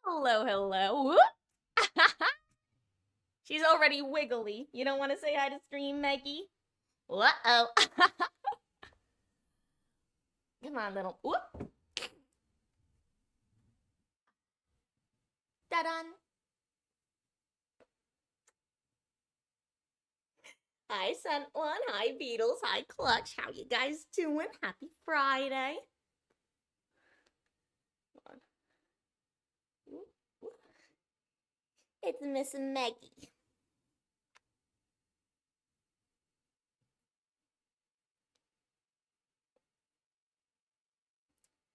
Hello, hello. She's already wiggly. You don't want to say hi to stream, Maggie? Uh-oh. Come on, little. Whoop. Da-dun. Hi, Scent One. Hi, Beatles. Hi, Clutch. How you guys doing? Happy Friday. It's Miss Maggie.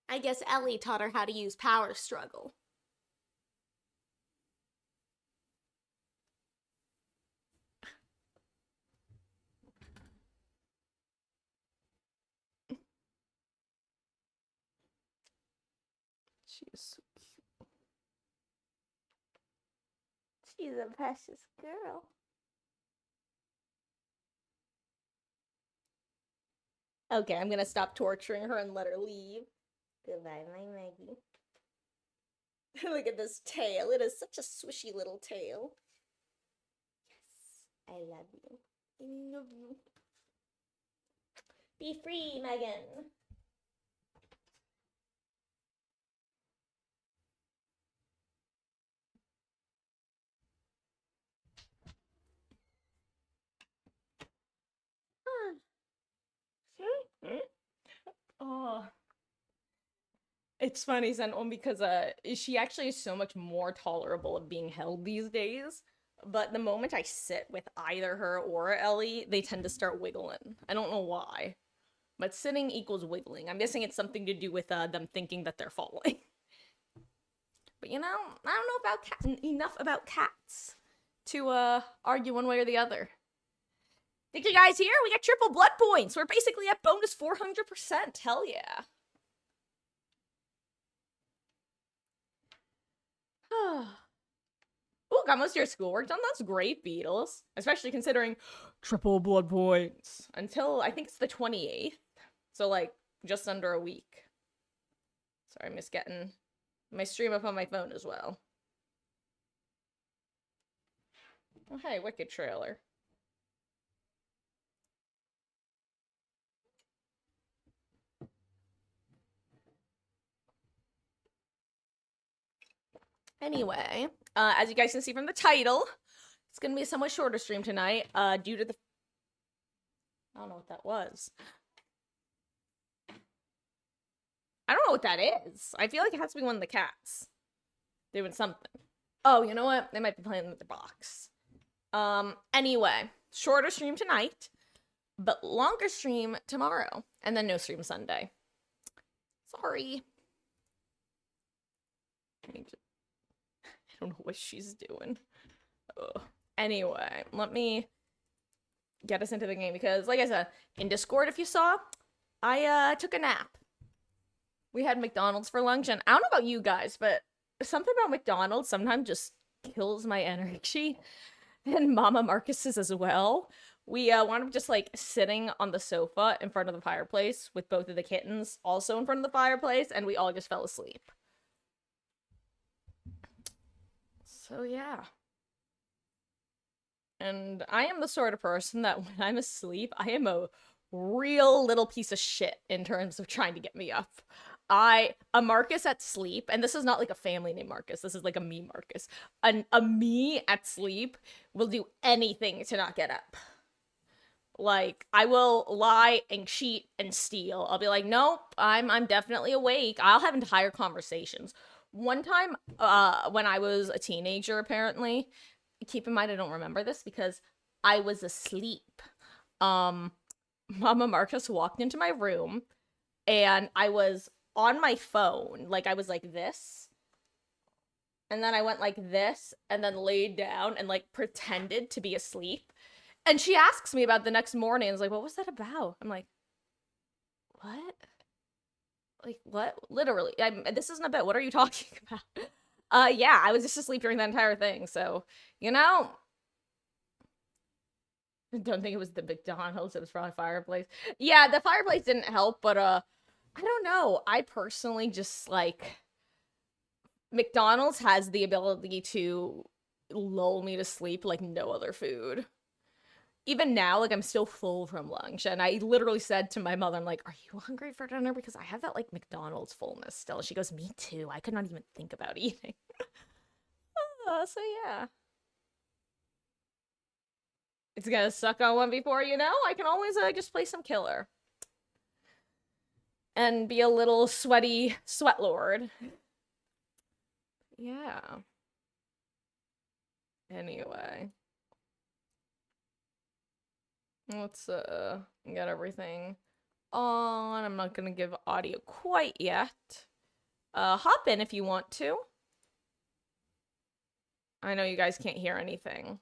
I guess Ellie taught her how to use Power Struggle. She is so cute. She's a precious girl. Okay, I'm gonna stop torturing her and let her leave. Goodbye, my Maggie. Look at this tail. It is such a swishy little tail. Yes, I love you. I love you. Be free, Megan. Oh. It's funny, Zenton, because she actually is so much more tolerable of being held these days. But the moment I sit with either her or Ellie, they tend to start wiggling. I don't know why. But sitting equals wiggling. I'm guessing it's something to do with them thinking that they're falling. But you know, I don't know about enough about cats to argue one way or the other. Did you guys hear? We got triple blood points. We're basically at bonus 400%. Hell yeah. Ooh, got most of your schoolwork done? That's great, Beatles. Especially considering triple blood points. Until, I think it's the 28th. So, like, just under a week. Sorry, I miss getting my stream up on my phone as well. Oh, hey, Wicked trailer. Anyway, as you guys can see from the title, it's gonna be a somewhat shorter stream tonight, due to the... I don't know what that was. I don't know what that is. I feel like it has to be one of the cats doing something. Oh, you know what? They might be playing with the box. Anyway, shorter stream tonight, but longer stream tomorrow, and then no stream Sunday. Sorry. I don't know what she's doing. Ugh. Anyway, let me get us into the game because, like I said, in Discord, if you saw, I took a nap. We had McDonald's for lunch, and I don't know about you guys, but something about McDonald's sometimes just kills my energy, and Mama Marcus's as well. We wound up just like sitting on the sofa in front of the fireplace with both of the kittens also in front of the fireplace, and we all just fell asleep. So yeah. And I am the sort of person that when I'm asleep, I am a real little piece of shit in terms of trying to get me up. A Marcus at sleep, and this is not like a family named Marcus, this is like a me Marcus. A me at sleep will do anything to not get up. Like, I will lie and cheat and steal. I'll be like, nope, I'm definitely awake. I'll have entire conversations. One time, when I was a teenager, apparently, keep in mind I don't remember this because I was asleep. Mama Marcus walked into my room, and I was on my phone. Like, I was like this. And then I went like this, and then laid down and, like, pretended to be asleep. And she asks me about the next morning. I was like, what was that about? I'm like, what? Like, what? Literally. This isn't a bit. What are you talking about? Yeah, I was just asleep during that entire thing. So, you know, I don't think it was the McDonald's. It was probably fireplace. Yeah, the fireplace didn't help, but, I don't know. I personally just, like, McDonald's has the ability to lull me to sleep like no other food. Even now, like I'm still full from lunch, and I literally said to my mother, I'm like, "Are you hungry for dinner?" Because I have that like McDonald's fullness still. She goes, "Me too. I could not even think about eating." So yeah, it's gonna suck on one before you know. I can always just play some killer and be a little sweaty sweat lord. Yeah. Anyway, let's get everything on. I'm not gonna give audio quite yet. Hop in if you want to. I know you guys can't hear anything.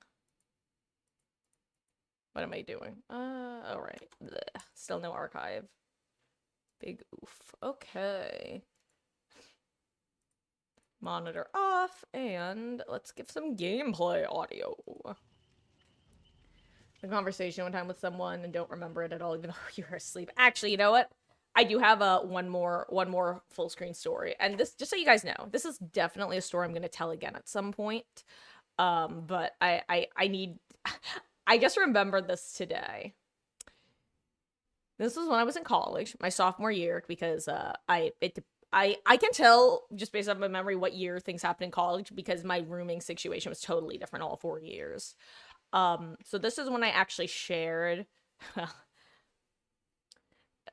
What am I doing? Alright. Still no archive. Big oof. Okay. Monitor off, and let's give some gameplay audio. A conversation one time with someone and don't remember it at all, even though you were asleep. Actually, you know what? I do have one more full screen story, and this, just so you guys know, this is definitely a story I'm gonna tell again at some point. But I need, I just remembered this today. This was when I was in college, my sophomore year, because I can tell just based on my memory what year things happened in college because my rooming situation was totally different all 4 years. So this is when I actually shared.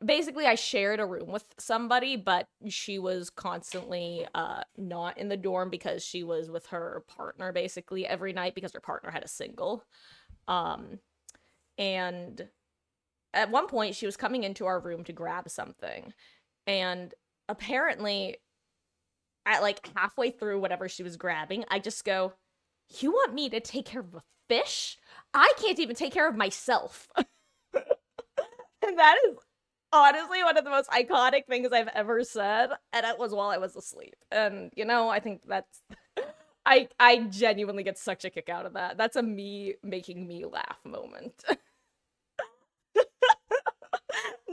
Basically, I shared a room with somebody, but she was constantly not in the dorm because she was with her partner basically every night because her partner had a single. And at one point, she was coming into our room to grab something. And apparently, at like halfway through whatever she was grabbing, I just go, "You want me to take care of a fish? I can't even take care of myself." And that is honestly one of the most iconic things I've ever said, and it was while I was asleep. And you know, I think that's I genuinely get such a kick out of that. That's a me making me laugh moment.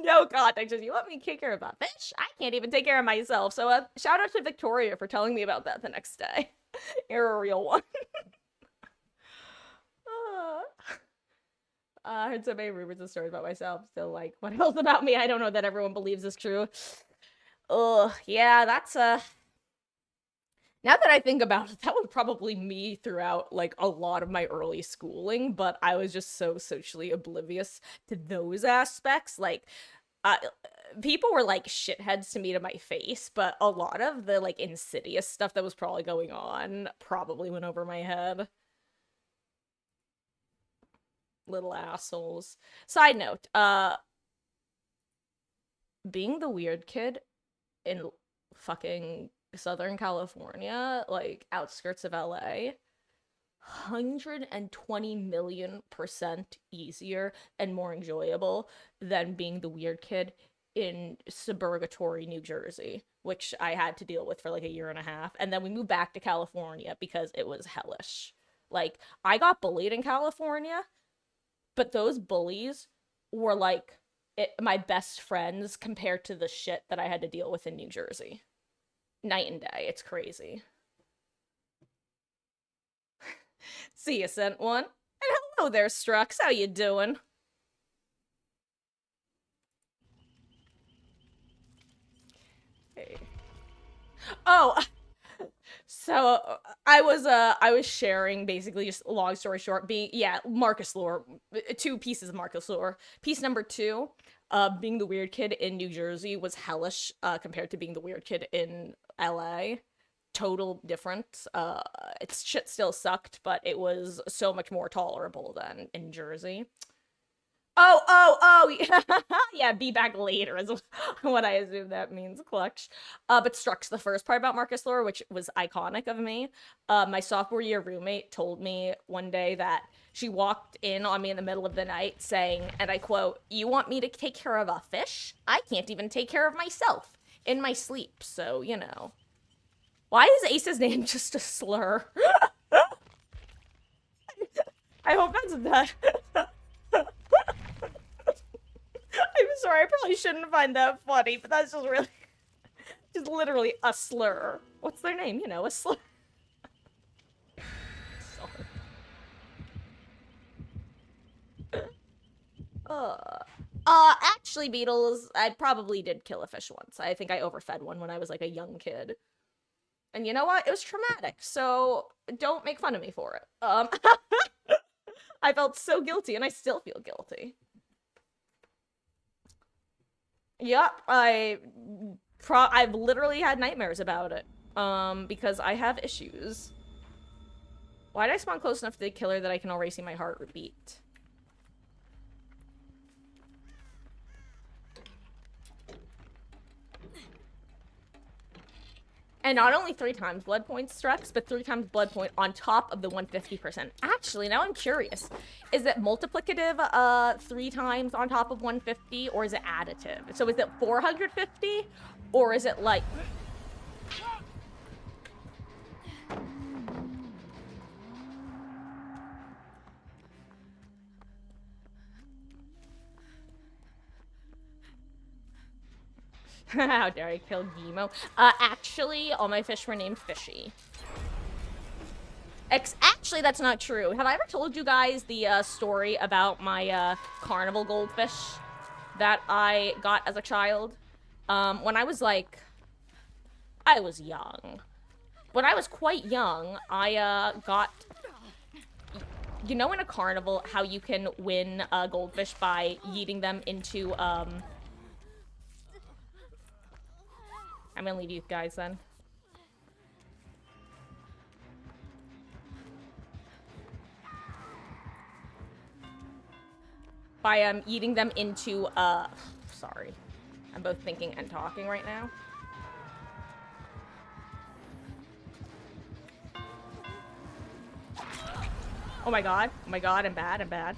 No context, just you want me to take care of a fish? I can't even take care of myself. So shout out to Victoria for telling me about that the next day. You're a real one. I heard so many rumors and stories about myself. So like, what else about me? I don't know that everyone believes is true. Ugh, yeah, that's now that I think about it, that was probably me throughout like a lot of my early schooling, but I was just so socially oblivious to those aspects. Like, uh, people were like shitheads to me to my face, but a lot of the like insidious stuff that was probably going on probably went over my head. Little assholes. Side note, being the weird kid in fucking Southern California, like outskirts of LA, 120 million% easier and more enjoyable than being the weird kid in suburgatory New Jersey, which I had to deal with for like a year and a half. And then we moved back to California because it was hellish. Like, I got bullied in California, but those bullies were like my best friends compared to the shit that I had to deal with in New Jersey. Night and day. It's crazy. See, you sent one. And hello there, Strux. How you doing? Hey. Oh, so I was sharing basically just long story short, being yeah, Marcus lore, two pieces of Marcus lore. Piece number two, being the weird kid in New Jersey was hellish compared to being the weird kid in LA. Total difference. Its shit still sucked, but it was so much more tolerable than in Jersey. Oh, yeah, be back later is what I assume that means, clutch. But Struck's the first part about Marcus lore, which was iconic of me. My sophomore year roommate told me one day that she walked in on me in the middle of the night saying, and I quote, "You want me to take care of a fish? I can't even take care of myself in my sleep." So, you know. Why is Ace's name just a slur? I hope that's that. I'm sorry, I probably shouldn't find that funny, but that's just is literally a slur. What's their name? You know, a slur. Actually, beetles, I probably did kill a fish once. I think I overfed one when I was like a young kid. And you know what? It was traumatic, so don't make fun of me for it. I felt so guilty, and I still feel guilty. Yep, I've literally had nightmares about it. Because I have issues. Why did I spawn close enough to the killer that I can already see my heart beat? And not only 3 times blood point Strex, but 3 times blood point on top of the 150%. Actually, now I'm curious. Is it multiplicative 3 times on top of 150, or is it additive? So is it 450, or is it like... How dare I kill Gemo? Actually, all my fish were named Fishy. Actually, that's not true. Have I ever told you guys the story about my carnival goldfish that I got as a child? When I was like... I was young. When I was quite young, I got... You know in a carnival how you can win a goldfish by yeeting them into... I'm gonna leave you guys then. By eating them into sorry. I'm both thinking and talking right now. Oh my god. Oh my god, I'm bad, I'm bad.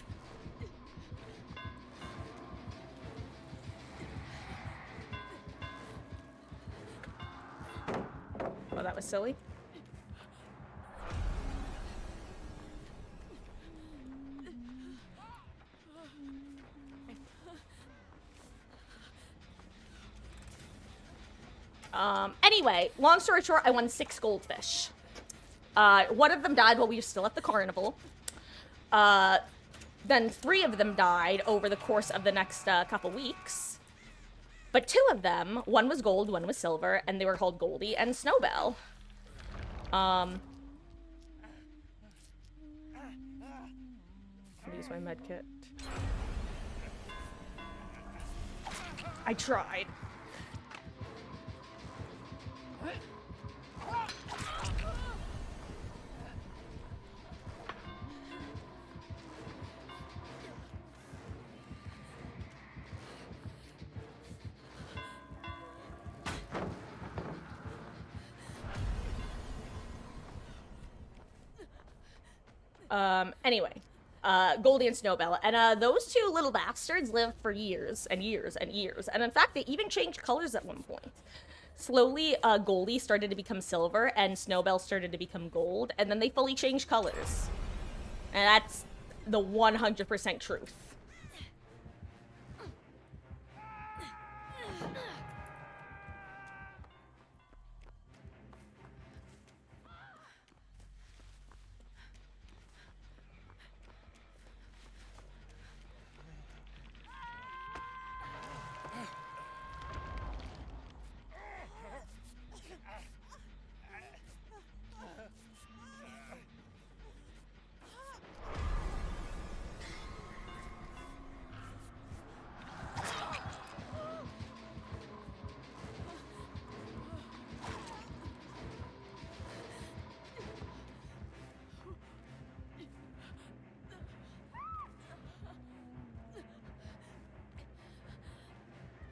Oh, that was silly. Anyway, long story short, I won 6 goldfish. One of them died while we were still at the carnival. Then 3 of them died over the course of the next couple weeks. But 2 of them, one was gold, one was silver, and they were called Goldie and Snowbell. Use my med kit. I tried. Anyway, Goldie and Snowbell, and those 2 little bastards lived for years and years and years, and in fact, they even changed colors at one point. Slowly, Goldie started to become silver, and Snowbell started to become gold, and then they fully changed colors. And that's the 100% truth.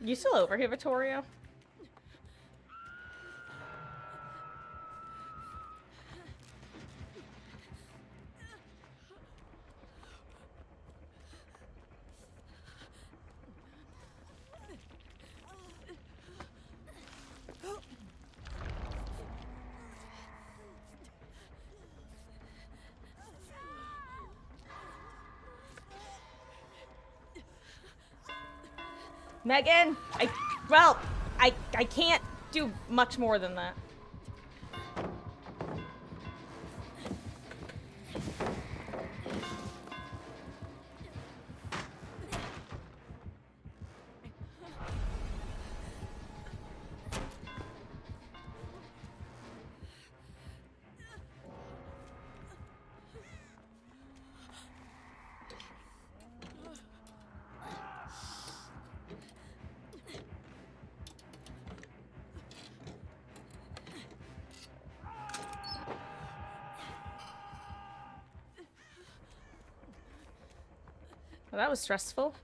You still over here, Vittorio? Megan, I can't. do much more than that. Well, that was stressful.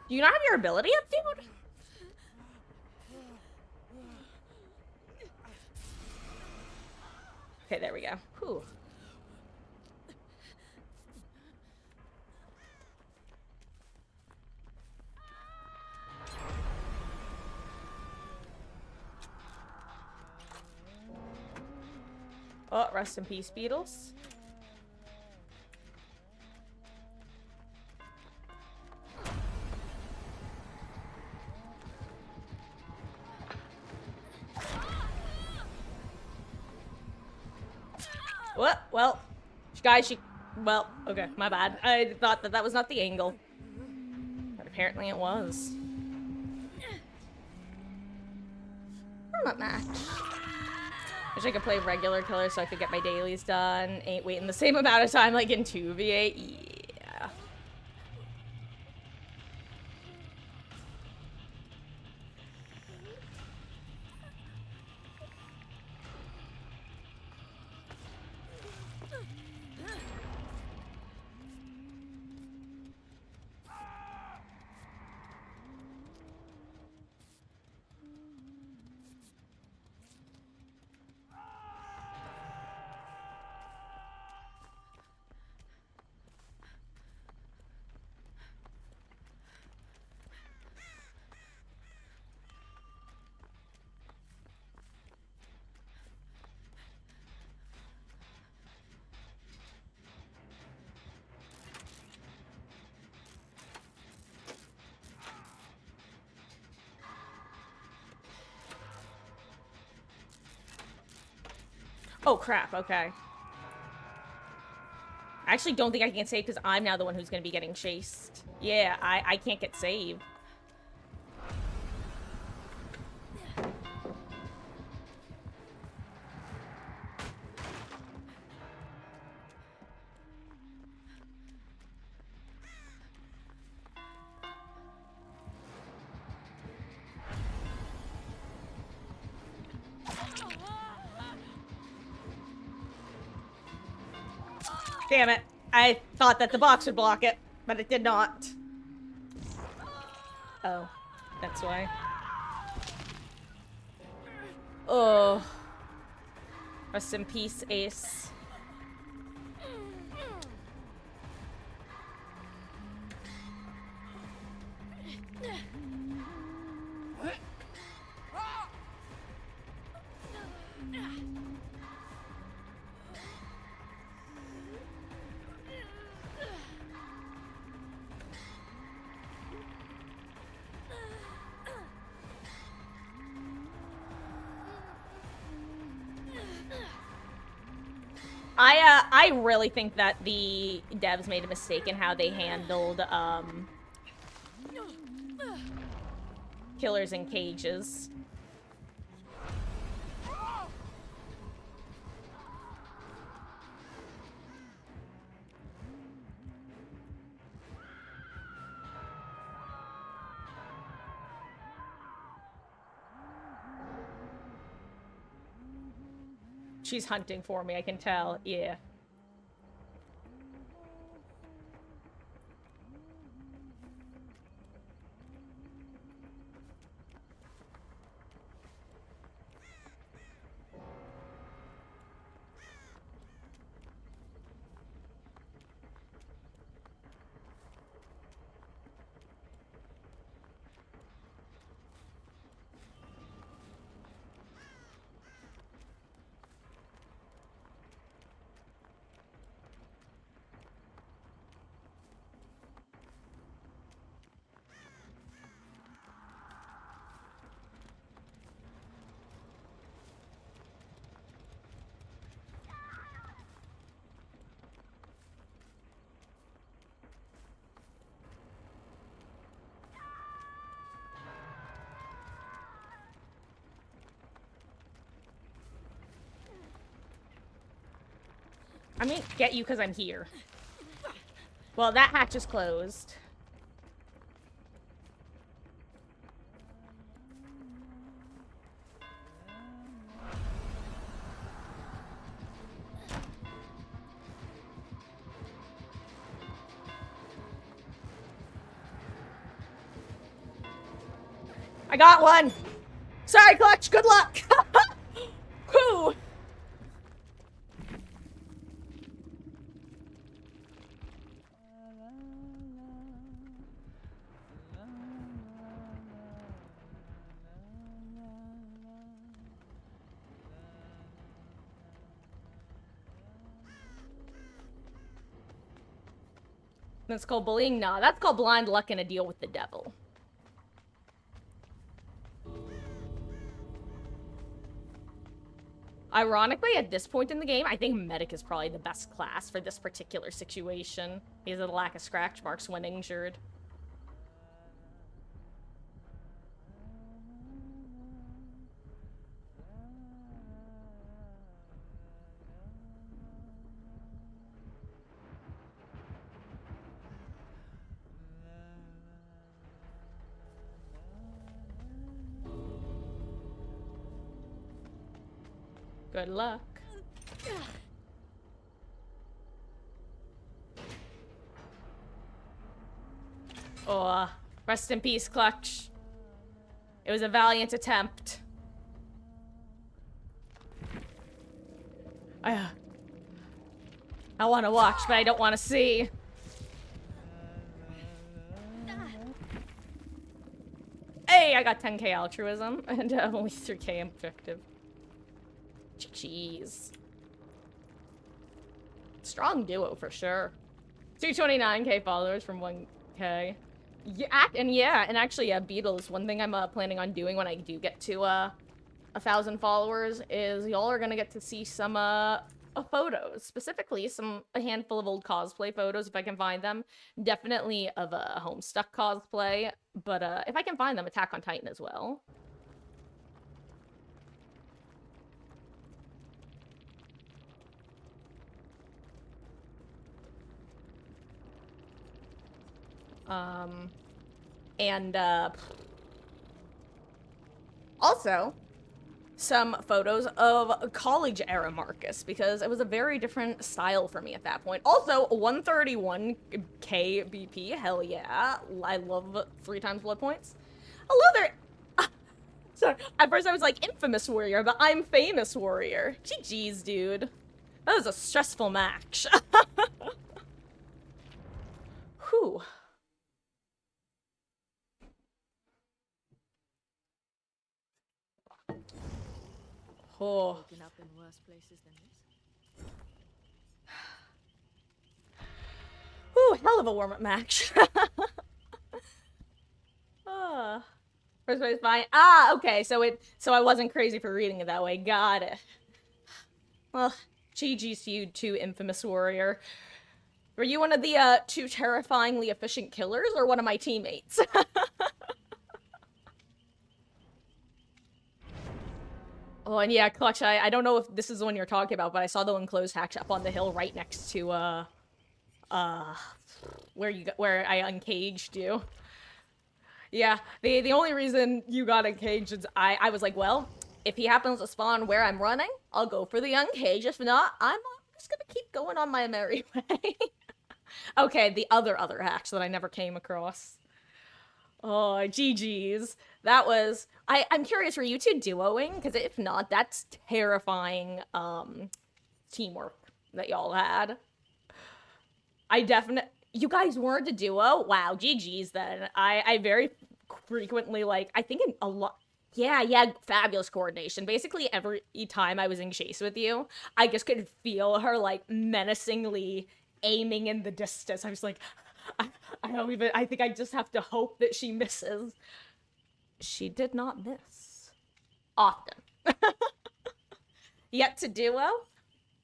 Do you not have your ability up, dude? Okay, there we go. Whew. Oh, rest in peace, Beatles. What? Well, guys, well, okay, my bad. I thought that was not the angle. But apparently it was. Not match. Wish I could play regular killer so I could get my dailies done. Ain't waiting the same amount of time like in 2v8. Yeah. Oh, crap. Okay. I actually don't think I can save because I'm now the one who's going to be getting chased. Yeah, I can't get saved. Damn it. I thought that the box would block it, but it did not. Oh, that's why. Oh. Rest in peace, Ace. I really think that the devs made a mistake in how they handled, killers in cages. She's hunting for me, I can tell. Yeah. I mean, get you because I'm here. Well, that hatch is closed. I got one! Sorry, Clutch, good luck! Whew! That's called bullying? Nah, that's called blind luck and a deal with the devil. Ironically, at this point in the game, I think medic is probably the best class for this particular situation because of the lack of scratch marks when injured. Good luck. Oh, rest in peace, Clutch. It was a valiant attempt. I want to watch, but I don't want to see. Hey, I got 10k altruism and only 3k objective. Jeez. Strong duo for sure. 229k followers from 1k. Yeah, and actually, Beatles, one thing I'm planning on doing when I do get to 1,000 followers is y'all are gonna get to see some photos, specifically a handful of old cosplay photos if I can find them. Definitely of a Homestuck cosplay, but if I can find them, Attack on Titan as well. And also some photos of college era Marcus because it was a very different style for me at that point. Also, 131k BP, hell yeah. I love 3 times Bloodpoints. Hello there. Sorry, at first I was like infamous warrior, but I'm famous warrior. GG's, dude. That was a stressful match. Whew. Oh. Up in worse places than this. Ooh, hell of a warm-up match. First place fine. Ah, okay, so I wasn't crazy for reading it that way. Got it. Well, GG's to you too, infamous warrior. Were you one of the 2 terrifyingly efficient killers or one of my teammates? Oh, and yeah, Clutch, I don't know if this is the one you're talking about, but I saw the enclosed hatch up on the hill right next to, where I uncaged you. Yeah, the only reason you got uncaged is I was like, well, if he happens to spawn where I'm running, I'll go for the uncage. If not, I'm just gonna keep going on my merry way. Okay, the other hatch that I never came across. Oh, GG's. That was... I'm curious, were you 2 duoing? Because if not, that's terrifying, teamwork that y'all had. You guys weren't a duo? Wow, GG's then. I very frequently, like, I think in a lot... Yeah, fabulous coordination. Basically, every time I was in chase with you, I just could feel her, like, menacingly aiming in the distance. I was like... I think I just have to hope that she misses. She did not miss. Often. Yet to duo?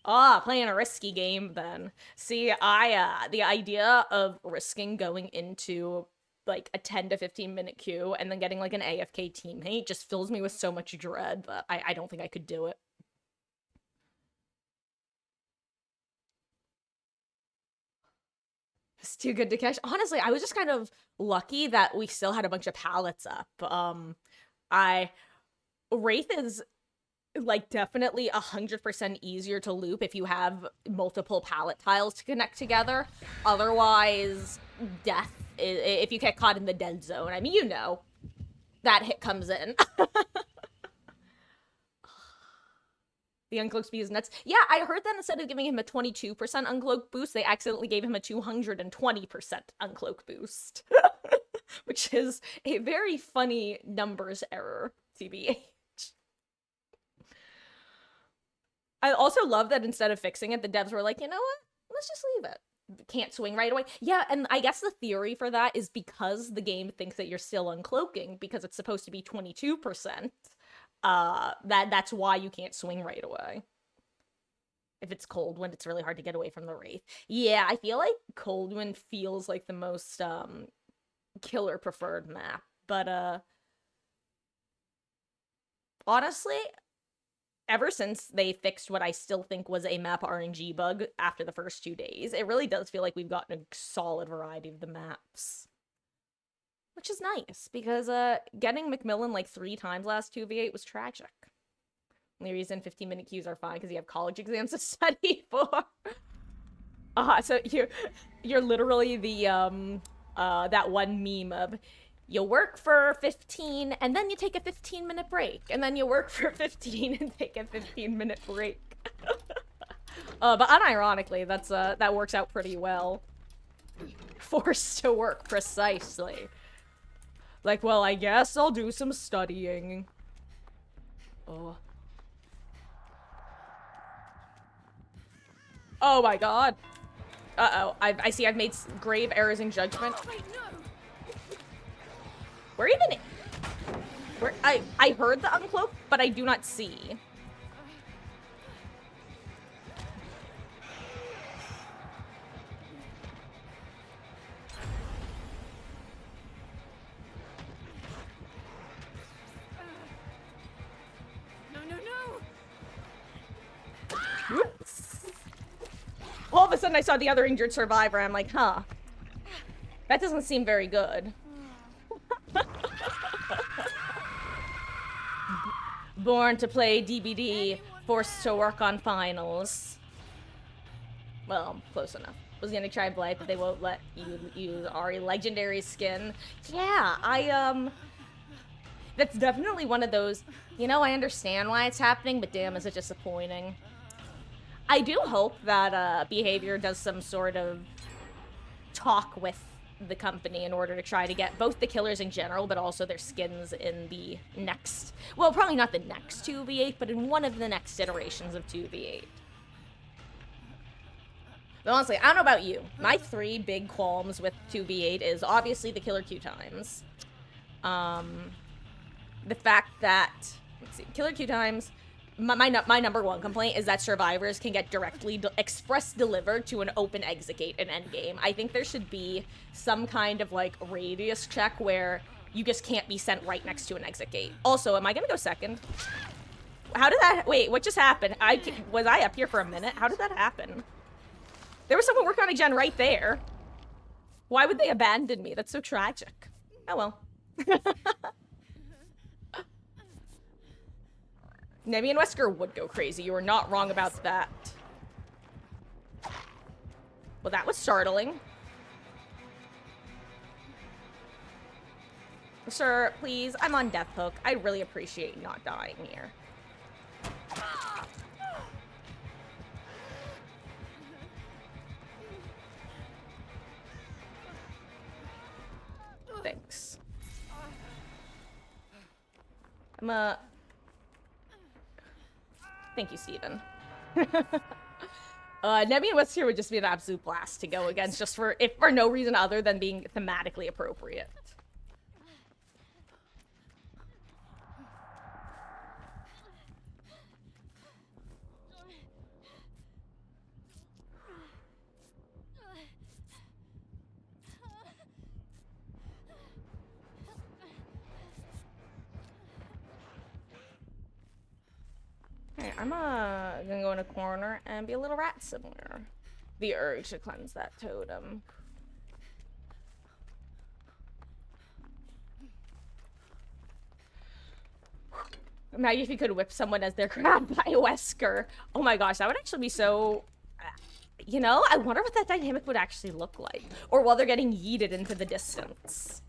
Playing a risky game then. See, the idea of risking going into, like, a 10 to 15 minute queue and then getting, like, an AFK teammate just fills me with so much dread that I don't think I could do it. It's too good to catch. Honestly, I was just kind of lucky that we still had a bunch of pallets up. I Wraith is like definitely 100% easier to loop if you have multiple pallet tiles to connect together. Otherwise, death if you get caught in the dead zone. I mean, you know, that hit comes in. The uncloaked speed is nuts. Yeah, I heard that instead of giving him a 22% uncloak boost, they accidentally gave him a 220% uncloak boost. Which is a very funny numbers error, TBH. I also love that instead of fixing it, the devs were like, you know what? Let's just leave it. Can't swing right away. Yeah, and I guess the theory for that is because the game thinks that you're still uncloaking, because it's supposed to be 22%. That's why you can't swing right away. If it's Coldwind, it's really hard to get away from the Wraith. Yeah, I feel like Coldwind feels like the most killer preferred map, but honestly, ever since they fixed what I still think was a map RNG bug after the first 2 days, it really does feel like we've gotten a solid variety of the maps. Which is nice, because getting Macmillan like 3 times last 2v8 was tragic. Only reason 15-minute queues are fine because you have college exams to study for. So you're literally the that one meme of you work for 15 and then you take a 15-minute break, and then you work for 15 and take a 15-minute break. But unironically, that works out pretty well. Forced to work, precisely. Like, well, I guess I'll do some studying. Oh. Oh my god. Uh-oh. I see I've made grave errors in judgment. Oh, wait, no. Where even... Where... I heard the uncloak, but I do not see. Whoops. All of a sudden I saw the other injured survivor. I'm like, huh. That doesn't seem very good. Born to play DBD, forced to work on finals. Well, close enough. Was gonna try Blight, but they won't let you use Ari legendary skin. Yeah, that's definitely one of those, you know, I understand why it's happening, but damn, is it disappointing. I do hope that Behavior does some sort of talk with the company in order to try to get both the killers in general, but also their skins in the next, well, probably not the next 2v8, but in one of the next iterations of 2v8. But honestly, I don't know about you. My 3 big qualms with 2v8 is obviously the killer queue times. The fact that, let's see, killer queue times, my number 1 complaint is that survivors can get directly express delivered to an open exit gate in endgame. I think there should be some kind of like radius check where you just can't be sent right next to an exit gate. Also, am I gonna go second? How did that, wait, what just happened? Was I up here for a minute? How did that happen? There was someone working on a gen right there. Why would they abandon me? That's so tragic. Oh well. Nebby and Wesker would go crazy. You were not wrong about that. Well, that was startling. Sir, please, I'm on death hook. I'd really appreciate not dying here. Thanks. Thank you, Steven. Nebby and West here would just be an absolute blast to go against, just for no reason other than being thematically appropriate. Alright, I'm gonna go in a corner and be a little rat somewhere. The urge to cleanse that totem. Imagine if you could whip someone as they're grabbed by a Wesker. Oh my gosh, that would actually be so... You know, I wonder what that dynamic would actually look like. Or while they're getting yeeted into the distance.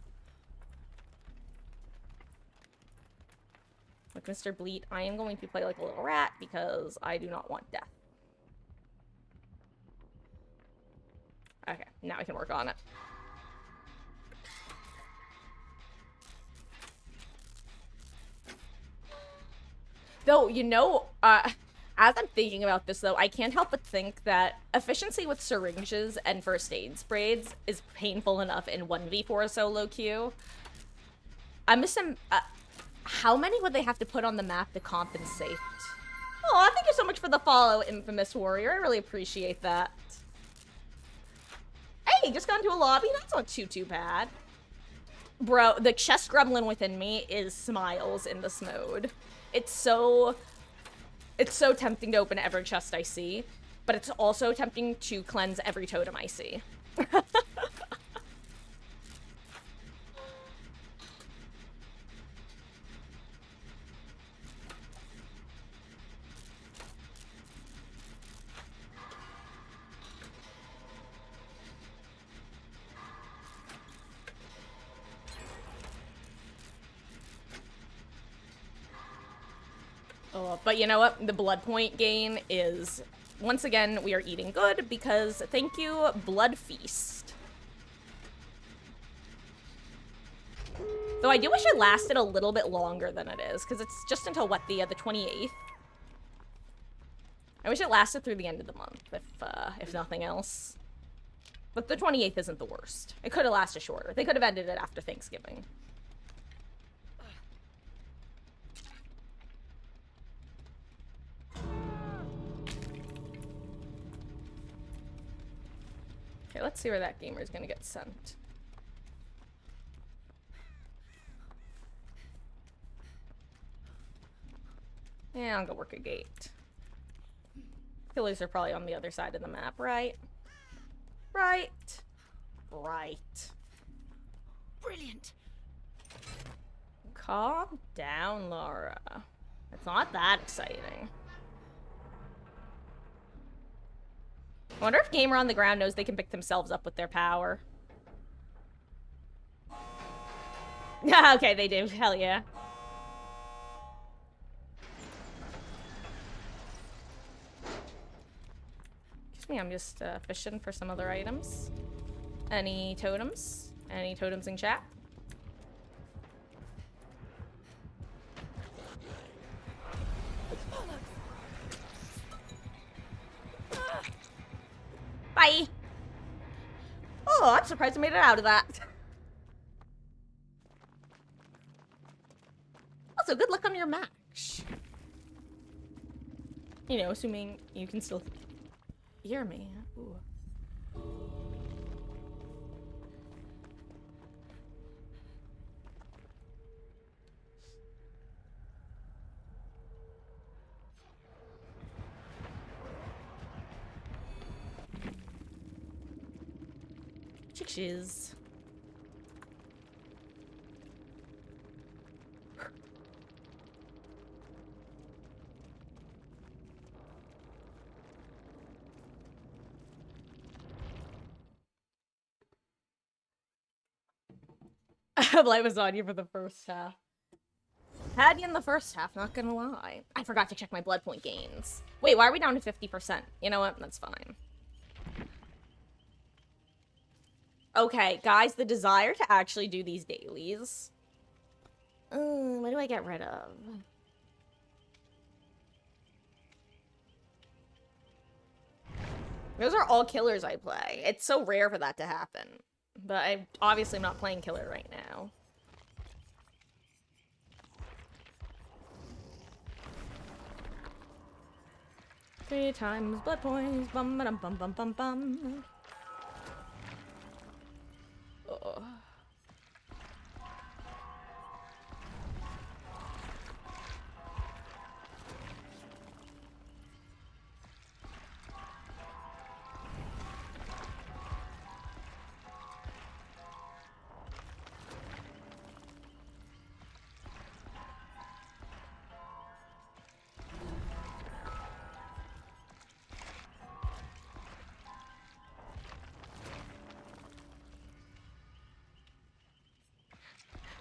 Like Mr. Bleat, I am going to play like a little rat because I do not want death. Okay, now I can work on it. Though, you know, as I'm thinking about this, though, I can't help but think that efficiency with syringes and first aid sprays is painful enough in 1v4 solo queue. I'm missing... how many would they have to put on the map to compensate? Oh, thank you so much for the follow, Infamous Warrior. I really appreciate that. Hey, just got into a lobby. That's not too bad. Bro, the chest gremlin within me is smiles in this mode. It's so tempting to open every chest I see, but it's also tempting to cleanse every totem I see. Oh, but you know what? The blood point gain is, once again, we are eating good because thank you, Blood Feast. Though I do wish it lasted a little bit longer than it is, because it's just until, what, the 28th? I wish it lasted through the end of the month, if nothing else. But the 28th isn't the worst. It could have lasted shorter. They could have ended it after Thanksgiving. Okay, let's see where that gamer is gonna get sent. Yeah, I'll go work a gate. Killers are probably on the other side of the map, right? Right. Right. Brilliant. Calm down, Laura. It's not that exciting. I wonder if gamer on the ground knows they can pick themselves up with their power. Okay, they do. Hell yeah. Excuse me, I'm just fishing for some other items. Any totems? Any totems in chat? Bye! Oh, I'm surprised I made it out of that. Also, good luck on your match. You know, assuming you can still hear me. Ooh. Chick-shiz. Blame was on you for the first half. Had you in the first half, not gonna lie. I forgot to check my blood point gains. Wait, why are we down to 50%? You know what? That's fine. Okay, guys, the desire to actually do these dailies. What do I get rid of? Those are all killers I play. It's so rare for that to happen. But I obviously am not playing killer right now. Three times blood points, bum bum bum bum bum bum. Oh.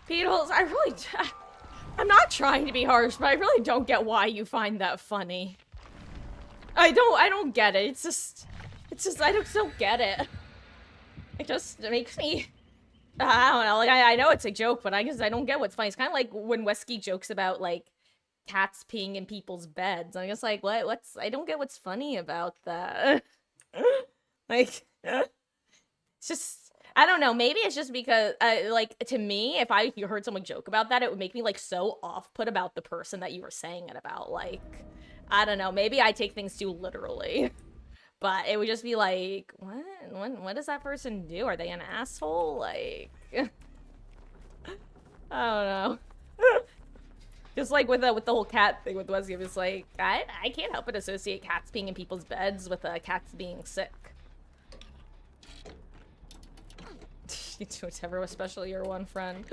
Beatles, I'm not trying to be harsh, but I really don't get why you find that funny. I don't get it. It's just, I just don't get it. It just makes me, I don't know, like, I know it's a joke, but I guess I don't get what's funny. It's kind of like when Wesky jokes about, like, cats peeing in people's beds. I'm just like, I don't get what's funny about that. Like, it's just, I don't know, maybe it's just because, like, to me, if I heard someone joke about that, it would make me, like, so off-put about the person that you were saying it about. Like, I don't know, maybe I take things too literally. But it would just be like, what does that person do? Are they an asshole? Like, I don't know. Just like with the whole cat thing with Wesley, it's like, I can't help but associate cats being in people's beds with cats being sick. You do whatever, especially your one friend.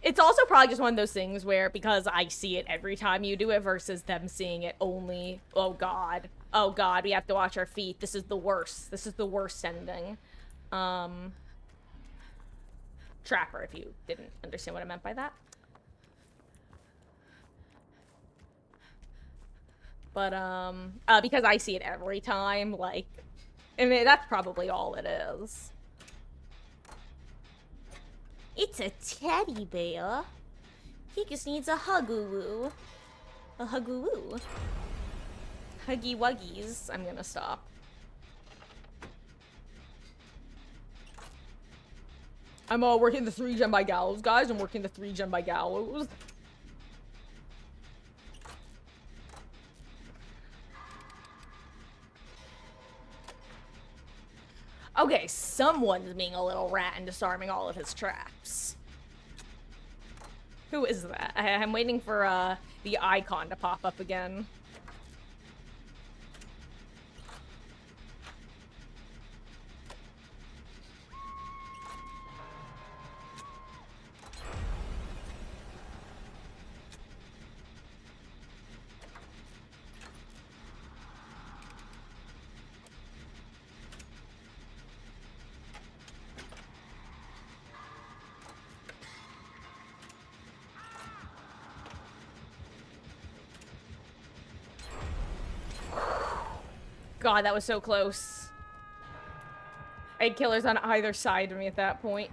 It's also probably just one of those things where, because I see it every time you do it versus them seeing it only, oh god, we have to watch our feet, this is the worst ending. Trapper, if you didn't understand what I meant by that. But, because I see it every time, like, I mean, that's probably all it is. It's a teddy bear. He just needs a huggy-woo. A huggy-woo. Huggy-wuggies. I'm gonna stop. I'm working the 3 gen by gallows, guys. I'm working the 3 gen by gallows. Okay, someone's being a little rat and disarming all of his traps. Who is that? I'm waiting for the icon to pop up again. God, that was so close. I had killers on either side of me at that point.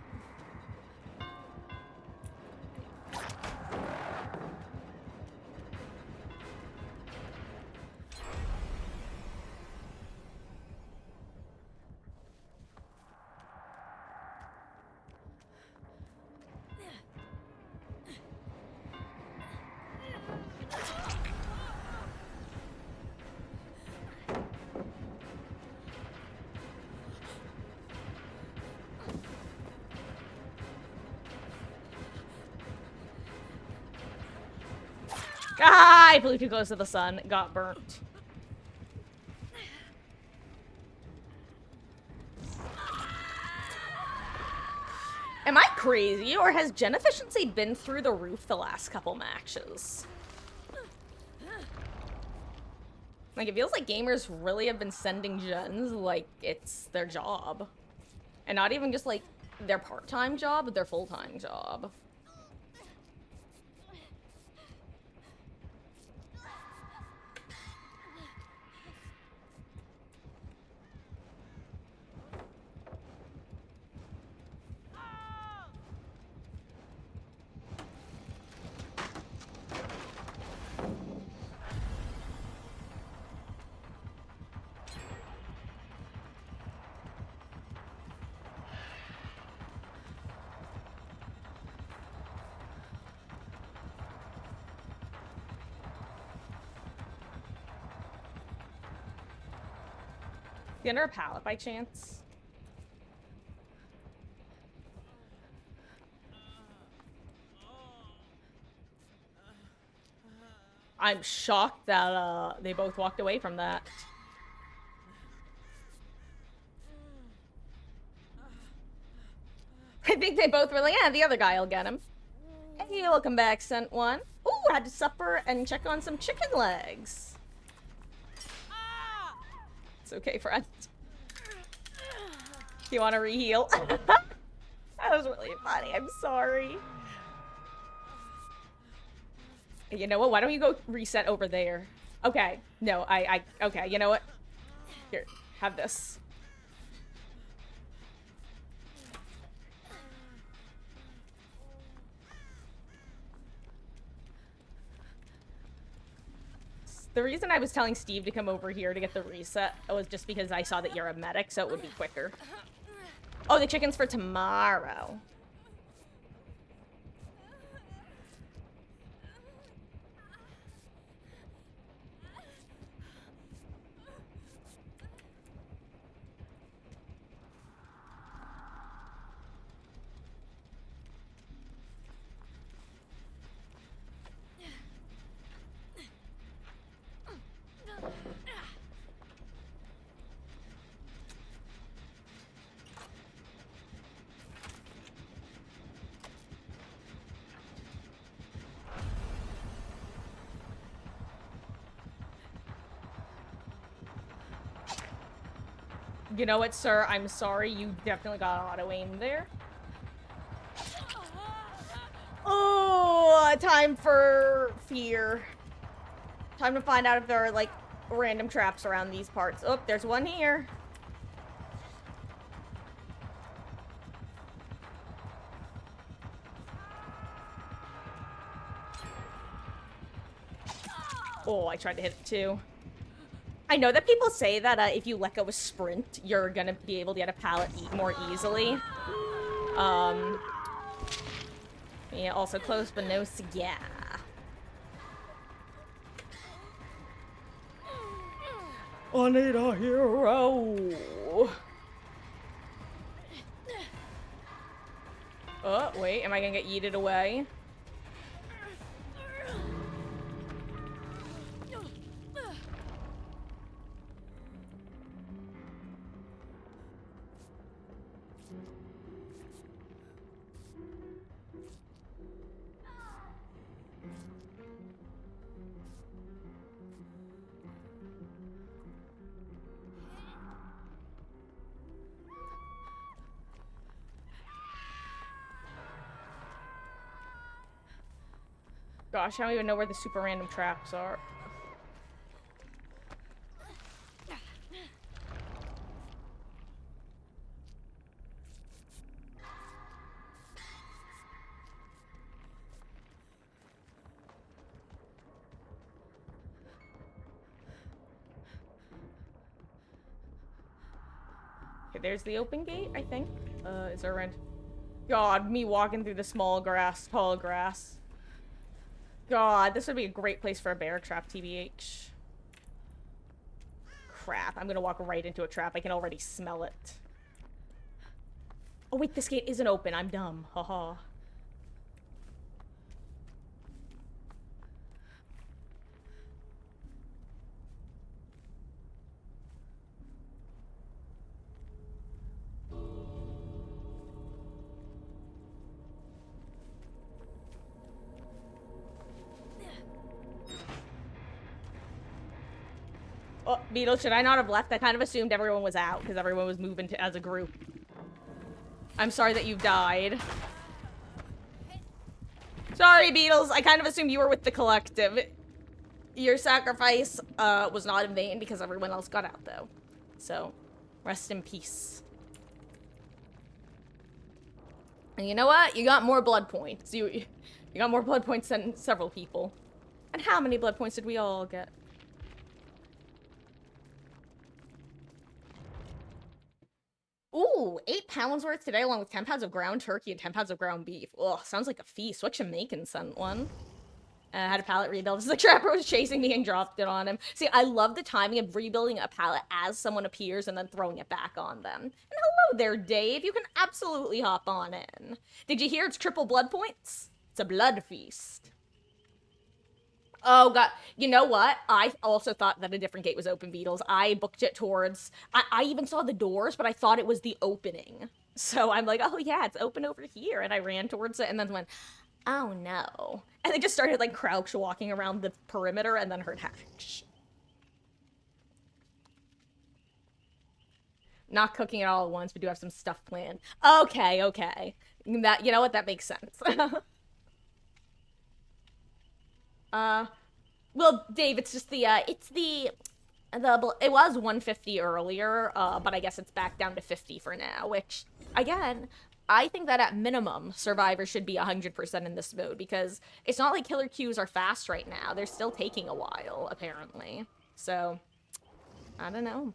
Ah, I flew too close to the sun. Got burnt. Am I crazy, or has gen efficiency been through the roof the last couple matches? Like, it feels like gamers really have been sending gens like it's their job. And not even just, like, their part-time job, but their full-time job. You under a pallet by chance? I'm shocked that they both walked away from that. I think they both were like, yeah, the other guy will get him. Hey, welcome back, sent one. Ooh, had to supper and check on some chicken legs. It's okay, friend. You want to reheal? That was really funny. I'm sorry. You know what? Why don't you go reset over there? Okay. No, okay, you know what? Here, have this. The reason I was telling Steve to come over here to get the reset was just because I saw that you're a medic, so it would be quicker. Oh, the chicken's for tomorrow. You know what, sir? I'm sorry. You definitely got auto-aim there. Oh, time for fear. Time to find out if there are, like, random traps around these parts. Oh, there's one here. Oh, I tried to hit it too. I know that people say that if you let go of sprint, you're gonna be able to get a pallet more easily. Yeah, also close, but no cigar. I need a hero. Oh, wait, am I gonna get yeeted away? Gosh, I don't even know where the super random traps are. Okay, there's the open gate, I think. Is there a rent? God, me walking through the small grass, tall grass. God, this would be a great place for a bear trap, TBH. Crap, I'm gonna walk right into a trap. I can already smell it. Oh wait, this gate isn't open. I'm dumb. Haha. Oh, Beetle, should I not have left? I kind of assumed everyone was out because everyone was moving as a group. I'm sorry that you've died. Sorry, Beetles. I kind of assumed you were with the collective. Your sacrifice was not in vain because everyone else got out, though. So, rest in peace. And you know what? You got more blood points. You got more blood points than several people. And how many blood points did we all get? Ooh, 8 pounds worth today, along with 10 pounds of ground turkey and 10 pounds of ground beef. Ugh, sounds like a feast. What Jamaican sent one? Had a pallet rebuild. The trapper was chasing me and dropped it on him. See, I love the timing of rebuilding a pallet as someone appears and then throwing it back on them. And hello there, Dave. You can absolutely hop on in. Did you hear it's triple blood points? It's a blood feast. Oh, God. You know what? I also thought that a different gate was open, Beetles. I booked it towards... I even saw the doors, but I thought it was the opening. So I'm like, oh, yeah, it's open over here. And I ran towards it and then went, oh, no. And I just started, like, crouch walking around the perimeter and then heard hatch. Not cooking it all at once, but do have some stuff planned. Okay, okay. That, you know what? That makes sense. uh, well, Dave, it's just it was 150 earlier, but I guess it's back down to 50 for now, which, again, I think that at minimum, survivors should be 100% in this mode, because it's not like killer queues are fast right now. They're still taking a while, apparently. So, I don't know.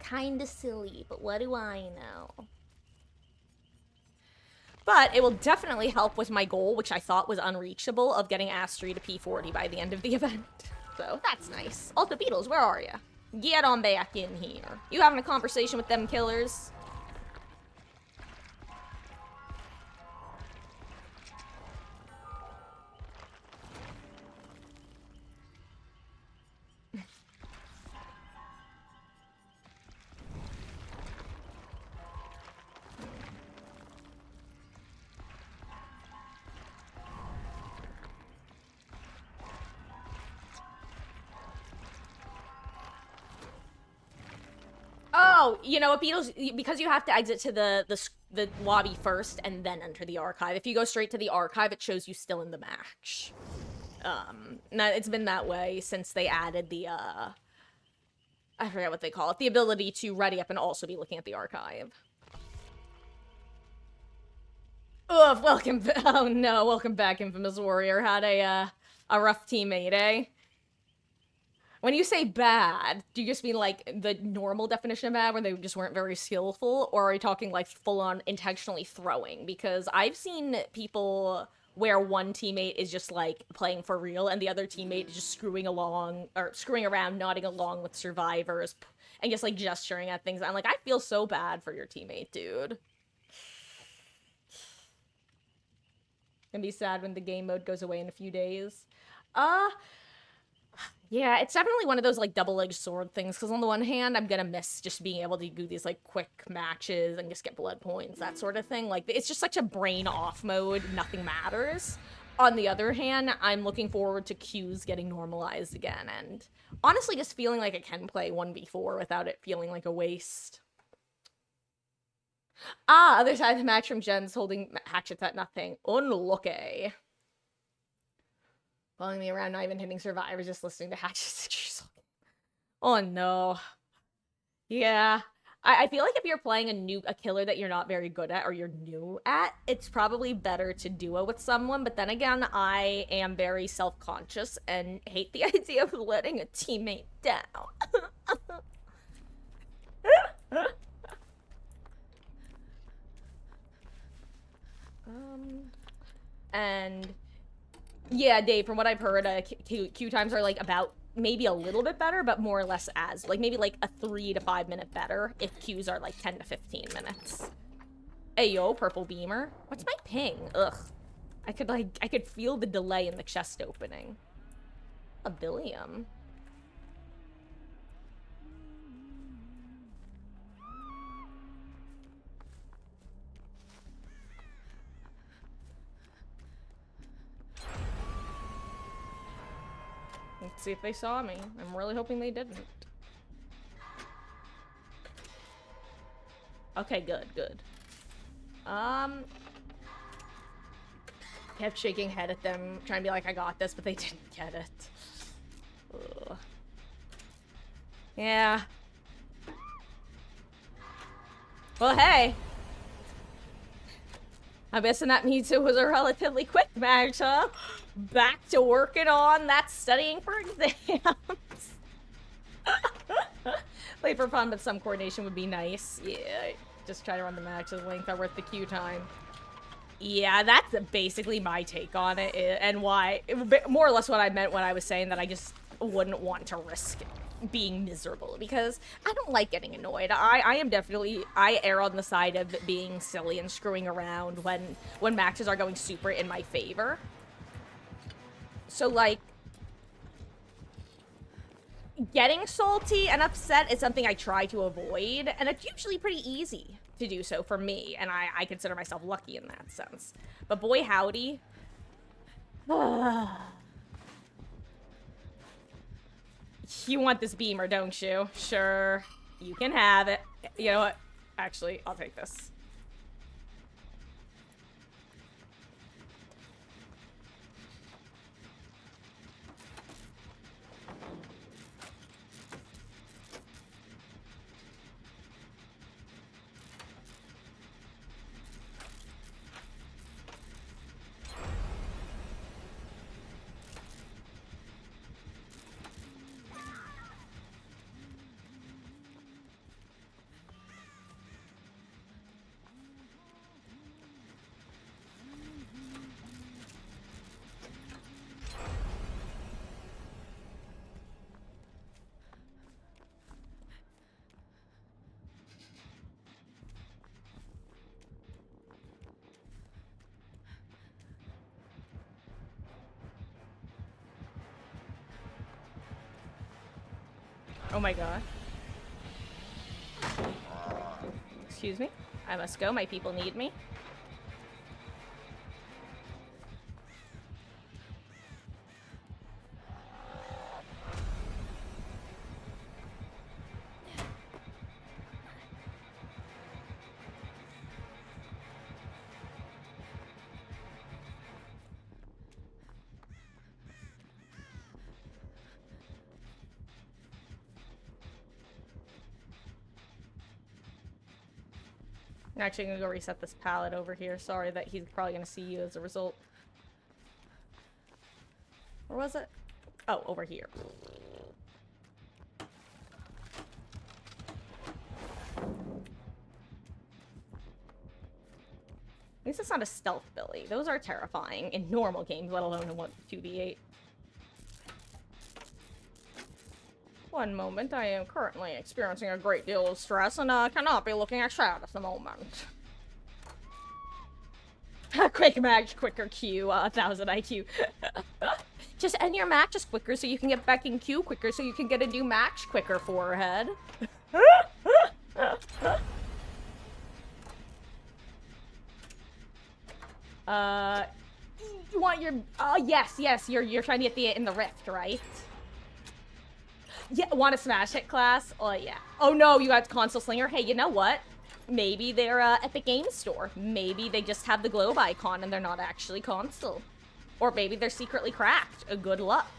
Kinda silly, but what do I know? But it will definitely help with my goal, which I thought was unreachable, of getting Astri to P40 by the end of the event. So, that's nice. Also, Beetles, where are ya? Get on back in here. You having a conversation with them killers? Oh, you know what, Beetles? Because you have to exit to the lobby first and then enter the archive. If you go straight to the archive, it shows you still in the match. It's been that way since they added the, I forget what they call it, the ability to ready up and also be looking at the archive. Ugh, oh no, welcome back, Infamous Warrior. Had a rough teammate, eh? When you say bad, do you just mean like the normal definition of bad, where they just weren't very skillful, or are you talking like full-on intentionally throwing? Because I've seen people where one teammate is just like playing for real, and the other teammate is just screwing around, nodding along with survivors, and just like gesturing at things. I'm like, I feel so bad for your teammate, dude. Gonna be sad when the game mode goes away in a few days. Yeah, it's definitely one of those, like, double-edged sword things, because on the one hand, I'm gonna miss just being able to do these, like, quick matches and just get blood points, that sort of thing. Like, it's just such a brain-off mode, nothing matters. On the other hand, I'm looking forward to queues getting normalized again, and honestly just feeling like I can play 1v4 without it feeling like a waste. Ah, other side of the match from Jen's holding hatchets at nothing. Unlucky. Following me around, not even hitting survivors, just listening to hatchets. Oh no. Yeah. I feel like if you're playing a killer that you're not very good at or you're new at, it's probably better to duo with someone. But then again, I am very self-conscious and hate the idea of letting a teammate down. And yeah, Dave, from what I've heard, queue times are like about maybe a little bit better, but more or less as like maybe like a 3 to 5 minute better if queues are like 10 to 15 minutes. Hey yo, purple beamer. What's my ping? Ugh. I could feel the delay in the chest opening. A billion. Let's see if they saw me. I'm really hoping they didn't. Okay, good, good. Kept shaking head at them, trying to be like, I got this, but they didn't get it. Ugh. Yeah. Well, hey. I'm guessing that means it was a relatively quick match, huh? Back to working on that studying for exams. Play for fun, but some coordination would be nice. Yeah, just try to run the matches length are worth the queue time. Yeah, that's basically my take on it, and why, more or less what I meant when I was saying that I just wouldn't want to risk being miserable, because I don't like getting annoyed. I err on the side of being silly and screwing around when matches are going super in my favor. So, like, getting salty and upset is something I try to avoid, and it's usually pretty easy to do so for me, and I consider myself lucky in that sense. But boy howdy. You want this beamer, don't you? Sure. You can have it. You know what? Actually, I'll take this. Oh my god. Excuse me. I must go. My people need me. I'm actually gonna go reset this pallet over here. Sorry that he's probably gonna see you as a result. Where was it? Oh, over here. At least it's not a stealth Billy. Those are terrifying in normal games, let alone in 2v8. One moment, I am currently experiencing a great deal of stress and cannot be looking at chat at the moment. Quick match, quicker queue, 1000 IQ. Just end your matches quicker so you can get back in queue quicker so you can get a new match quicker, forehead. You want your, yes, you're trying to get in the rift, right? Yeah, want a smash hit class? Oh, yeah. Oh, no, you got console slinger. Hey, you know what? Maybe they're, Epic Games Store. Maybe they just have the globe icon and they're not actually console. Or maybe they're secretly cracked. Good luck.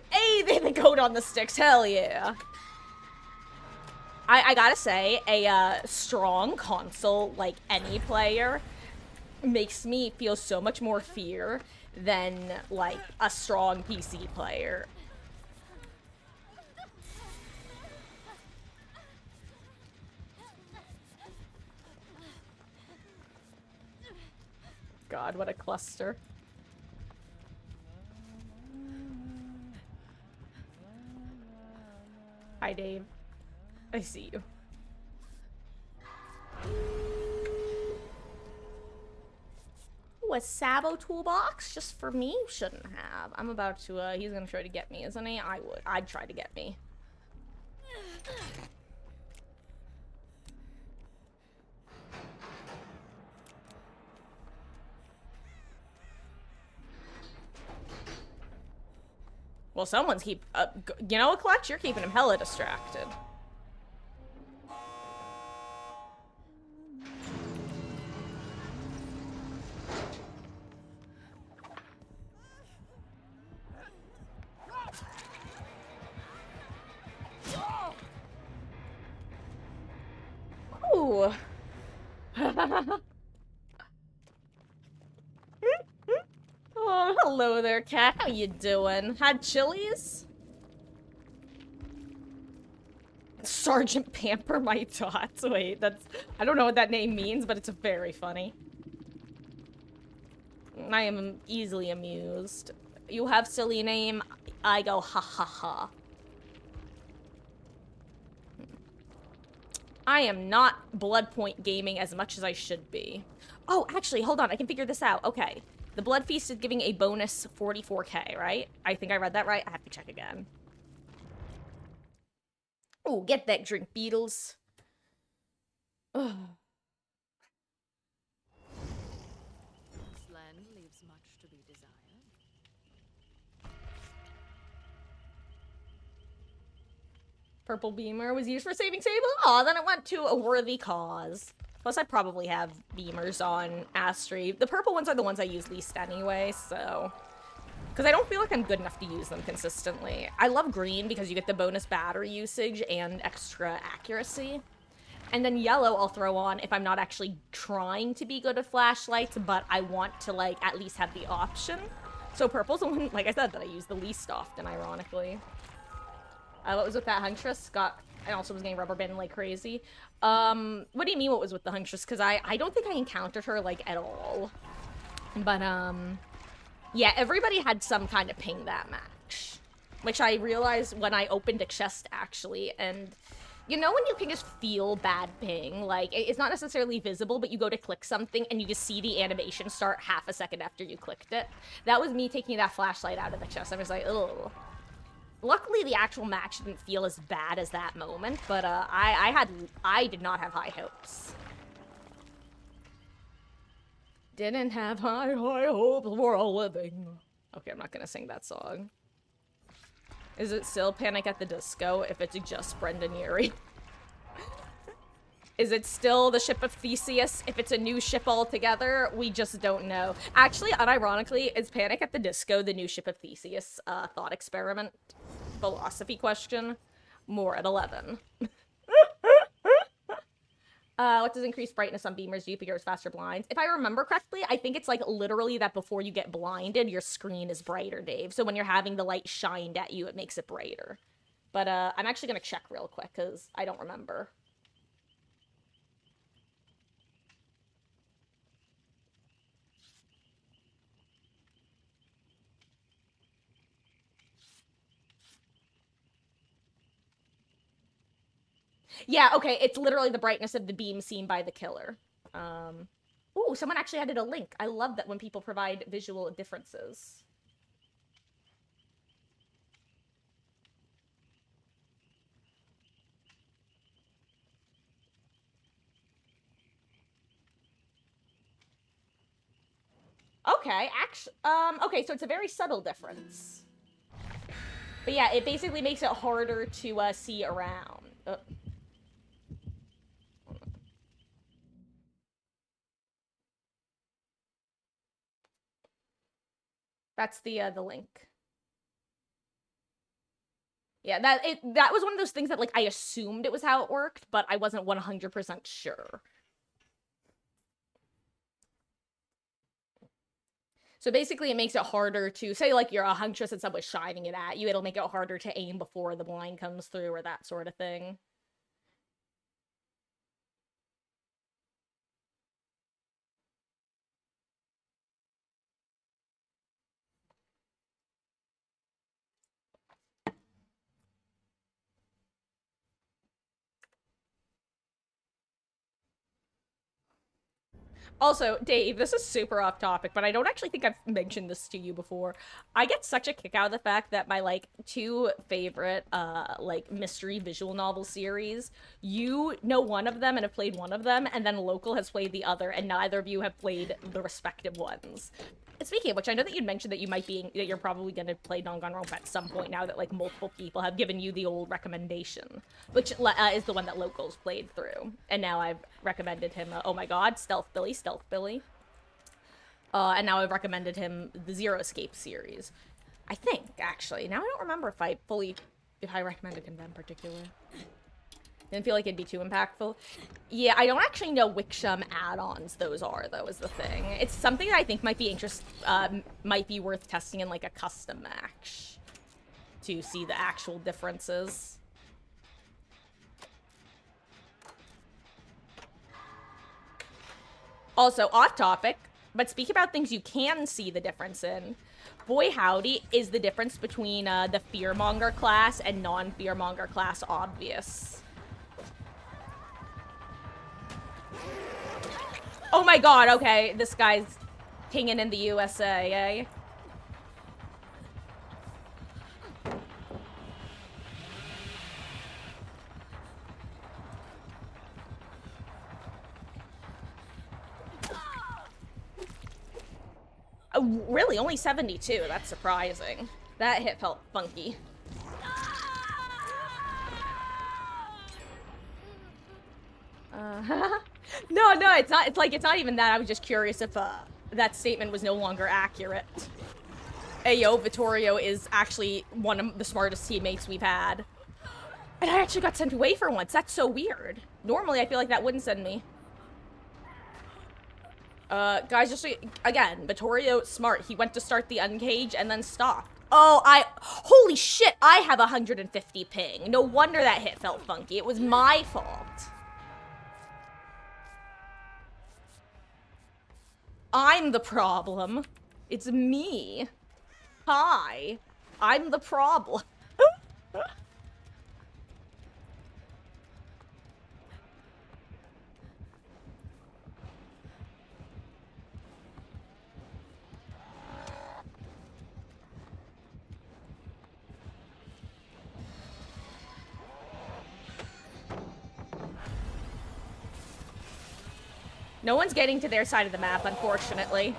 Hey, they have the goat on the sticks. Hell yeah. I gotta say, a, strong console, like any player, makes me feel so much more fear than, like, a strong PC player. God, what a cluster. Hi, Dave. I see you. Ooh, a Sabo toolbox? Just for me? Shouldn't have. I'm about to, he's gonna try to get me, isn't he? I would. I'd try to get me. Well, someone's you know what, Clutch? You're keeping him hella distracted. Ooh. Oh, hello there, cat. How you doing? Had chilies? Sergeant Pamper my dots. Wait, that's... I don't know what that name means, but it's very funny. I am easily amused. You have silly name, I go ha ha ha. I am not Bloodpoint gaming as much as I should be. Oh, actually, hold on. I can figure this out. Okay. The Blood Feast is giving a bonus 44k, right? I think I read that right. I have to check again. Oh, get that drink, Beatles. Ugh. Purple beamer was used for saving Sable. Aw, then it went to a worthy cause. Plus, I probably have beamers on Astri. The purple ones are the ones I use least anyway, so... Because I don't feel like I'm good enough to use them consistently. I love green because you get the bonus battery usage and extra accuracy. And then yellow I'll throw on if I'm not actually trying to be good at flashlights, but I want to, like, at least have the option. So purple's the one, like I said, that I use the least often, ironically. What was with that Huntress? I also was getting rubber banded like crazy. What do you mean what was with the Huntress? Because I don't think I encountered her, like, at all. But, yeah, everybody had some kind of ping that match. Which I realized when I opened a chest, actually, and... You know when you can just feel bad ping? Like, it's not necessarily visible, but you go to click something and you just see the animation start half a second after you clicked it. That was me taking that flashlight out of the chest. I was like, ugh. Luckily, the actual match didn't feel as bad as that moment, but I did not have high hopes. Didn't have high hopes for a living. Okay, I'm not gonna sing that song. Is it still Panic at the Disco if it's just Brendan Urie? Is it still the Ship of Theseus if it's a new ship altogether? We just don't know. Actually, unironically, is Panic at the Disco the new Ship of Theseus thought experiment philosophy question? More at 11. What does increased brightness on beamers do? Figures faster blinds. If I remember correctly, I think it's like literally that before you get blinded, your screen is brighter, Dave. So when you're having the light shined at you, it makes it brighter. But I'm actually gonna check real quick because I don't remember. Yeah, okay, it's literally the brightness of the beam seen by the killer. Ooh, someone actually added a link. I love that when people provide visual differences. Okay, actually, okay, so it's a very subtle difference. But yeah, it basically makes it harder to, see around. That's the link. Yeah, that was one of those things that, like, I assumed it was how it worked, but I wasn't 100% sure. So basically, it makes it harder to, say, like, you're a Huntress and someone's shining it at you, it'll make it harder to aim before the blind comes through or that sort of thing. Also, Dave, this is super off topic, but I don't actually think I've mentioned this to you before. I get such a kick out of the fact that my, like, two favorite, like, mystery visual novel series, you know one of them and have played one of them, and then Local has played the other, and neither of you have played the respective ones. Speaking of which, I know that you'd mentioned that that you're probably gonna play Danganronpa at some point now that, like, multiple people have given you the old recommendation, which is the one that Locals played through. And now I've recommended him, oh my god, Stealth Billy. And now I've recommended him the Zero Escape series. I think, actually. Now I don't remember if I recommended him them particularly. Didn't feel like it'd be too impactful. Yeah, I don't actually know which add-ons those are, though, is the thing. It's something that I think might be worth testing in, like, a custom match to see the actual differences. Also, off topic, but speak about things you can see the difference in. Boy howdy, is the difference between the Fearmonger class and non-Fearmonger class obvious. Oh my god, okay, this guy's pinging in the USA, eh? Oh, really? Only 72? That's surprising. That hit felt funky. No, no, it's not. It's like, it's not even that. I was just curious if that statement was no longer accurate. Ayo, Vittorio is actually one of the smartest teammates we've had. And I actually got sent away for once. That's so weird. Normally, I feel like that wouldn't send me. Guys, just again, Vittorio, smart. He went to start the uncage and then stopped. Oh, holy shit, I have 150 ping. No wonder that hit felt funky. It was my fault. I'm the problem. It's me. Hi. I'm the problem. No one's getting to their side of the map, unfortunately.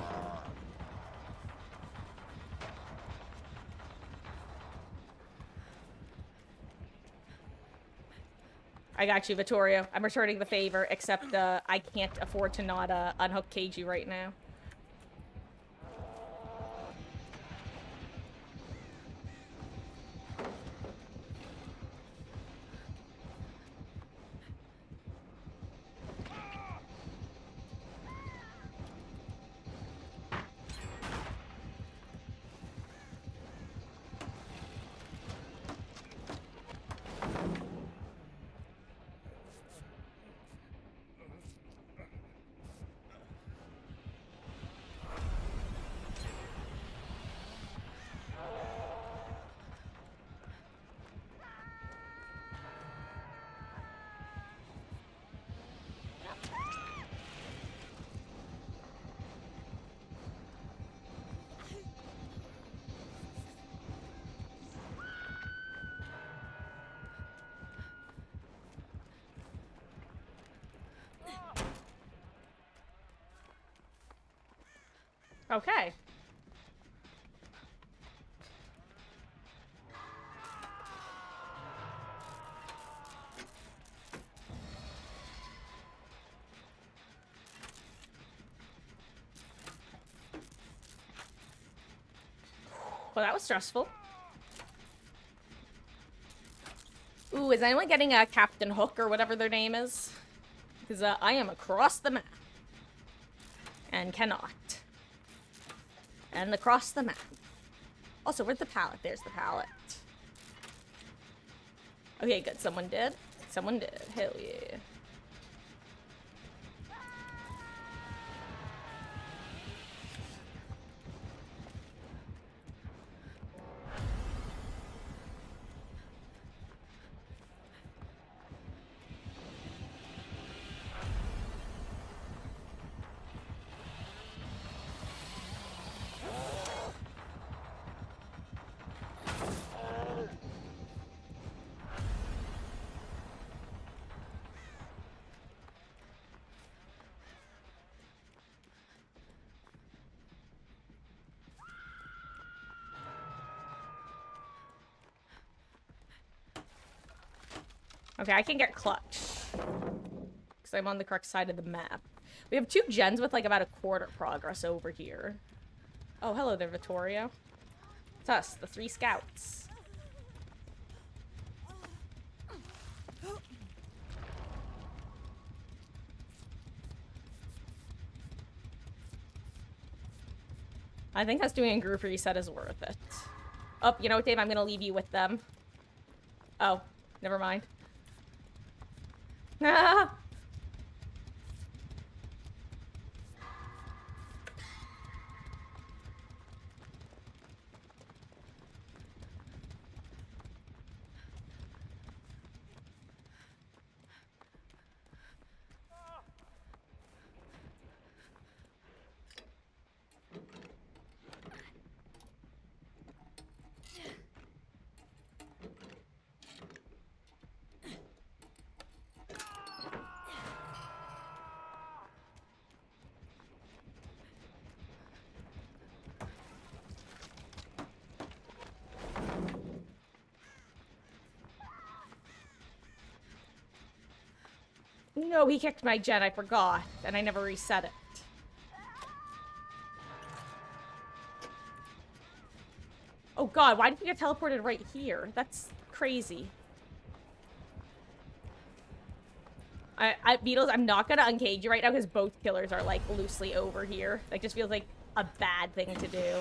I got you, Vittorio. I'm returning the favor, except I can't afford to not unhook Keiji right now. Okay. Well, that was stressful. Ooh, is anyone getting a Captain Hook or whatever their name is? Because I am across the map. And cannot. And across the map. Also, where's the pallet? There's the pallet. Okay, good. Someone did. Someone did. Hell yeah. Okay, I can get clutch. Because I'm on the correct side of the map. We have 2 gens with like about a quarter progress over here. Oh, hello there, Vittorio. It's us, the 3 scouts. I think us doing a group reset is worth it. Oh, you know what, Dave? I'm gonna leave you with them. Oh, never mind. No, he kicked my gen, I forgot. And I never reset it. Oh god, why did we get teleported right here? That's crazy. Beatles, I'm not gonna uncage you right now because both killers are, like, loosely over here. Like, just feels like a bad thing to do.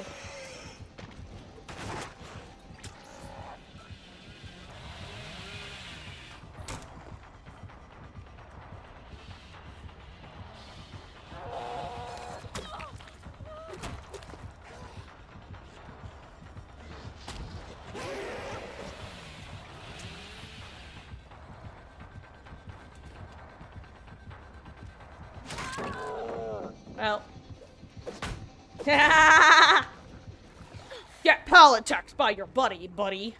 Well. Get pallet checked by your buddy.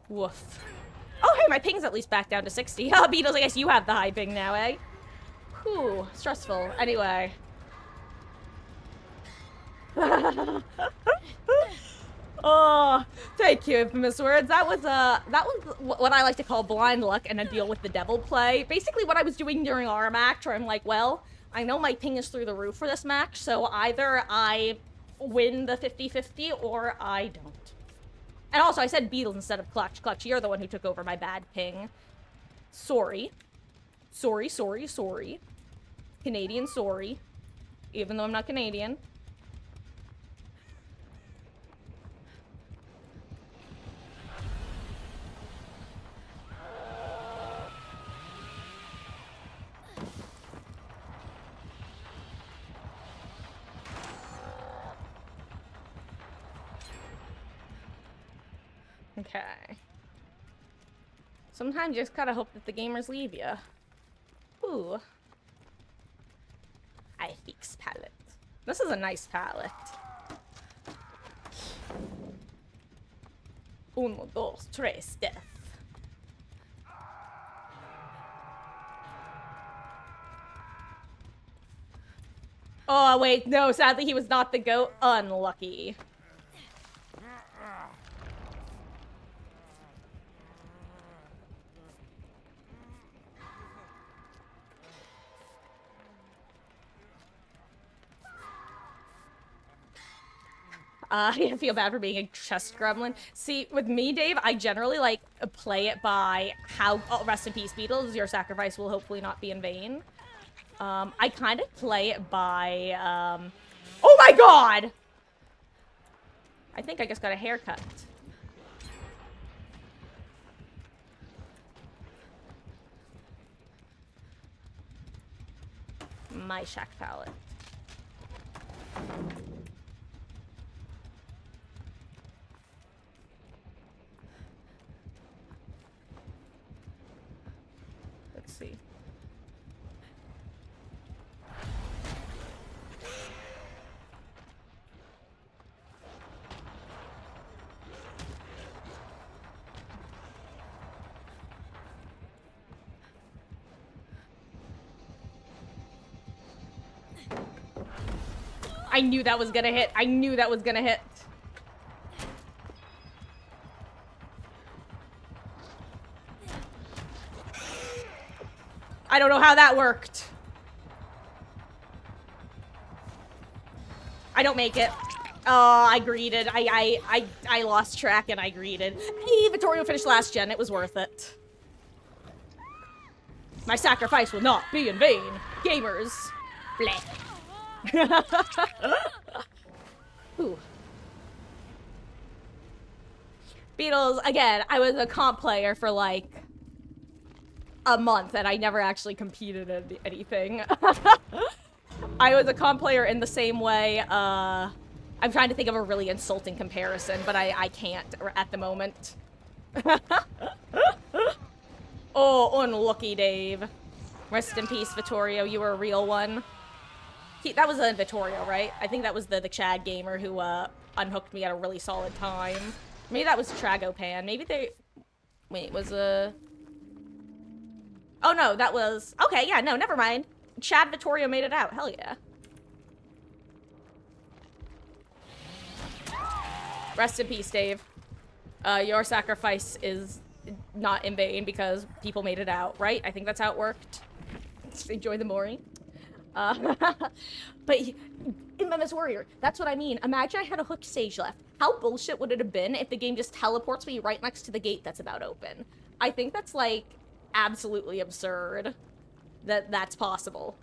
Woof. Oh, hey, my ping's at least back down to 60. Oh, Beatles, I guess you have the high ping now, eh? Whew, stressful. Anyway. Oh, thank you, infamous words. That was what I like to call blind luck and a deal with the devil play. Basically what I was doing during our match, where I'm like, well, I know my ping is through the roof for this match, so either I win the 50-50 or I don't. And also, I said Beatles instead of Clutch. Clutch, you're the one who took over my bad ping. Sorry. Sorry. Canadian sorry. Even though I'm not Canadian. Okay. Sometimes you just gotta hope that the gamers leave you. Ooh. I fix palette. This is a nice palette. Uno, dos, tres, death. Oh, wait, no, sadly he was not the goat. Unlucky. I feel bad for being a chest gremlin. See, with me, Dave, I generally, like, play it by how... Oh, rest in peace, Beatles. Your sacrifice will hopefully not be in vain. I kind of play it by, Oh my god! I think I just got a haircut. My shack palette. Let's see. I knew that was gonna hit. I knew that was gonna hit. I don't know how that worked. I don't make it. Oh, I greeted. I lost track and I greeted. Hey, Vittorio finished last gen. It was worth it. My sacrifice will not be in vain. Gamers. Bleh. Ooh. Beatles, again, I was a comp player for like a month and I never actually competed in anything. I was a comp player in the same way, I'm trying to think of a really insulting comparison, but I can't at the moment. Oh, unlucky Dave. Rest in peace, Vittorio, you were a real one. That was Vittorio, right? I think that was the Chad gamer who unhooked me at a really solid time. Maybe that was Tragopan. Maybe they... Wait, was Oh no, that was... Okay, yeah, no, never mind. Chad Vittorio made it out. Hell yeah. Rest in peace, Dave. Your sacrifice is not in vain because people made it out, right? I think that's how it worked. Enjoy the Mori. But Infamous Warrior, that's what I mean. Imagine I had a hook stage left. How bullshit would it have been if the game just teleports me right next to the gate that's about open? I think that's, like, absolutely absurd that that's possible.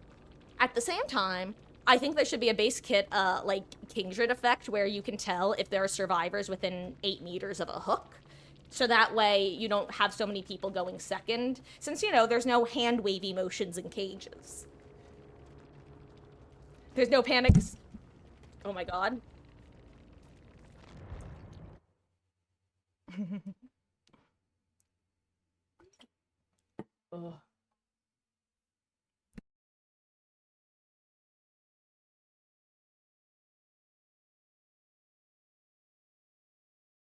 At the same time, I think there should be a base kit, like, Kindred effect where you can tell if there are survivors within 8 meters of a hook. So that way you don't have so many people going second, since, you know, there's no hand-wavy motions in cages. There's no panics. Oh my god. Ugh.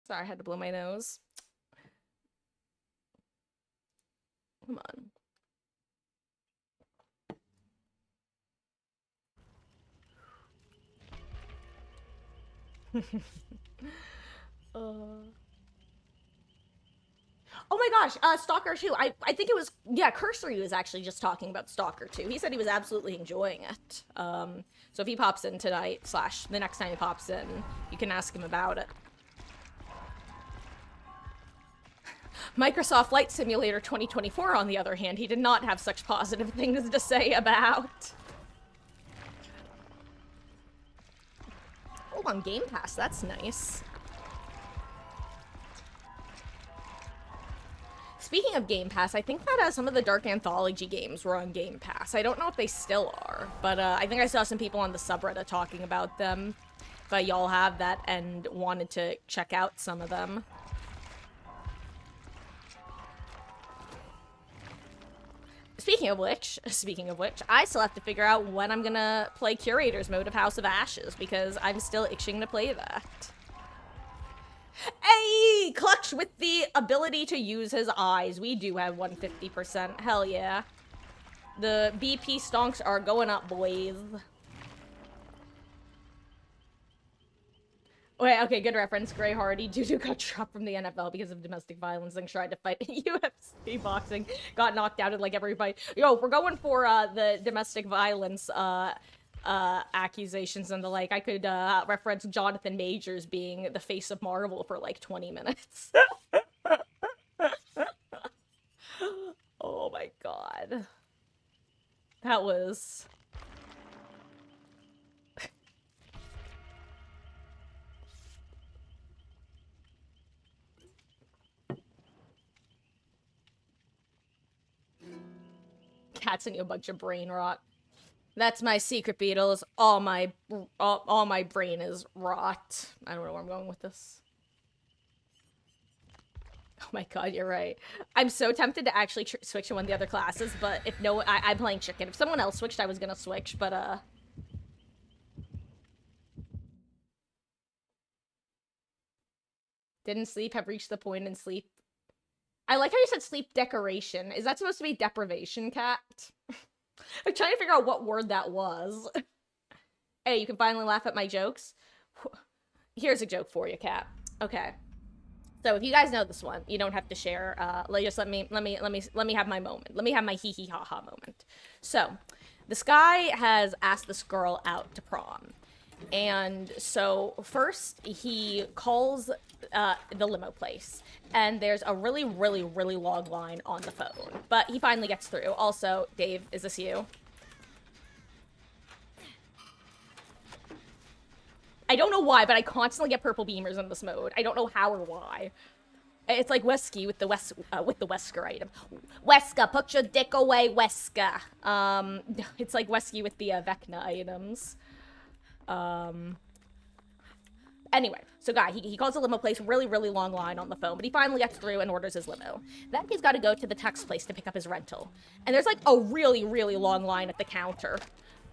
Sorry, I had to blow my nose. Come on. Oh my gosh, Stalker 2. I think it was, yeah, Cursory was actually just talking about Stalker 2. He said he was absolutely enjoying it. So if he pops in tonight, slash the next time he pops in, you can ask him about it. Microsoft Flight Simulator 2024, on the other hand, he did not have such positive things to say about. Oh, on Game Pass, that's nice. Speaking of Game Pass, I think that some of the Dark Anthology games were on Game Pass. I don't know if they still are, but I think I saw some people on the subreddit talking about them. But y'all have that and wanted to check out some of them. Speaking of which, I still have to figure out when I'm gonna play Curator's mode of House of Ashes, because I'm still itching to play that. Hey! Clutch with the ability to use his eyes. We do have 150%. Hell yeah. The BP stonks are going up, boys. Wait, okay, good reference. Gray Hardy. Dudu got dropped from the NFL because of domestic violence and tried to fight UFC boxing. Got knocked out in like every fight. Yo, we're going for the domestic violence accusations and the like. I could reference Jonathan Majors being the face of Marvel for like 20 minutes. Oh my god. That was... Cats and you a bunch of brain rot. That's my secret, Beatles. All my brain is rot. I don't know where I'm going with this. Oh my god, you're right. I'm so tempted to actually switch to one of the other classes, but if no, I'm playing chicken. If someone else switched, I was gonna switch, but didn't sleep, have reached the point in sleep. I like how you said sleep decoration. Is that supposed to be deprivation, Cat? I'm trying to figure out what word that was. Hey, you can finally laugh at my jokes. Here's a joke for you, Cat. Okay. So if you guys know this one, you don't have to share. Just let me have my moment. Let me have my hee hee ha ha moment. So, this guy has asked this girl out to prom. And so first he calls the limo place, and there's a really long line on the phone, but he finally gets through. Also, Dave, is this you? I don't know why, but I constantly get purple beamers in this mode. I don't know how or why. It's like Wesker with the Wesker item. Wesker, put your dick away, Wesker. It's like Wesker with the Vecna items. Anyway, so guy, he calls the limo place, really long line on the phone, but he finally gets through and orders his limo. Then he's got to go to the tux place to pick up his rental. And there's like a really long line at the counter.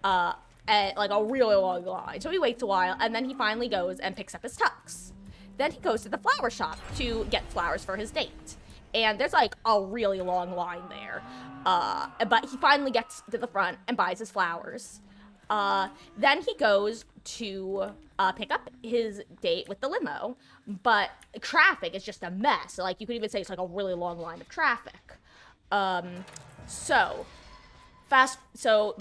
Like a really long line. So he waits a while, and then he finally goes and picks up his tux. Then he goes to the flower shop to get flowers for his date. And there's like a really long line there. But he finally gets to the front and buys his flowers. Then he goes to pick up his date with the limo, but traffic is just a mess. Like, you could even say it's like a really long line of traffic. But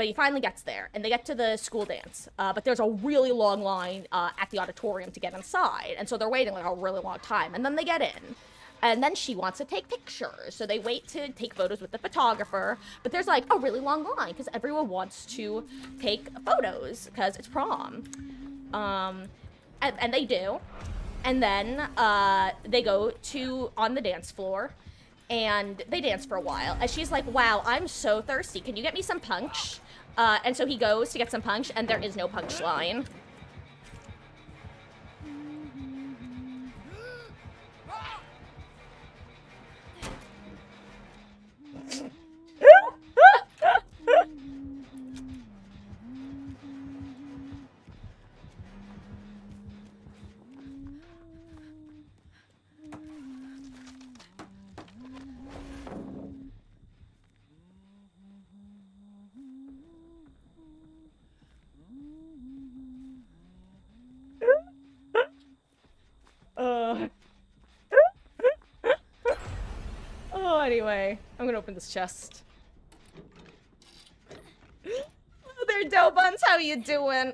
he finally gets there, and they get to the school dance. But there's a really long line at the auditorium to get inside, and so they're waiting like a really long time. And then they get in, and then she wants to take pictures, so they wait to take photos with the photographer. But there's like a really long line because everyone wants to take photos because it's prom. And they do, and then they go to on the dance floor. And they dance for a while. And she's like, wow, I'm so thirsty. Can you get me some punch? And so he goes to get some punch, and there is no punch line. Oh, anyway, I'm gonna open this chest. Oh, there, dough buns, how you doing?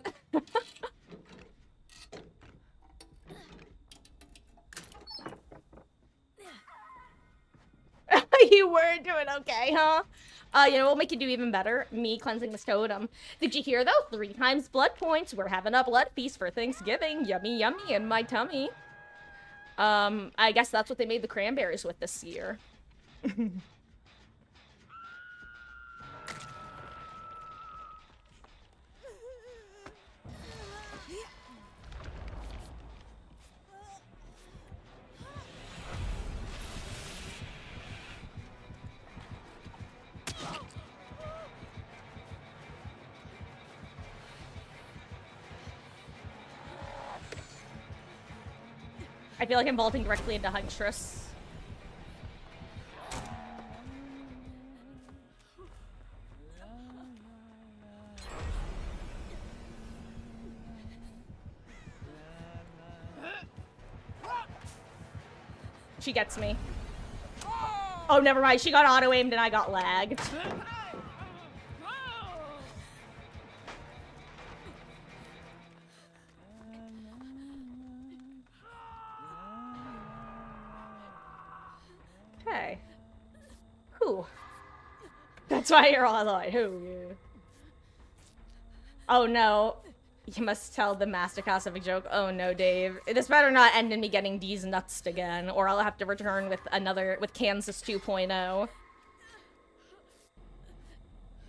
You were doing okay, huh? You know what will make you do even better? Me cleansing this totem. Did you hear, though? 3 times blood points. We're having a blood feast for Thanksgiving. Yummy, yummy in my tummy. I guess that's what they made the cranberries with this year. I feel like I'm vaulting directly into Huntress. She gets me. Oh, never mind. She got auto-aimed and I got lagged. Okay. Whew. That's why you're all like, who? Oh no. You must tell the Masterclass of a joke. Oh no, Dave. This better not end in me getting D's nuts again, or I'll have to return with Kansas 2.0.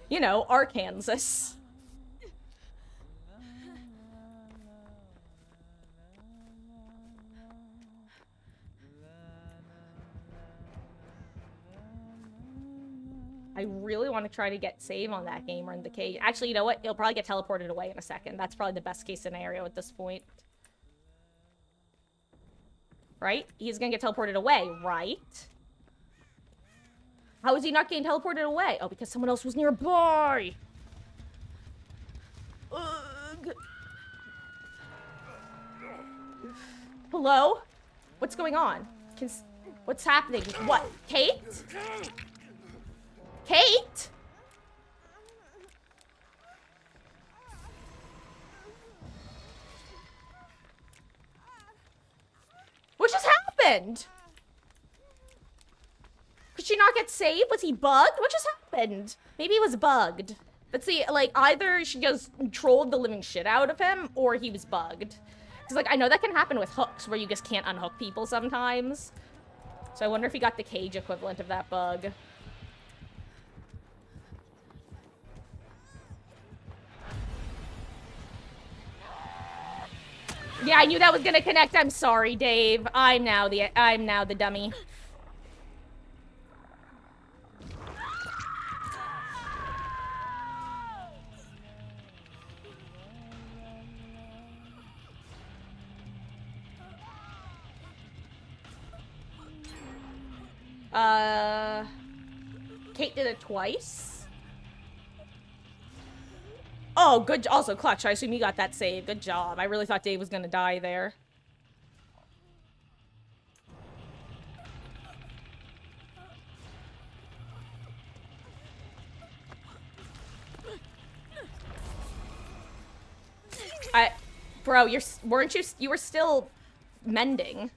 You know, Arkansas. I really want to try to get save on that game or in the cage. Actually, you know what? He'll probably get teleported away in a second. That's probably the best case scenario at this point. Right? He's gonna get teleported away, right? How is he not getting teleported away? Oh, because someone else was nearby! Ugh. Hello? What's going on? What's happening? What? Kate? Kate? What just happened? Could she not get saved? Was he bugged? What just happened? Maybe he was bugged. But see, like, either she just trolled the living shit out of him, or he was bugged. Because, like, I know that can happen with hooks, where you just can't unhook people sometimes. So I wonder if he got the cage equivalent of that bug. Yeah, I knew that was gonna connect. I'm sorry, Dave. I'm now the dummy. Kate did it twice. Oh, good. Also, Clutch, I assume you got that save. Good job. I really thought Dave was gonna die there. Bro, weren't you were still mending.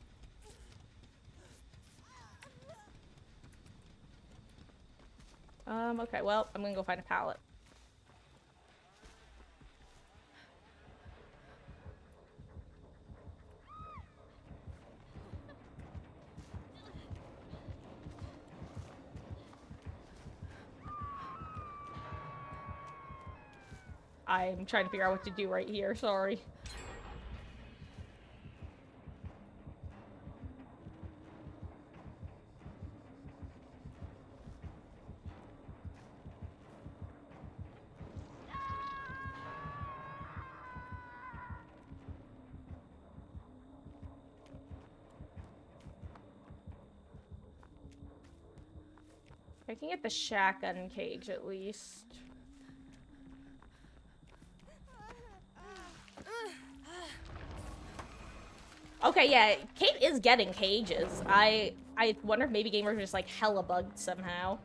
Okay, well, I'm gonna go find a pallet. I'm trying to figure out what to do right here, sorry. I can get the shotgun cage at least. Okay, yeah, Kate is getting cages. I wonder if maybe gamers are just like hella bugged somehow.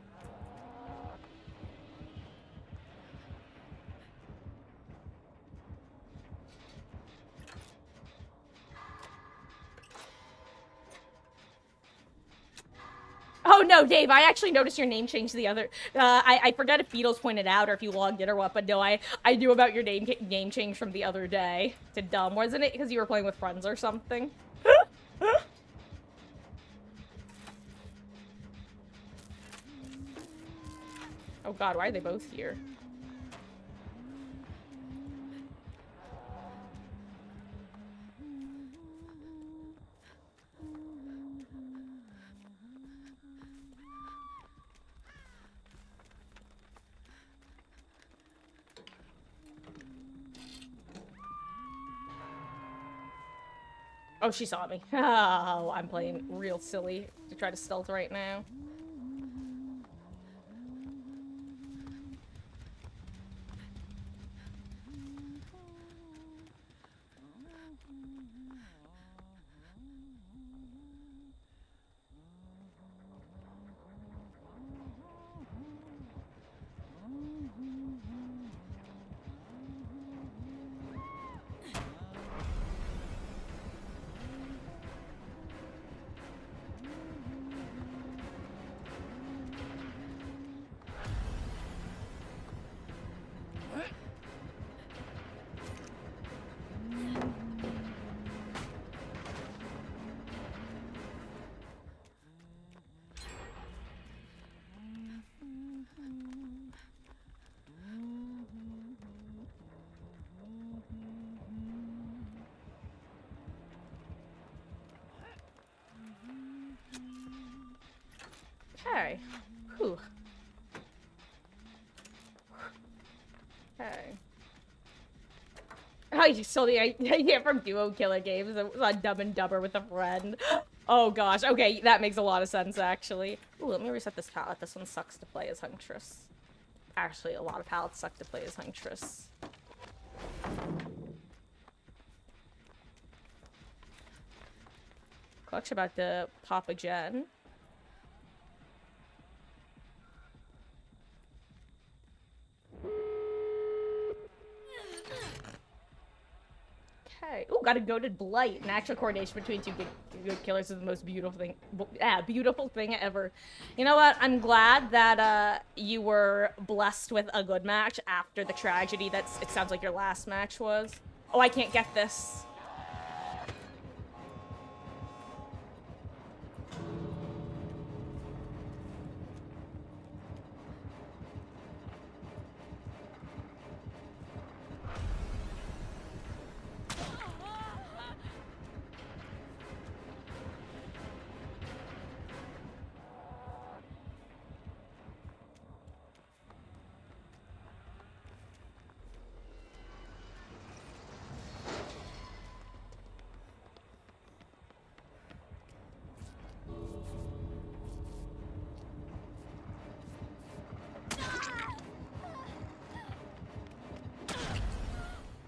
Oh no, Dave, I actually noticed your name changed the other. I forgot if Beatles pointed out or if you logged in or what, but no, I knew about your name change from the other day to Dumb, wasn't it? Because you were playing with friends or something. Oh god, why are they both here? Oh, she saw me. Oh, I'm playing real silly to try to stealth right now. Okay. Whew. Okay. Oh, you stole the idea from Duo Killer Games. It was on Dumb and Dumber with a friend. Oh gosh. Okay, that makes a lot of sense, actually. Ooh, let me reset this palette. This one sucks to play as Huntress. Actually, a lot of palettes suck to play as Huntress. Clutch about to pop a gen. Okay. Ooh, got a goated blight. An actual coordination between two good killers is the most beautiful thing. Yeah, beautiful thing ever. You know what? I'm glad that you were blessed with a good match after the tragedy that it sounds like your last match was. Oh, I can't get this.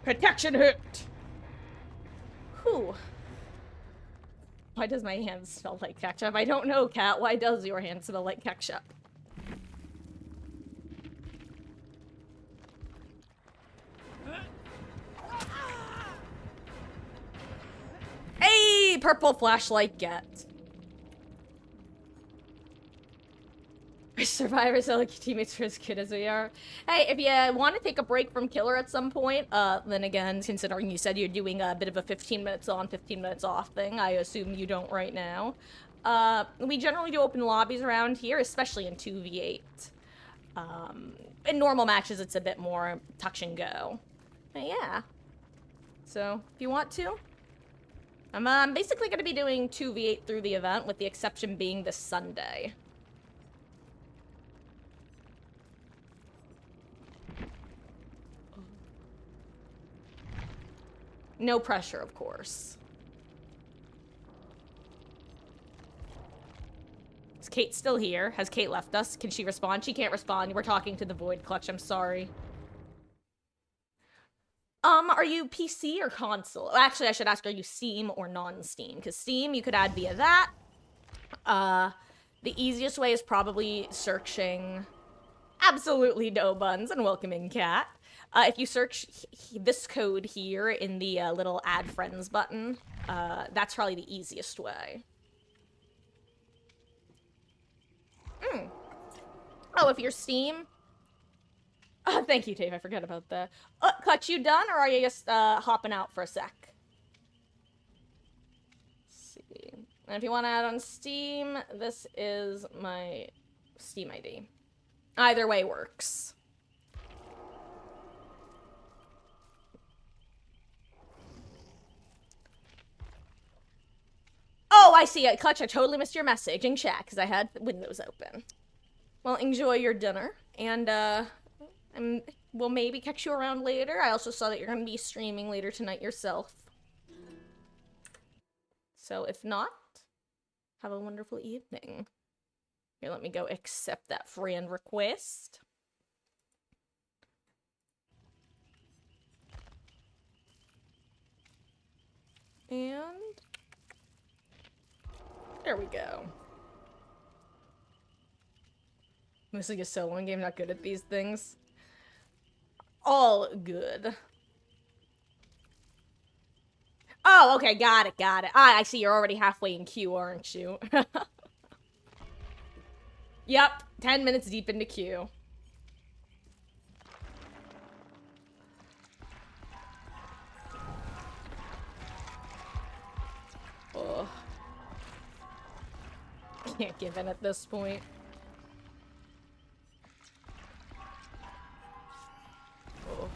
Protection hit! Whew. Why does my hand smell like ketchup? I don't know, Cat. Why does your hand smell like ketchup? Hey! Purple flashlight get. Survivors are like teammates for as good as we are. Hey, if you want to take a break from Killer at some point, then again, considering you said you're doing a bit of a 15 minutes on, 15 minutes off thing, I assume you don't right now. We generally do open lobbies around here, especially in 2v8. In normal matches, it's a bit more touch and go. But yeah. So, if you want to. I'm basically going to be doing 2v8 through the event, with the exception being this Sunday. No pressure, of course. Is Kate still here? Has Kate left us? Can she respond? She can't respond. We're talking to the Void Clutch. I'm sorry. Are you PC or console? Actually, I should ask, are you Steam or non-Steam? Because Steam, you could add via that. The easiest way is probably searching absolutely no buns and welcoming Cat. If you search this code here in the little add friends button, that's probably the easiest way. Oh, if you're Steam... thank you, Dave. I forgot about that. Clutch, you done, or are you just hopping out for a sec? Let's see. And if you want to add on Steam, this is my Steam ID. Either way works. Oh, I see it. Clutch, I totally missed your message in chat because I had windows open. Well, enjoy your dinner, and we'll maybe catch you around later. I also saw that you're going to be streaming later tonight yourself. So if not, have a wonderful evening. Here, let me go accept that friend request. And there we go. This is a solo game, not good at these things. All good. Oh, okay, got it, got it. I see you're already halfway in queue, aren't you? Yep, 10 minutes deep into queue. Ugh. Can't give in at this point. Ugh.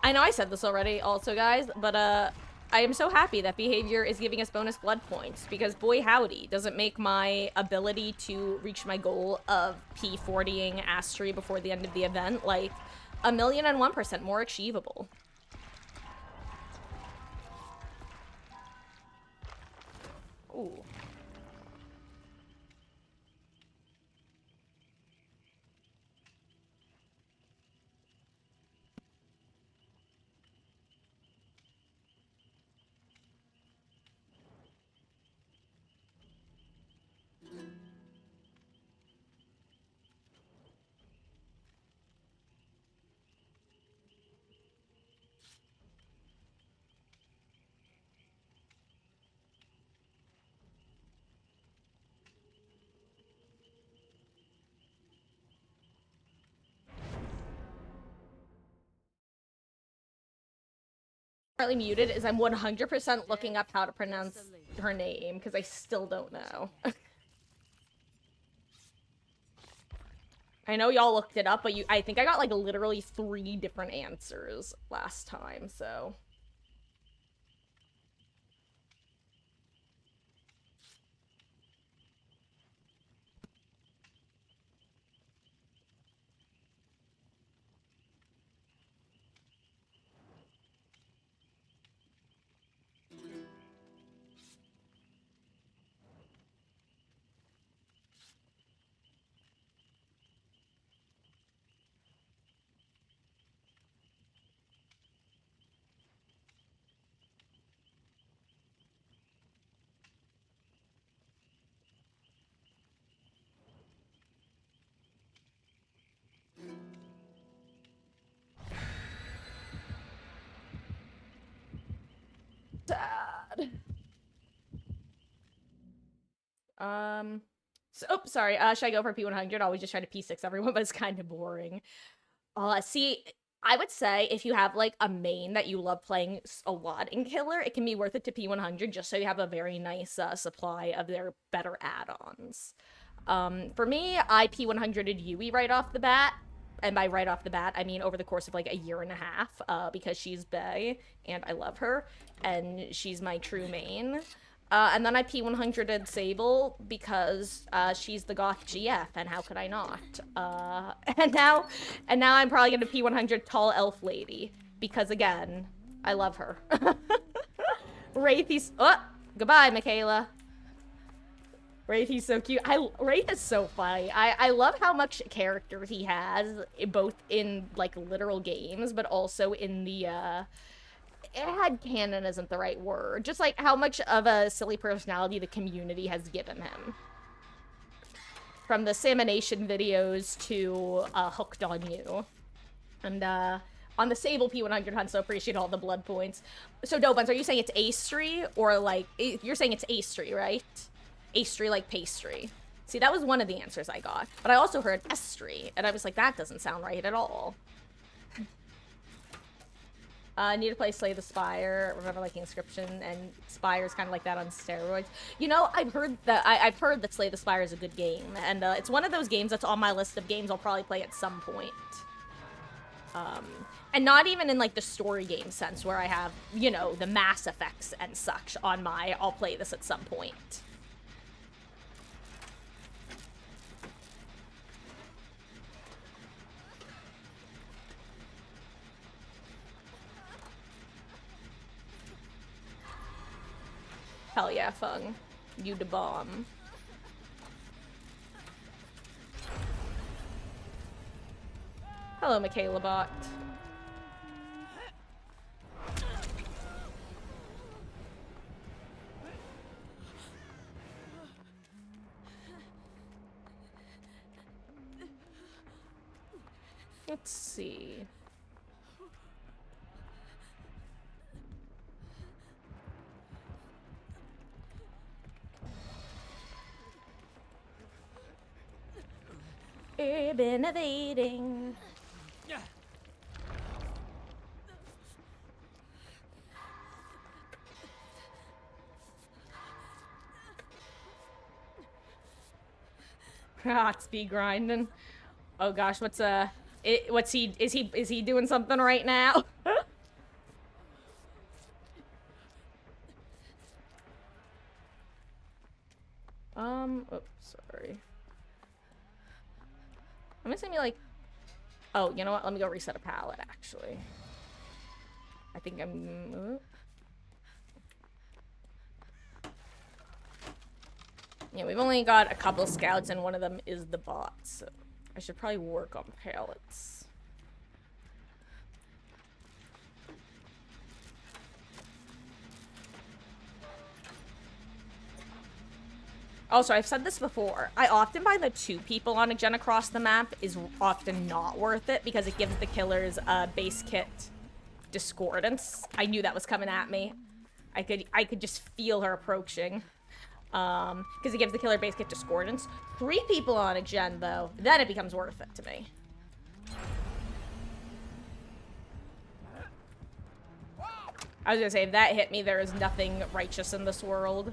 I know I said this already also, guys, but I am so happy that Behavior is giving us bonus blood points, because boy howdy, does it make my ability to reach my goal of P40ing Astri before the end of the event, like, 1,001% more achievable. Ooh. Partly muted is I'm 100% looking up how to pronounce her name, because I still don't know. I know y'all looked it up, but I think I got like literally 3 different answers last time, so... Sorry. Should I go for P100? I always just try to P6 everyone, but it's kind of boring. See, I would say if you have like a main that you love playing a lot in Killer, it can be worth it to P100 just so you have a very nice supply of their better add-ons. For me, I P100'd Yui right off the bat. And by right off the bat, I mean over the course of like a year and a half, because she's bae and I love her, and she's my true main. And then I P100'd Sable because she's the goth GF, and how could I not? And now I'm probably gonna P100 Tall Elf Lady because again, I love her. Wraith, goodbye, Michaela. Wraith, he's so cute. Wraith is so funny. I love how much character he has, both in like literal games, but also in the headcanon isn't the right word. Just like how much of a silly personality the community has given him. From the Samination videos to Hooked on You. And on the Sable P100 hunt, so appreciate all the blood points. So Dobuns, are you saying it's Astry or like you're saying it's Astry, right? Astry like pastry. See, that was one of the answers I got. But I also heard Estry, and I was like, that doesn't sound right at all. Need to play Slay the Spire. Remember, like, Inscription, and Spire's kind of like that on steroids. You know, I've heard that Slay the Spire is a good game, and it's one of those games that's on my list of games I'll probably play at some point. And not even in, like, the story game sense, where I have, you know, the Mass Effects and such on my, I'll play this at some point. Hell yeah, Fung. You the bomb. Hello, Michaela Bot. Let's see. Urban evading. Hot speed grinding. Oh gosh, is he doing something right now? Oops, sorry. I'm just gonna be like, oh, you know what? Let me go reset a palette, actually. I think I'm... Yeah, we've only got a couple scouts, and one of them is the bot, so I should probably work on palettes. Also, I've said this before. I often find that 2 people on a gen across the map is often not worth it because it gives the killers base kit discordance. I knew that was coming at me. I could just feel her approaching. Because it gives the killer base kit discordance. 3 people on a gen, though, then it becomes worth it to me. I was gonna say, if that hit me, there is nothing righteous in this world.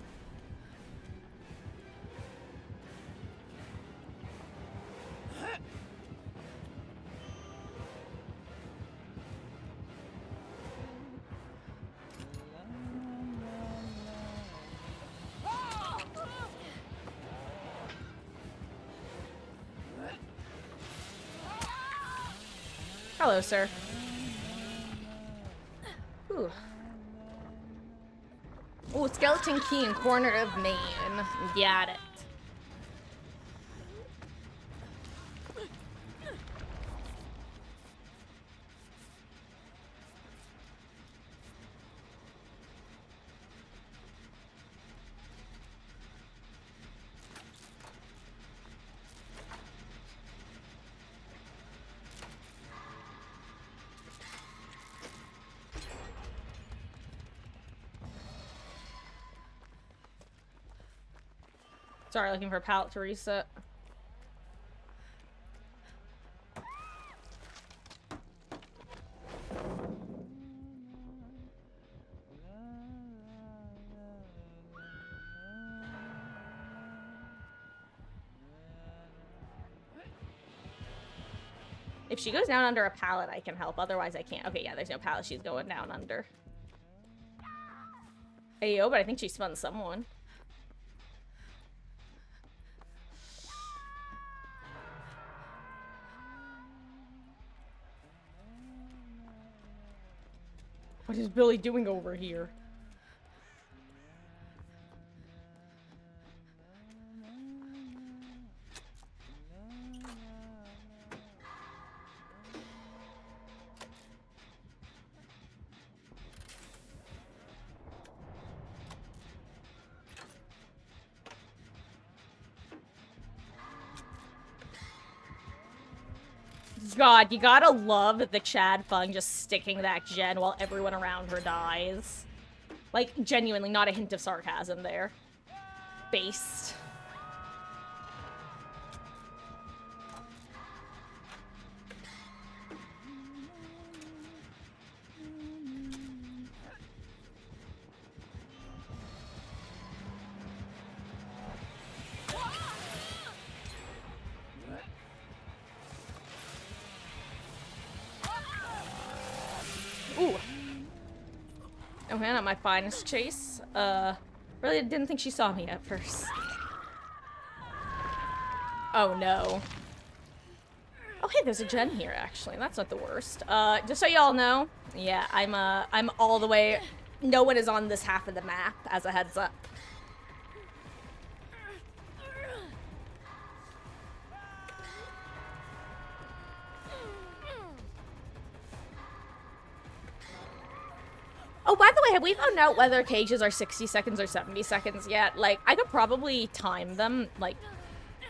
Hello, sir. Ooh. Ooh, skeleton key in corner of main. Got it. Sorry, looking for a pallet to reset. If she goes down under a pallet, I can help. Otherwise, I can't. Okay, yeah, there's no pallet. She's going down under. Ayo, but I think she spun someone. What is Billy doing over here? God, you gotta love the Chad Fung just sticking that gen while everyone around her dies. Like, genuinely, not a hint of sarcasm there. Based. Ooh. Okay, not my finest chase. Really didn't think she saw me at first. Oh no. Oh hey, there's a gen here actually. That's not the worst. Just so y'all know, yeah, I'm all the way. No one is on this half of the map, as a heads up. Oh, by the way, have we found out whether cages are 60 seconds or 70 seconds yet? Like, I could probably time them, like,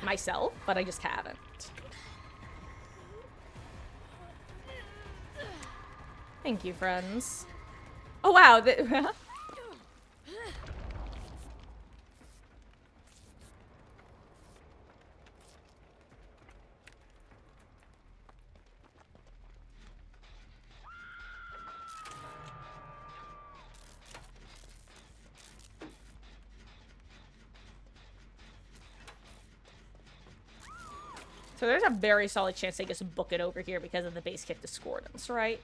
myself, but I just haven't. Thank you, friends. Oh, wow. So there's a very solid chance they just book it over here because of the base kit discordance, right?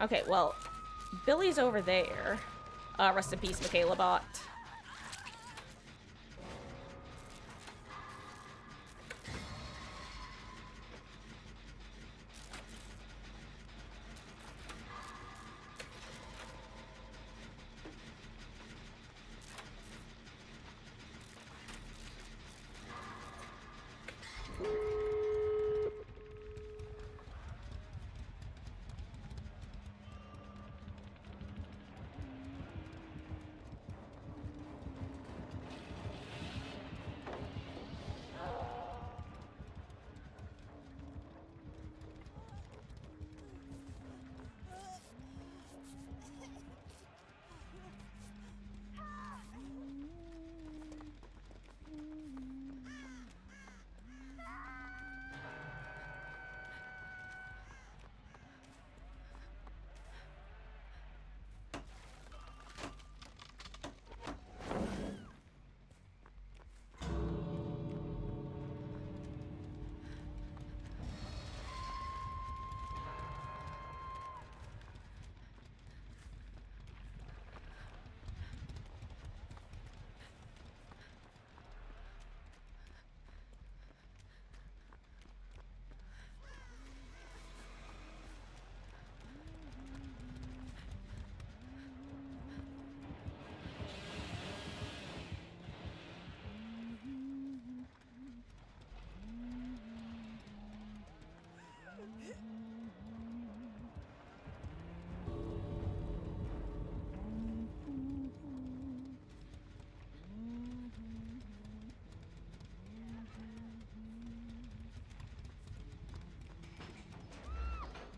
Okay, well, Billy's over there. Rest in peace, Michaela Bot.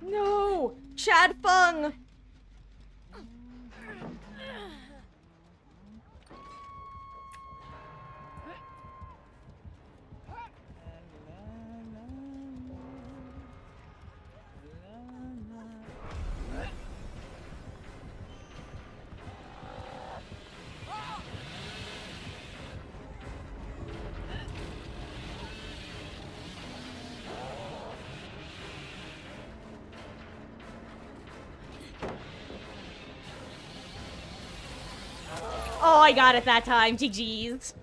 No! Chad Fung! Oh, I got it that time. GG's.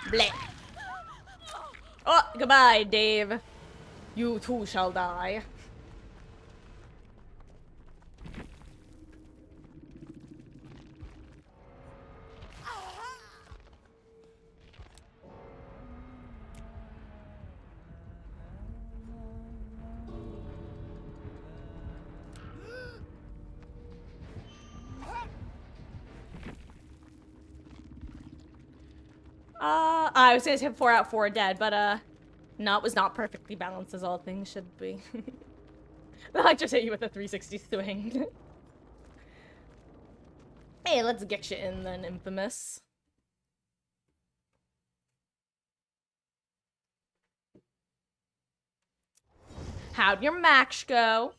Blech. Oh, goodbye, Dave. You too shall die. I was gonna say 4 out 4 dead, but no, it was not perfectly balanced as all things should be. I just hit you with a 360 swing. Hey, let's get you in then, Infamous. How'd your match go?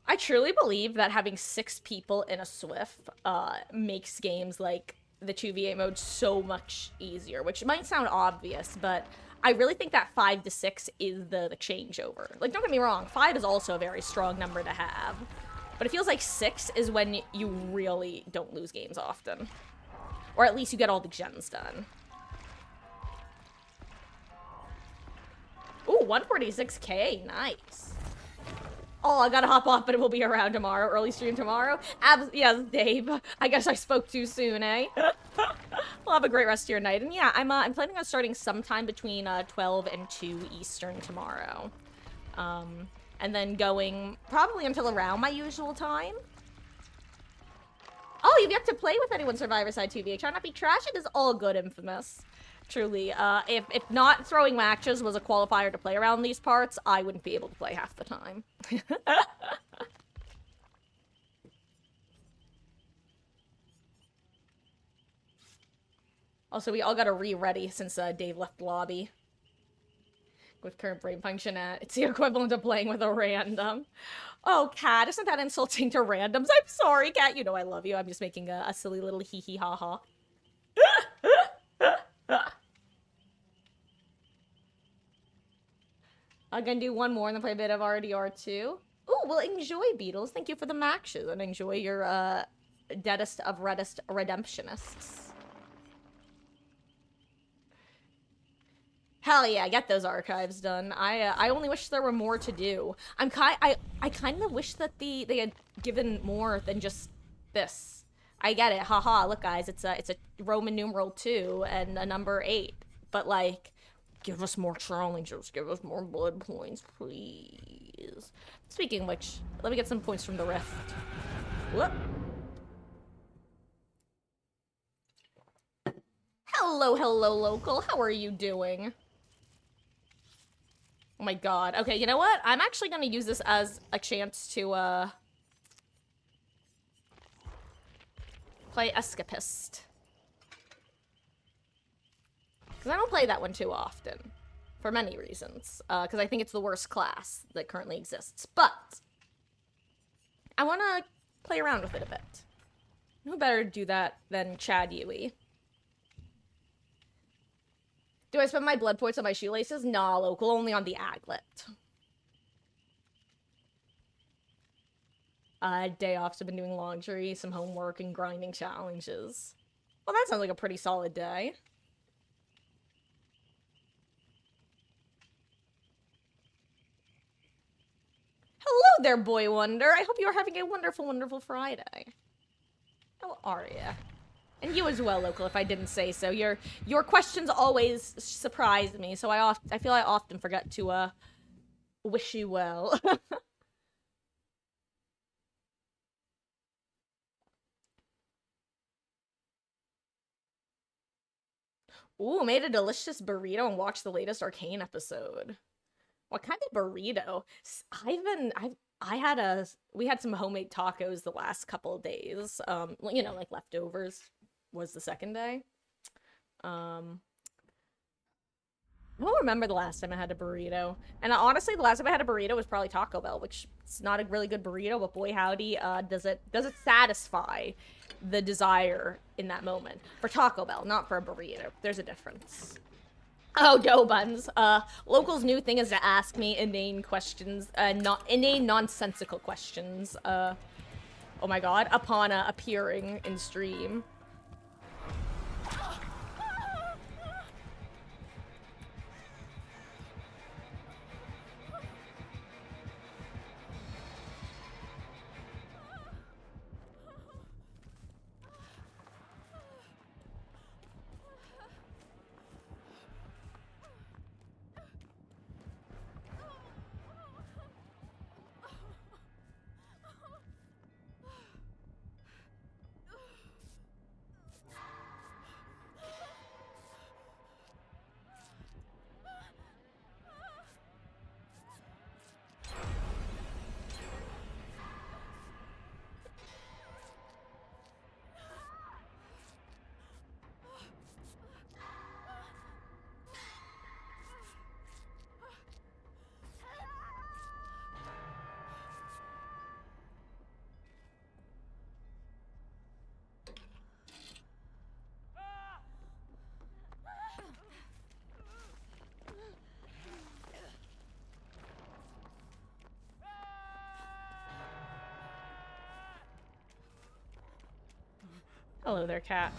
I truly believe that having 6 people in a Swift makes games like the 2v8 mode so much easier, which might sound obvious, but I really think that 5 to 6 is the changeover. Like, don't get me wrong, 5 is also a very strong number to have, but it feels like 6 is when you really don't lose games often. Or at least you get all the gens done. Ooh, 146k, nice. Oh, I gotta hop off, but it will be around tomorrow. Early stream tomorrow. Yes, Dave. I guess I spoke too soon, eh? Well, have a great rest of your night. And yeah, I'm planning on starting sometime between 12 and 2 Eastern tomorrow. And then going probably until around my usual time. Oh, you've yet to play with anyone Survivor Side 2v. Try not be trash. It is all good, Infamous. Truly, if not throwing matches was a qualifier to play around these parts, I wouldn't be able to play half the time. Also, we all gotta re-ready since Dave left the lobby. With current brain function, it's the equivalent of playing with a random. Oh, Cat, isn't that insulting to randoms? I'm sorry, Cat. You know I love you. I'm just making a silly little hee-hee-ha-ha. I'm gonna do one more and then play a bit of RDR2. Ooh, well, enjoy, Beatles. Thank you for the matches, and enjoy your, deadest of reddest redemptionists. Hell yeah, get those archives done. I only wish there were more to do. I kind of wish that they had given more than just this. I get it, haha, look guys, it's a Roman numeral 2 and a number 8. But like, give us more challenges, give us more blood points, please. Speaking of which, let me get some points from the Rift. Whoop. Hello, hello, local. How are you doing? Oh my god. Okay, you know what? I'm actually gonna use this as a chance to, play Escapist. Because I don't play that one too often. For many reasons. Because I think it's the worst class that currently exists. But I want to play around with it a bit. Who better to do that than Chad Yui? Do I spend my blood points on my shoelaces? Nah, local, only on the aglet. Day off, so I've been doing laundry, some homework, and grinding challenges. Well, that sounds like a pretty solid day. Hello there, Boy Wonder. I hope you are having a wonderful, wonderful Friday. How are ya? And you as well, local, if I didn't say so. Your questions always surprise me, so I feel I often forget to, wish you well. Ooh, made a delicious burrito and watched the latest Arcane episode. What kind of burrito? We had some homemade tacos the last couple of days. You know, like leftovers was the second day. I don't remember the last time I had a burrito. And honestly, the last time I had a burrito was probably Taco Bell, which is not a really good burrito, but boy howdy, does it satisfy the desire in that moment. For Taco Bell, not for a burrito. There's a difference. Oh, dough buns. Locals' new thing is to ask me inane questions, inane nonsensical questions, oh my god, upon appearing in stream. Hello there, cat.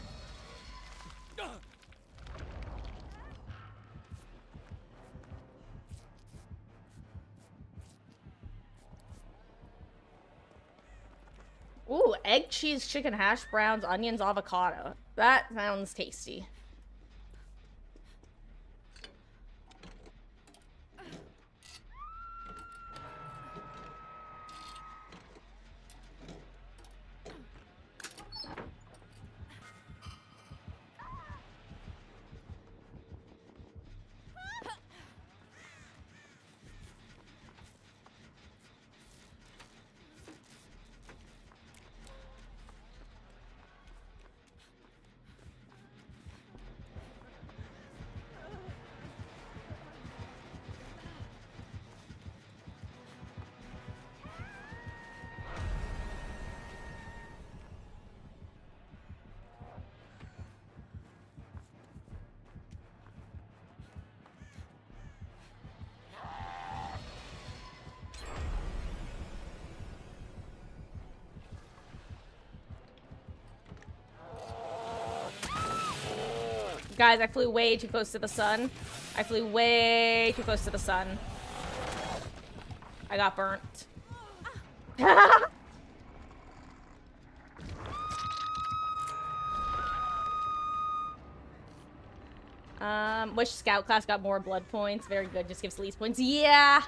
Ooh, egg, cheese, chicken, hash browns, onions, avocado. That sounds tasty. Guys, I flew way too close to the sun. I flew way too close to the sun. I got burnt. Which scout class got more blood points? Very good, just gives least points. Yeah!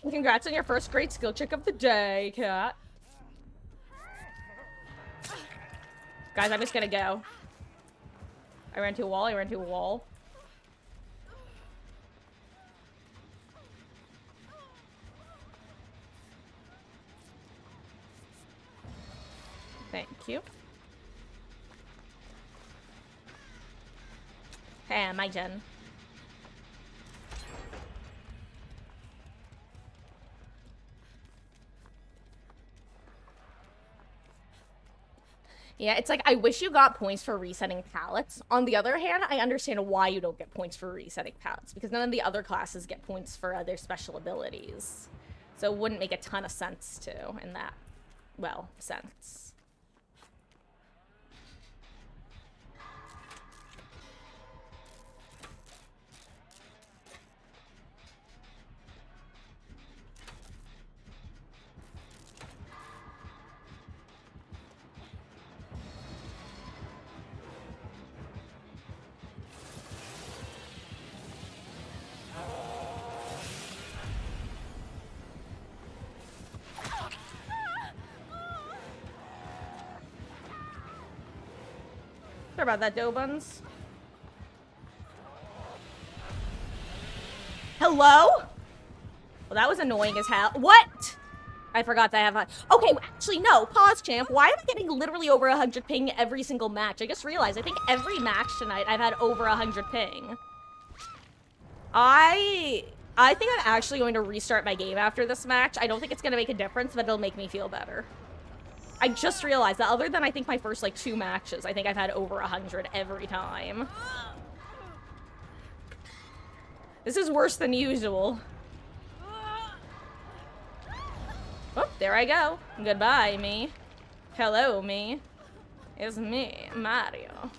Congrats on your first great skill check of the day, cat. Guys, I'm just gonna go. I ran to a wall, I ran to a wall. Thank you. Hey, my gen. Yeah, it's like, I wish you got points for resetting pallets. On the other hand, I understand why you don't get points for resetting pallets, because none of the other classes get points for their special abilities. So it wouldn't make a ton of sense to, in that, well, sense. Sorry about that, dough buns. Hello? Well, that was annoying as hell. What? I forgot that I have a... Okay, actually, no. Pause, champ. Why am I getting literally over 100 ping every single match? I just realized, I think every match tonight I've had over 100 ping. I think I'm actually going to restart my game after this match. I don't think it's going to make a difference, but it'll make me feel better. I just realized that other than I think my first, like, 2 matches, I think I've had over 100 every time. This is worse than usual. Oh, there I go. Goodbye, me. Hello, me. It's me, Mario.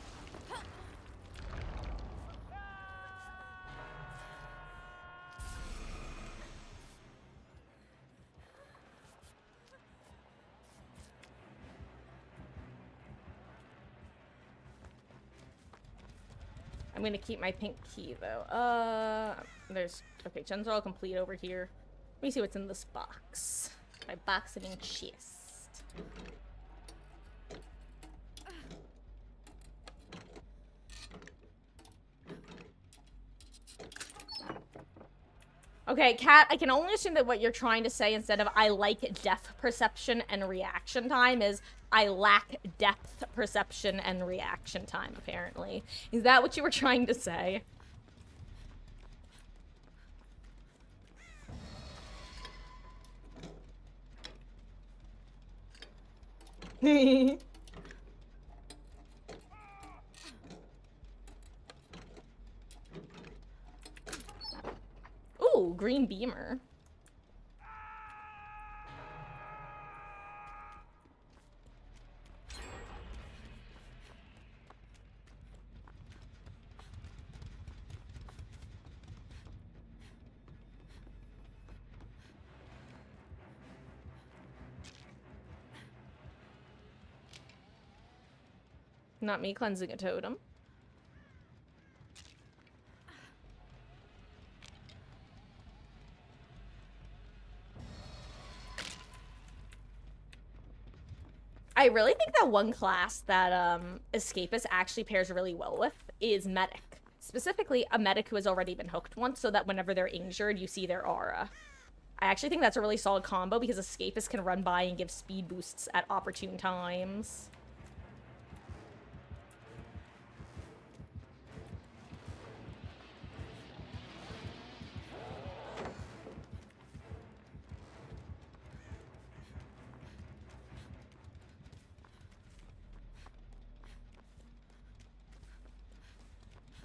I'm gonna keep my pink key, though. There's... Okay, gens are all complete over here. Let me see what's in this box. My boxing chest. Okay, Kat, I can only assume that what you're trying to say instead of I like depth perception and reaction time is I lack depth perception and reaction time, apparently. Is that what you were trying to say? Ooh, green beamer. Not me cleansing a totem. I really think that one class that Escapist actually pairs really well with is Medic. Specifically, a medic who has already been hooked once, so that whenever they're injured, you see their aura. I actually think that's a really solid combo because Escapist can run by and give speed boosts at opportune times.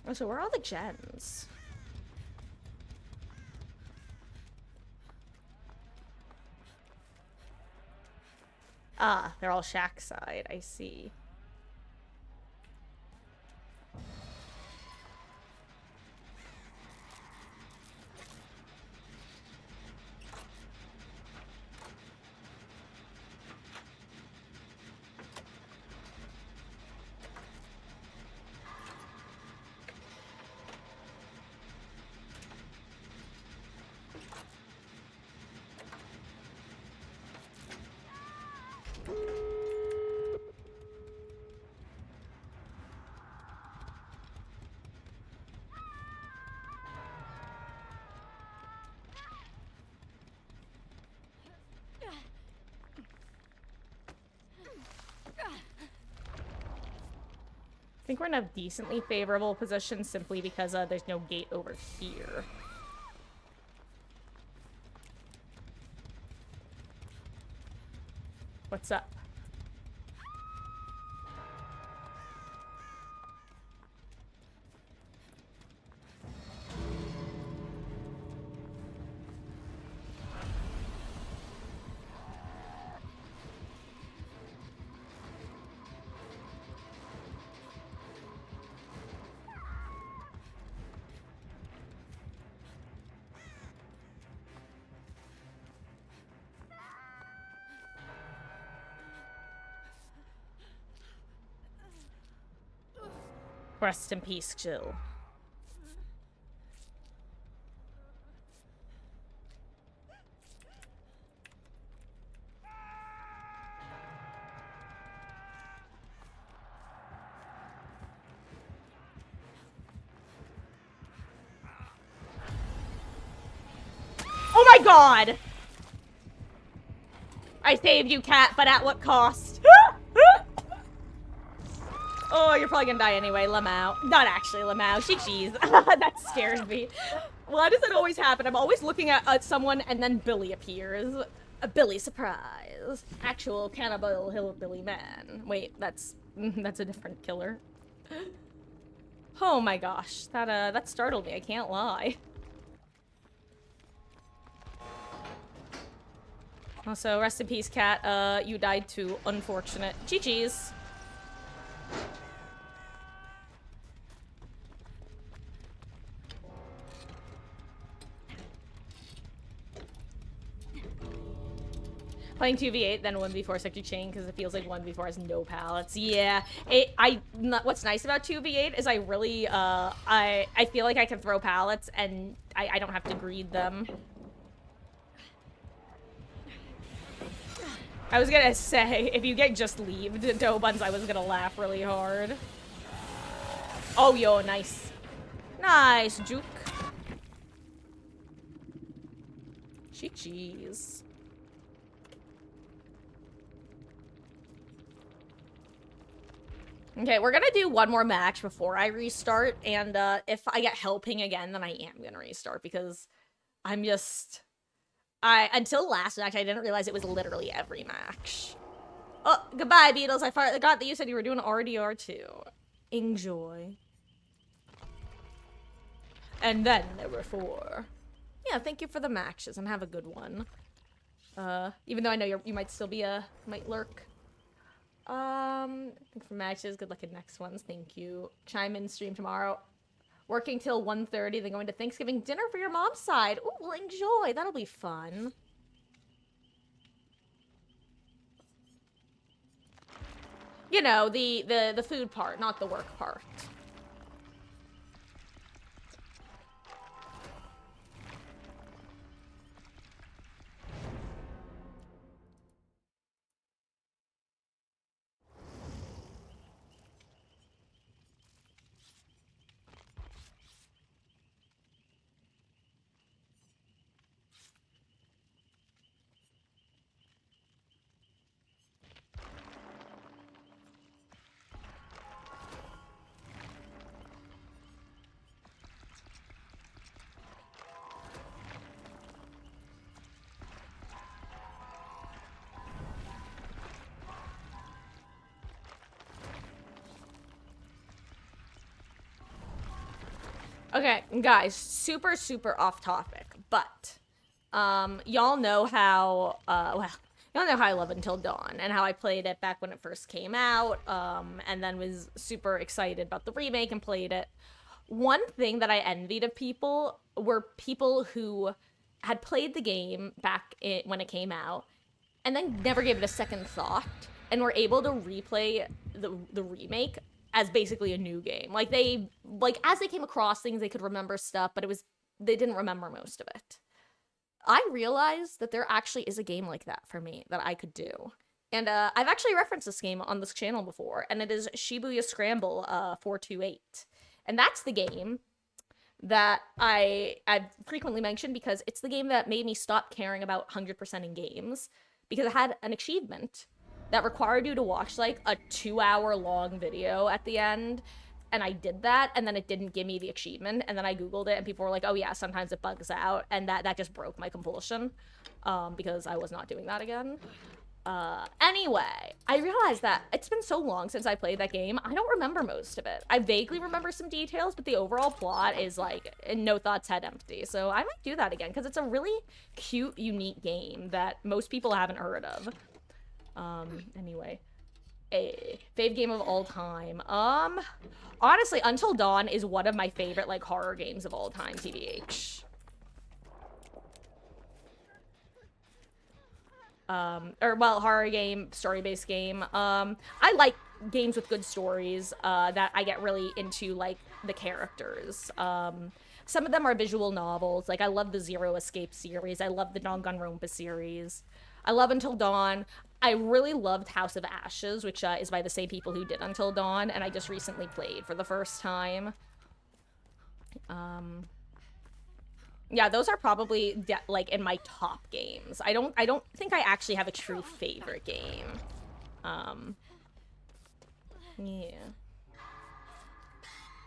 Oh, so where are all the gens? Ah, they're all shack side, I see. I think we're in a decently favorable position simply because there's no gate over here. What's up? Rest in peace, Jill. Oh my god! I saved you, cat, but at what cost? Oh, you're probably gonna die anyway, Lamau. Not actually Lamau, jeez. That scares me. Why does it always happen? I'm always looking at someone and then Billy appears. A Billy surprise. Actual cannibal hillbilly man. Wait, that's a different killer. Oh my gosh, that startled me, I can't lie. Also, rest in peace, cat. You died too. Unfortunate. GG's. Playing 2v8, then 1v4 sector chain, because it feels like 1v4 has no pallets. Yeah, what's nice about 2v8 is I really, I feel like I can throw pallets, and I don't have to greed them. I was gonna say, if you get just leaved, dough buns, I was gonna laugh really hard. Oh, yo, nice. Nice, juke. Jeez. Okay, we're gonna do one more match before I restart, and if I get helping again, then I am gonna restart, because I'm just... until last match, I didn't realize it was literally every match. Oh, goodbye, Beatles. I forgot that you said you were doing RDR too. Enjoy. And then there were 4. Yeah, thank you for the matches, and have a good one. Even though I know you might still be might lurk. Thanks for matches. Good luck in next ones. Thank you. Chime in stream tomorrow. Working till 1:30, then going to Thanksgiving dinner for your mom's side. Ooh, well, enjoy. That'll be fun. You know, the food part, not the work part. Okay, guys, super off topic, but y'all know how well, y'all know how I love Until Dawn and how I played it back when it first came out, and then was super excited about the remake and played it. One thing that I envied of people were people who had played the game back when it came out and then never gave it a second thought and were able to replay the remake as basically a new game. Like, as they came across things, they could remember stuff, but they didn't remember most of it. I realized that there actually is a game like that for me that I could do. And I've actually referenced this game on this channel before, and it is Shibuya Scramble 428. And that's the game that I've frequently mentioned because it's the game that made me stop caring about 100% in games, because it had an achievement that required you to watch like a 2-hour long video at the end, and I did that, and then it didn't give me the achievement, and then I googled it and people were like, oh yeah, sometimes it bugs out, and that just broke my compulsion, because I was not doing that again. Anyway, I realized that it's been so long since I played that game, I don't remember most of it. I vaguely remember some details, but the overall plot is like, no thoughts head empty, so I might do that again, because it's a really cute, unique game that most people haven't heard of. Anyway, a fave game of all time. Honestly, Until Dawn is one of my favorite, like, horror games of all time, TBH. Well, horror game, story-based game. I like games with good stories, that I get really into, like, the characters. Some of them are visual novels. Like, I love the Zero Escape series. I love the Danganronpa series. I love Until Dawn. I really loved House of Ashes, which is by the same people who did Until Dawn, and I just recently played for the first time. Yeah, those are probably like in my top games. I don't think I actually have a true favorite game. Yeah.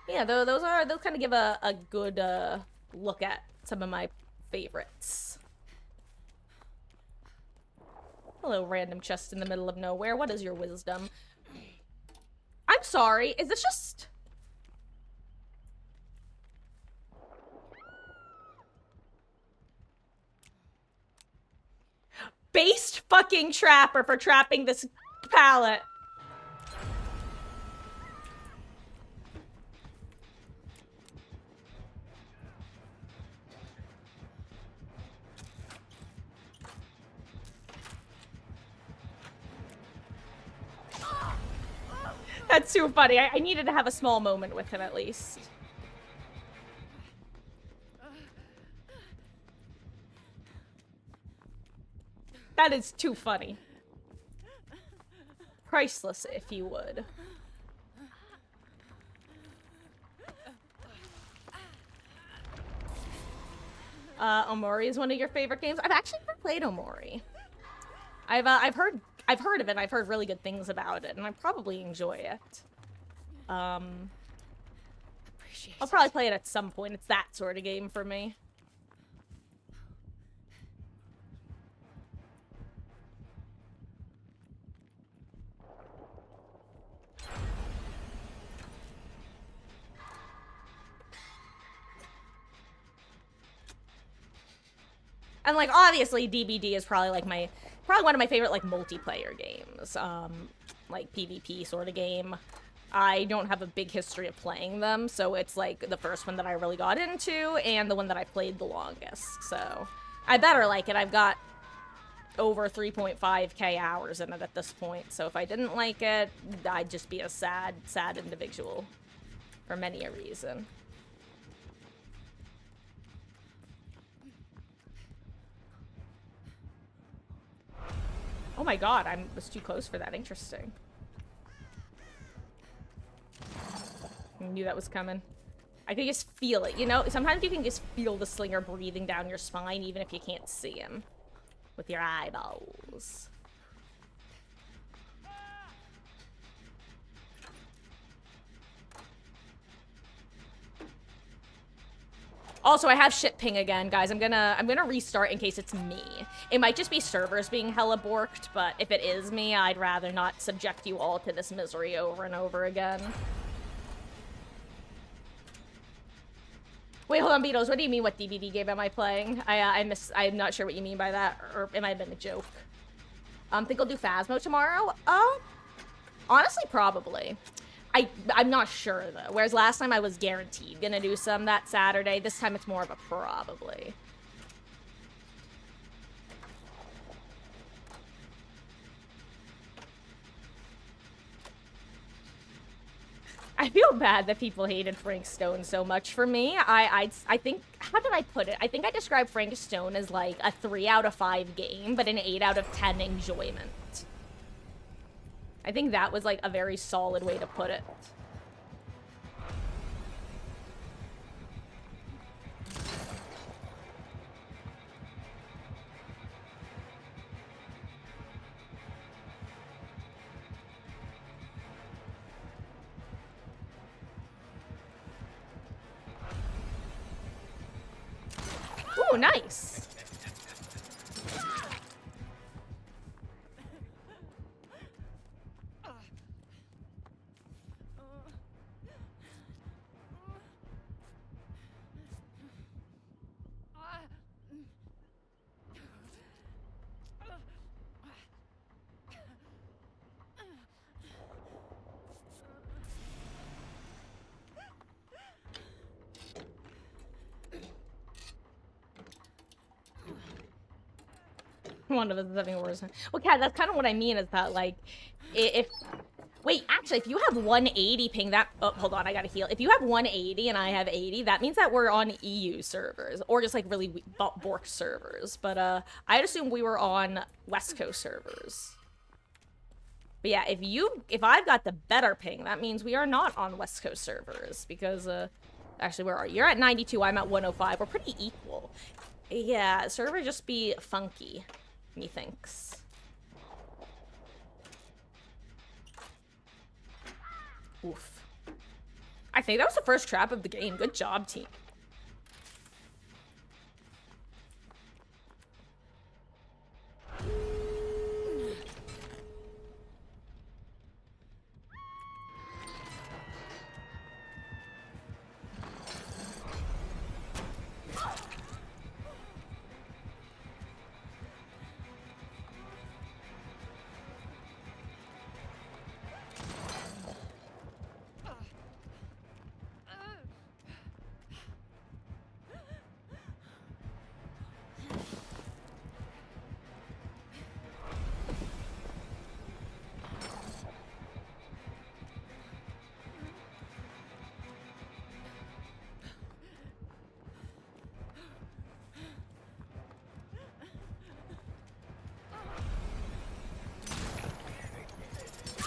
Yeah, those kind of give a good look at some of my favorites. Hello, random chest in the middle of nowhere. What is your wisdom? I'm sorry. Is this just... Based fucking trapper for trapping this pallet. That's too funny. I needed to have a small moment with him at least. That is too funny. Priceless, if you would. Omori is one of your favorite games. I've actually never played Omori. I've heard of it, and I've heard really good things about it, and I probably enjoy it. I'll probably play it at some point. It's that sort of game for me. And like obviously DBD is probably like probably one of my favorite like multiplayer games. Like PvP sort of game. I don't have a big history of playing them, so it's like the first one that I really got into and the one that I played the longest. So I better like it. I've got over 3.5k hours in it at this point. So if I didn't like it, I'd just be a sad individual for many a reason. Oh my god, I was too close for that. Interesting. I knew that was coming. I could just feel it, you know? Sometimes you can just feel the slinger breathing down your spine even if you can't see him with your eyeballs. Also, I have shit ping again, guys. I'm gonna restart in case it's me. It might just be servers being hella borked, but if it is me, I'd rather not subject you all to this misery over and over again. Wait, hold on, Beatles. What do you mean? What DBD game am I playing? I'm not sure what you mean by that, or it might have been a joke. Think I'll do Phasmo tomorrow? Honestly, probably. I'm not sure, though. Whereas last time I was guaranteed gonna do some that Saturday. This time it's more of a probably. I feel bad that people hated Frank Stone so much. For me, I think, how did I put it? I think I described Frank Stone as like a 3 out of 5 game, but an 8 out of 10 enjoyment. I think that was like a very solid way to put it. Ooh, nice. One of us is having worse. Well, Kat, that's kind of what I mean is that, like, if... Wait, actually, if you have 180 ping, that... Oh, hold on, I gotta heal. If you have 180 and I have 80, that means that we're on EU servers. Or just, like, really borked servers. But, I'd assume we were on West Coast servers. But yeah, if I've got the better ping, that means we are not on West Coast servers. Because, Actually, where are you? You're at 92, I'm at 105. We're pretty equal. Yeah, server just be funky, methinks. Oof. I think that was the first trap of the game. Good job, team.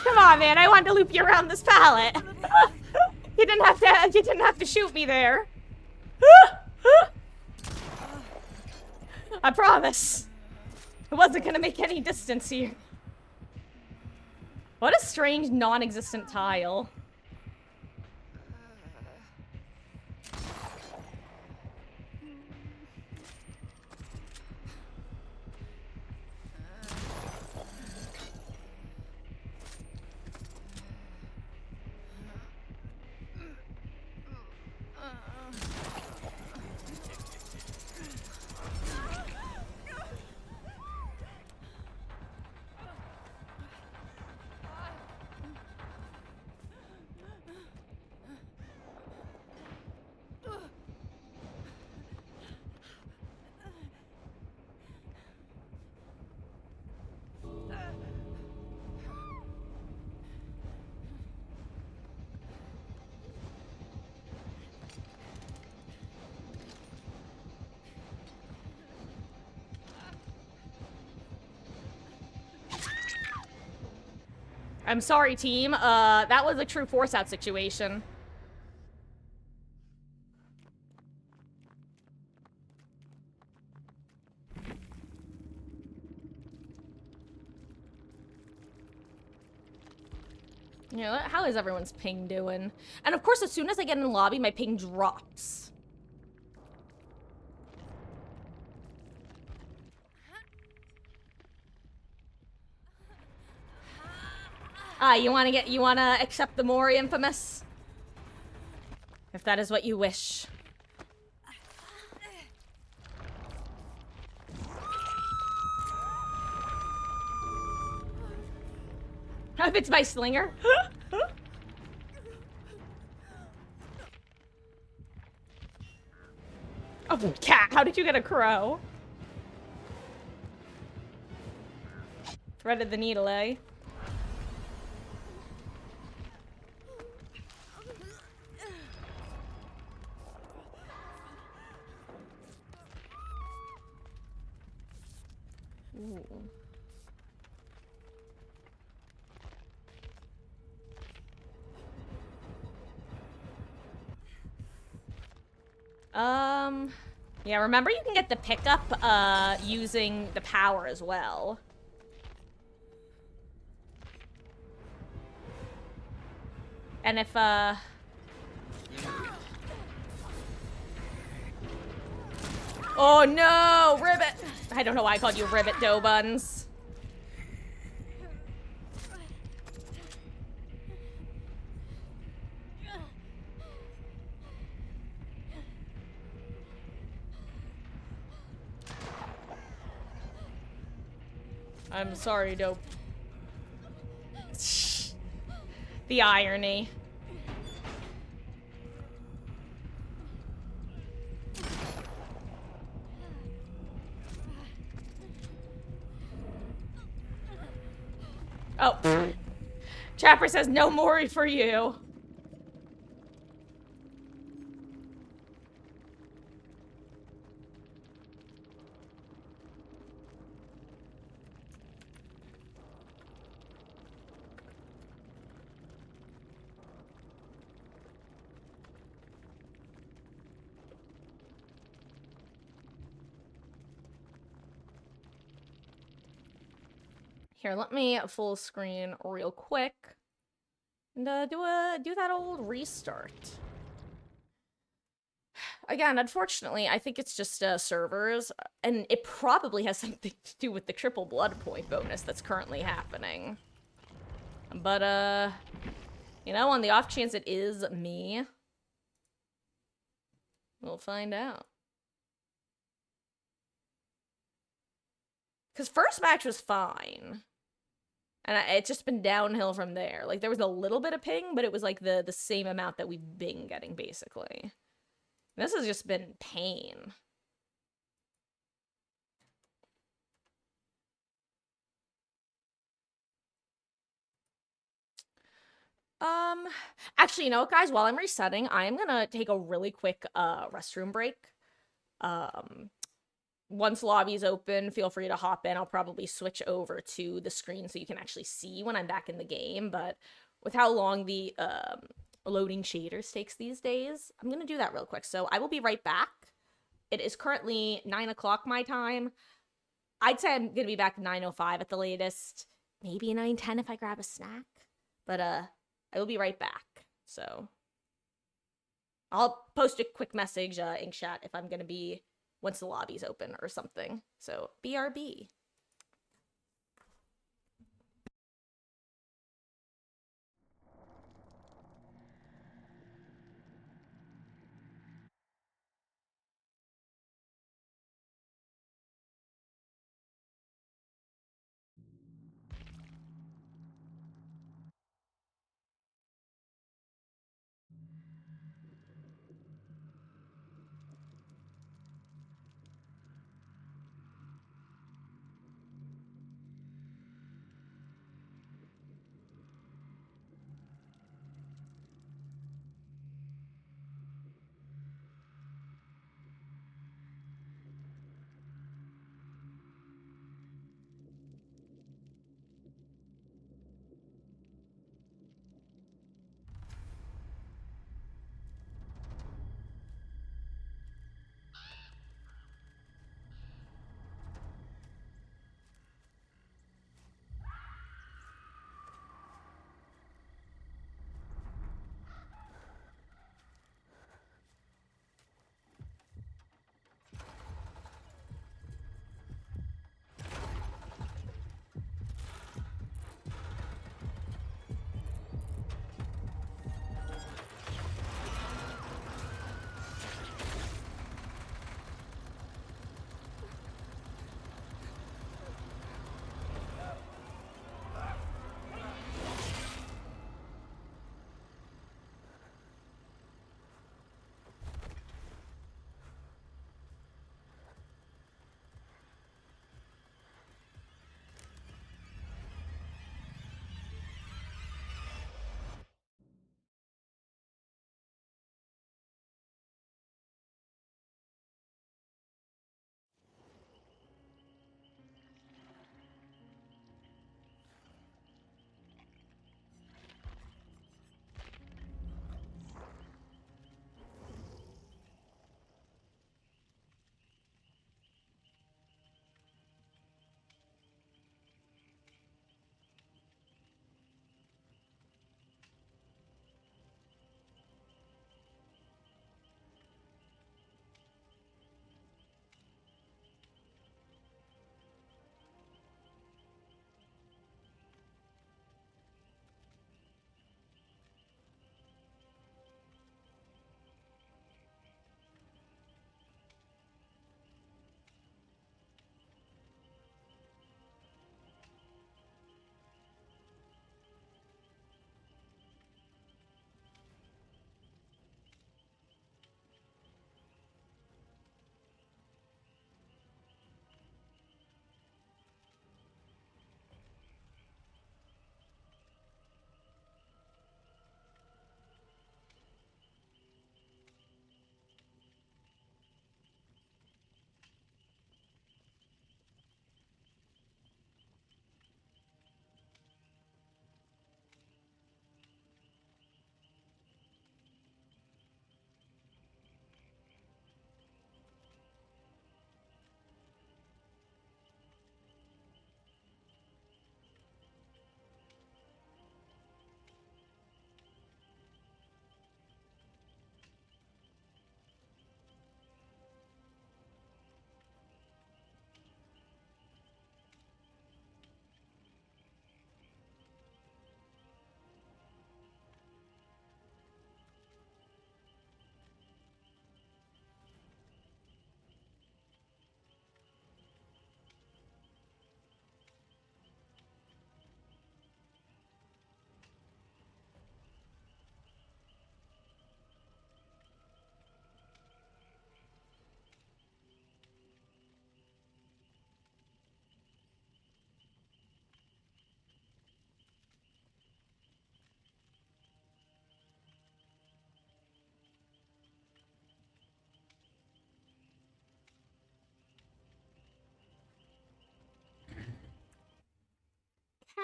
Come on, man. I wanted to loop you around this pallet. You didn't have to shoot me there. I promise. I wasn't gonna make any distance here. What a strange non-existent tile. I'm sorry, team. That was a true force out situation. You know, how is everyone's ping doing? And of course, as soon as I get in the lobby, my ping drops. You wanna accept the more infamous? If that is what you wish. If it's my slinger. Oh, cat, how did you get a crow? Threaded the needle, eh? Ooh. Yeah, remember you can get the pickup, using the power as well. And if, oh no, Ribbit! I don't know why I called you Ribbit Dough Buns. I'm sorry, Dope. The irony. Oh. Trapper says no more for you. Here, let me full screen real quick. And do that old restart. Again, unfortunately, I think it's just servers, and it probably has something to do with the triple blood point bonus that's currently happening. But, you know, on the off chance it is me, we'll find out. Because first match was fine. And it's just been downhill from there. Like, there was a little bit of ping, but it was like the same amount that we've been getting, basically. This has just been pain. Actually, you know what, guys? While I'm resetting, I am gonna take a really quick restroom break. Um, Once lobby's open, feel free to hop in. I'll probably switch over to the screen so you can actually see when I'm back in the game. But with how long the loading shaders takes these days, I'm gonna do that real quick. So I will be right back. It is currently 9 o'clock my time. I'd say I'm gonna be back 9:05 at the latest. Maybe 9:10 if I grab a snack. But I will be right back. So I'll post a quick message in chat if I'm gonna be once the lobby's open or something. So BRB.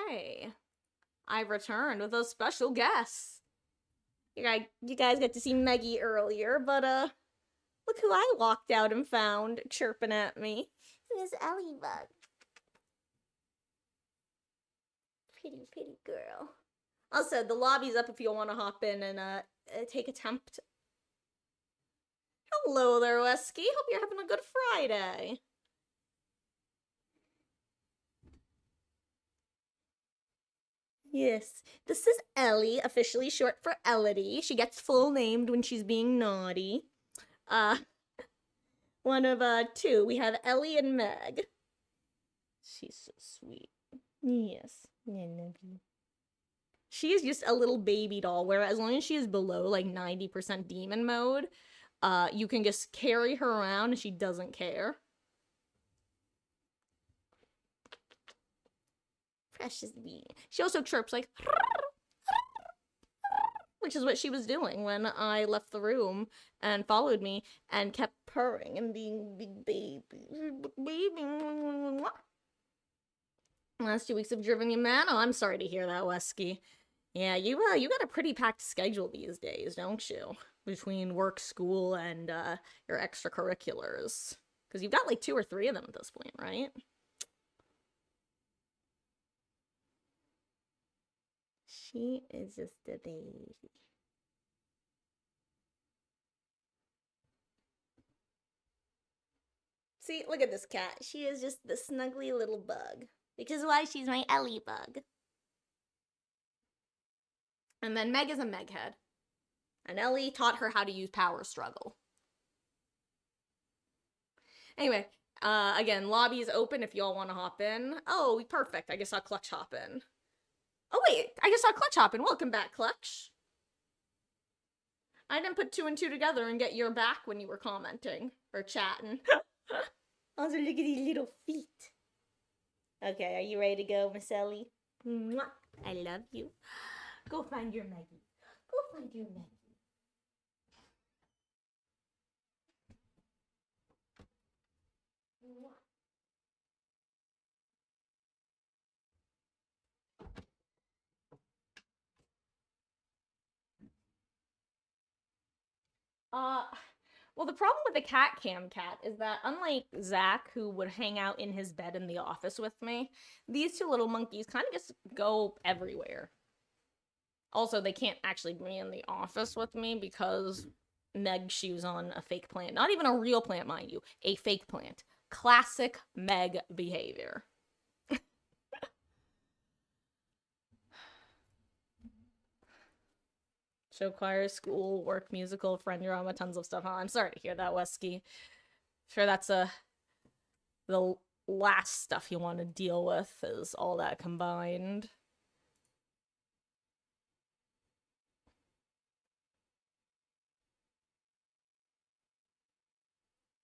Hey, I've returned with a special guest. You guys got to see Meggie earlier, but look who I walked out and found chirping at me. Miss Ellie Bug. Pretty girl. Also, the lobby's up if you want to hop in and take a tempt. Hello there, Wesky. Hope you're having a good Friday. Yes, this is Ellie, officially short for Elodie. She gets full named when she's being naughty. One of two. We have Ellie and Meg. She's so sweet. Yes. She is just a little baby doll where as long as she is below like 90% demon mode, you can just carry her around and she doesn't care. Precious bee. She also chirps like, which is what she was doing when I left the room and followed me and kept purring and being big baby. Last 2 weeks have driven you mad. Oh, I'm sorry to hear that, Wesky. Yeah, you got a pretty packed schedule these days, don't you? Between work, school, and your extracurriculars. Because you've got like 2 or 3 of them at this point, right? She is just a baby. See, look at this cat. She is just the snuggly little bug. Which is why she's my Ellie bug. And then Meg is a Meghead. And Ellie taught her how to use Power Struggle. Anyway, again, lobby is open if y'all want to hop in. Oh, perfect. I just saw Clutch hop in. Oh, wait. I just saw Clutch hop in. Welcome back, Clutch. I didn't put 2 and 2 together and get your back when you were commenting. Or chatting. Also, look at these little feet. Okay, are you ready to go, Miss Ellie? Mwah. I love you. Go find your Maggie. Go find your Maggie. Mwah. Well, the problem with the cat cam cat is that unlike Zach, who would hang out in his bed in the office with me, these 2 little monkeys kind of just go everywhere. Also, they can't actually be in the office with me because Meg chews on a fake plant. Not even a real plant, mind you. A fake plant. Classic Meg behavior. Show, choir, school, work, musical, friend drama, tons of stuff. Oh, I'm sorry to hear that, Wesky. Sure, that's the last stuff you want to deal with is all that combined.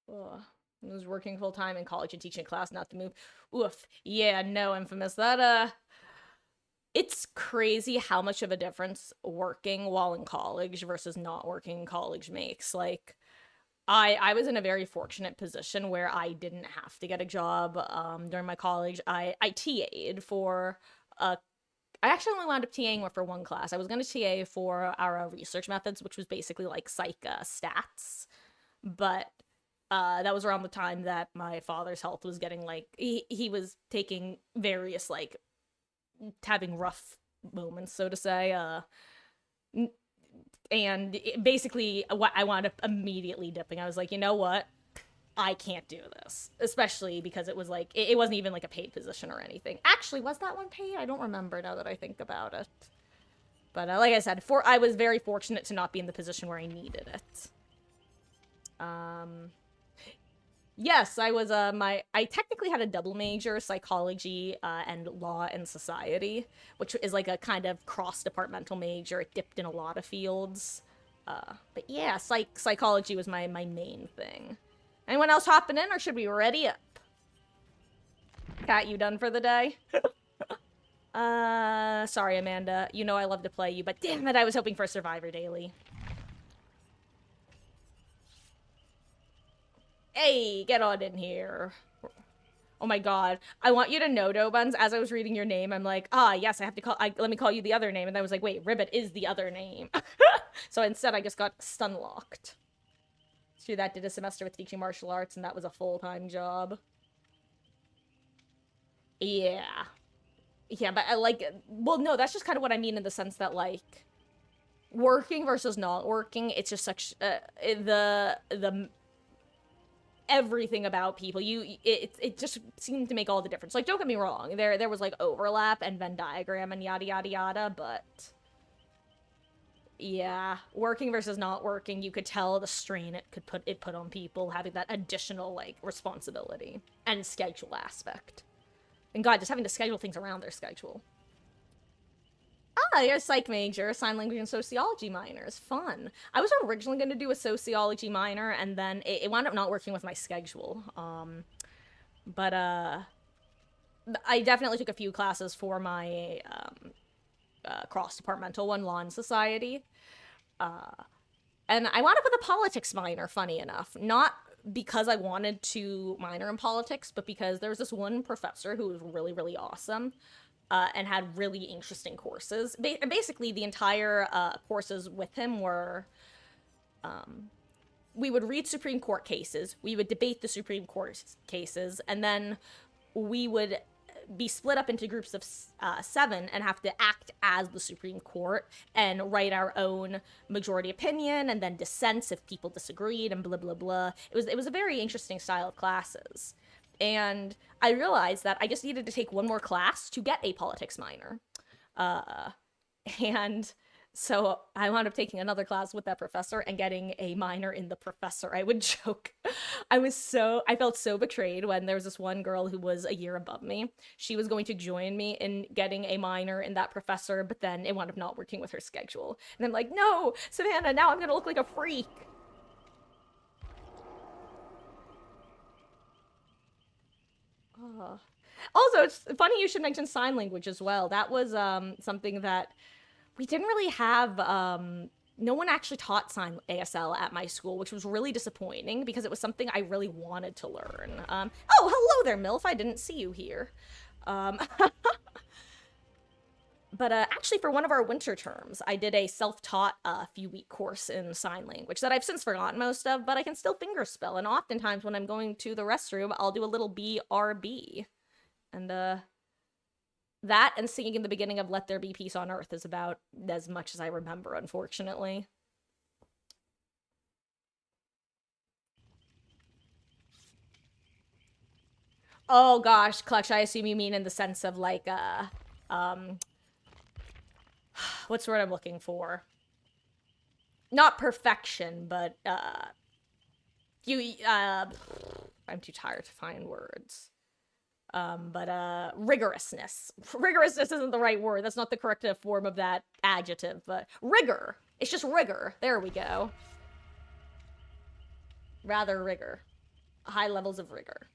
Ugh. I was working full time in college and teaching a class not to move. Oof. Yeah, no, Infamous. That it's crazy how much of a difference working while in college versus not working in college makes. Like, I was in a very fortunate position where I didn't have to get a job during my college. I TA'd for I actually only wound up TAing for 1 class. I was going to TA for our research methods, which was basically like psych stats. But that was around the time that my father's health was getting like, he was taking various like having rough moments, so to say, and basically I wound up immediately dipping. I was like, you know what, I can't do this, especially because it was like it wasn't even like a paid position or anything. Actually, was that one paid? I don't remember now that I think about it, but like I said, I was very fortunate to not be in the position where I needed it. Yes, I was, I technically had a double major, psychology, and law and society, which is like a kind of cross-departmental major. It dipped in a lot of fields. But yeah, psychology was my main thing. Anyone else hopping in, or should we ready up? Kat, you done for the day? Sorry, Amanda. You know I love to play you, but damn it, I was hoping for Survivor Daily. Hey, get on in here. Oh my god. I want you to know, Dobuns, as I was reading your name, I'm like, yes, I have to let me call you the other name. And I was like, wait, Ribbit is the other name. So instead, I just got stunlocked. So that did a semester with teaching martial arts, and that was a full-time job. Yeah. Yeah, but I like, well, no, that's just kind of what I mean in the sense that, like, working versus not working, it's just such, the everything about people, it just seemed to make all the difference. Like, don't get me wrong, there was, like, overlap and Venn diagram and yada yada yada, but yeah, working versus not working, you could tell the strain it put on people, having that additional, like, responsibility and schedule aspect. And god, just having to schedule things around their schedule. You're a psych major, sign language and sociology minors. Fun. I was originally going to do a sociology minor, and then it wound up not working with my schedule. But I definitely took a few classes for my cross-departmental one, Law and Society. And I wound up with a politics minor, funny enough. Not because I wanted to minor in politics, but because there was this one professor who was really, really awesome. And had really interesting courses. Basically, the entire courses with him were, we would read Supreme Court cases, we would debate the Supreme Court cases, and then we would be split up into groups of 7 and have to act as the Supreme Court and write our own majority opinion and then dissents if people disagreed and blah, blah, blah. It was a very interesting style of classes. And I realized that I just needed to take one more class to get a politics minor. And so I wound up taking another class with that professor and getting a minor in the professor. I would joke. I felt so betrayed when there was this one girl who was a year above me. She was going to join me in getting a minor in that professor, but then it wound up not working with her schedule. And I'm like, no, Savannah, now I'm going to look like a freak. Also, it's funny you should mention sign language as well. That was something that we didn't really have. No one actually taught sign ASL at my school, which was really disappointing because it was something I really wanted to learn. Oh, hello there, MILF. I didn't see you here. But actually, for one of our winter terms, I did a self-taught few-week course in sign language that I've since forgotten most of, but I can still fingerspell. And oftentimes when I'm going to the restroom, I'll do a little BRB. And that and singing in the beginning of Let There Be Peace on Earth is about as much as I remember, unfortunately. Oh gosh, Clutch, I assume you mean in the sense of like, what's the word I'm looking for? Not perfection, but, I'm too tired to find words. But rigorousness. Rigorousness isn't the right word. That's not the corrective form of that adjective, but rigor. It's just rigor. There we go. Rather rigor. High levels of rigor.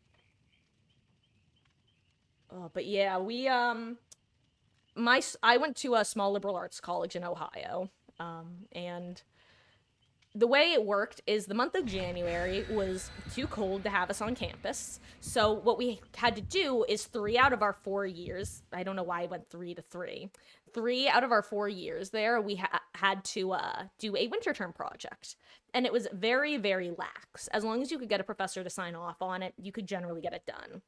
Oh, but yeah, I went to a small liberal arts college in Ohio, and the way it worked is the month of January was too cold to have us on campus. So what we had to do is 3 out of our 4 years, I don't know why I went 3 to 3. 3 out of our 4 years there, we had to do a winter term project. And it was very, very lax. As long as you could get a professor to sign off on it, you could generally get it done.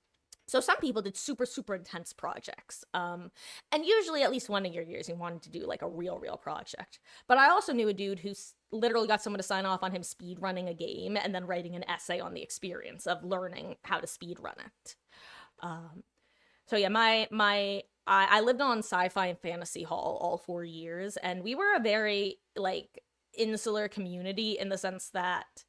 So some people did super, super intense projects. And usually at least one of your years you wanted to do like a real project. But I also knew a dude who literally got someone to sign off on him speed running a game and then writing an essay on the experience of learning how to speed run it. So yeah, I lived on Sci-Fi and Fantasy Hall all 4 years, and we were a very like insular community in the sense that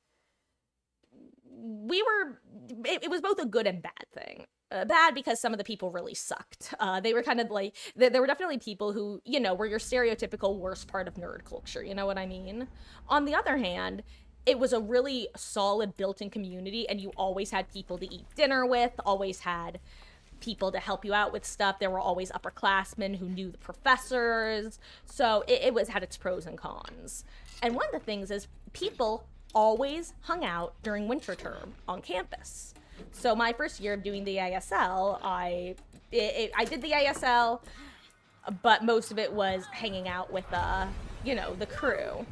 it was both a good and bad thing. Bad because some of the people really sucked. They were kind of like, there were definitely people who, you know, were your stereotypical worst part of nerd culture, you know what I mean? On the other hand, it was a really solid built-in community, and you always had people to eat dinner with, always had people to help you out with stuff. There were always upperclassmen who knew the professors, so it had its pros and cons. And one of the things is people always hung out during winter term on campus. So my first year of doing the ASL, I did the ASL, but most of it was hanging out with, you know, the crew.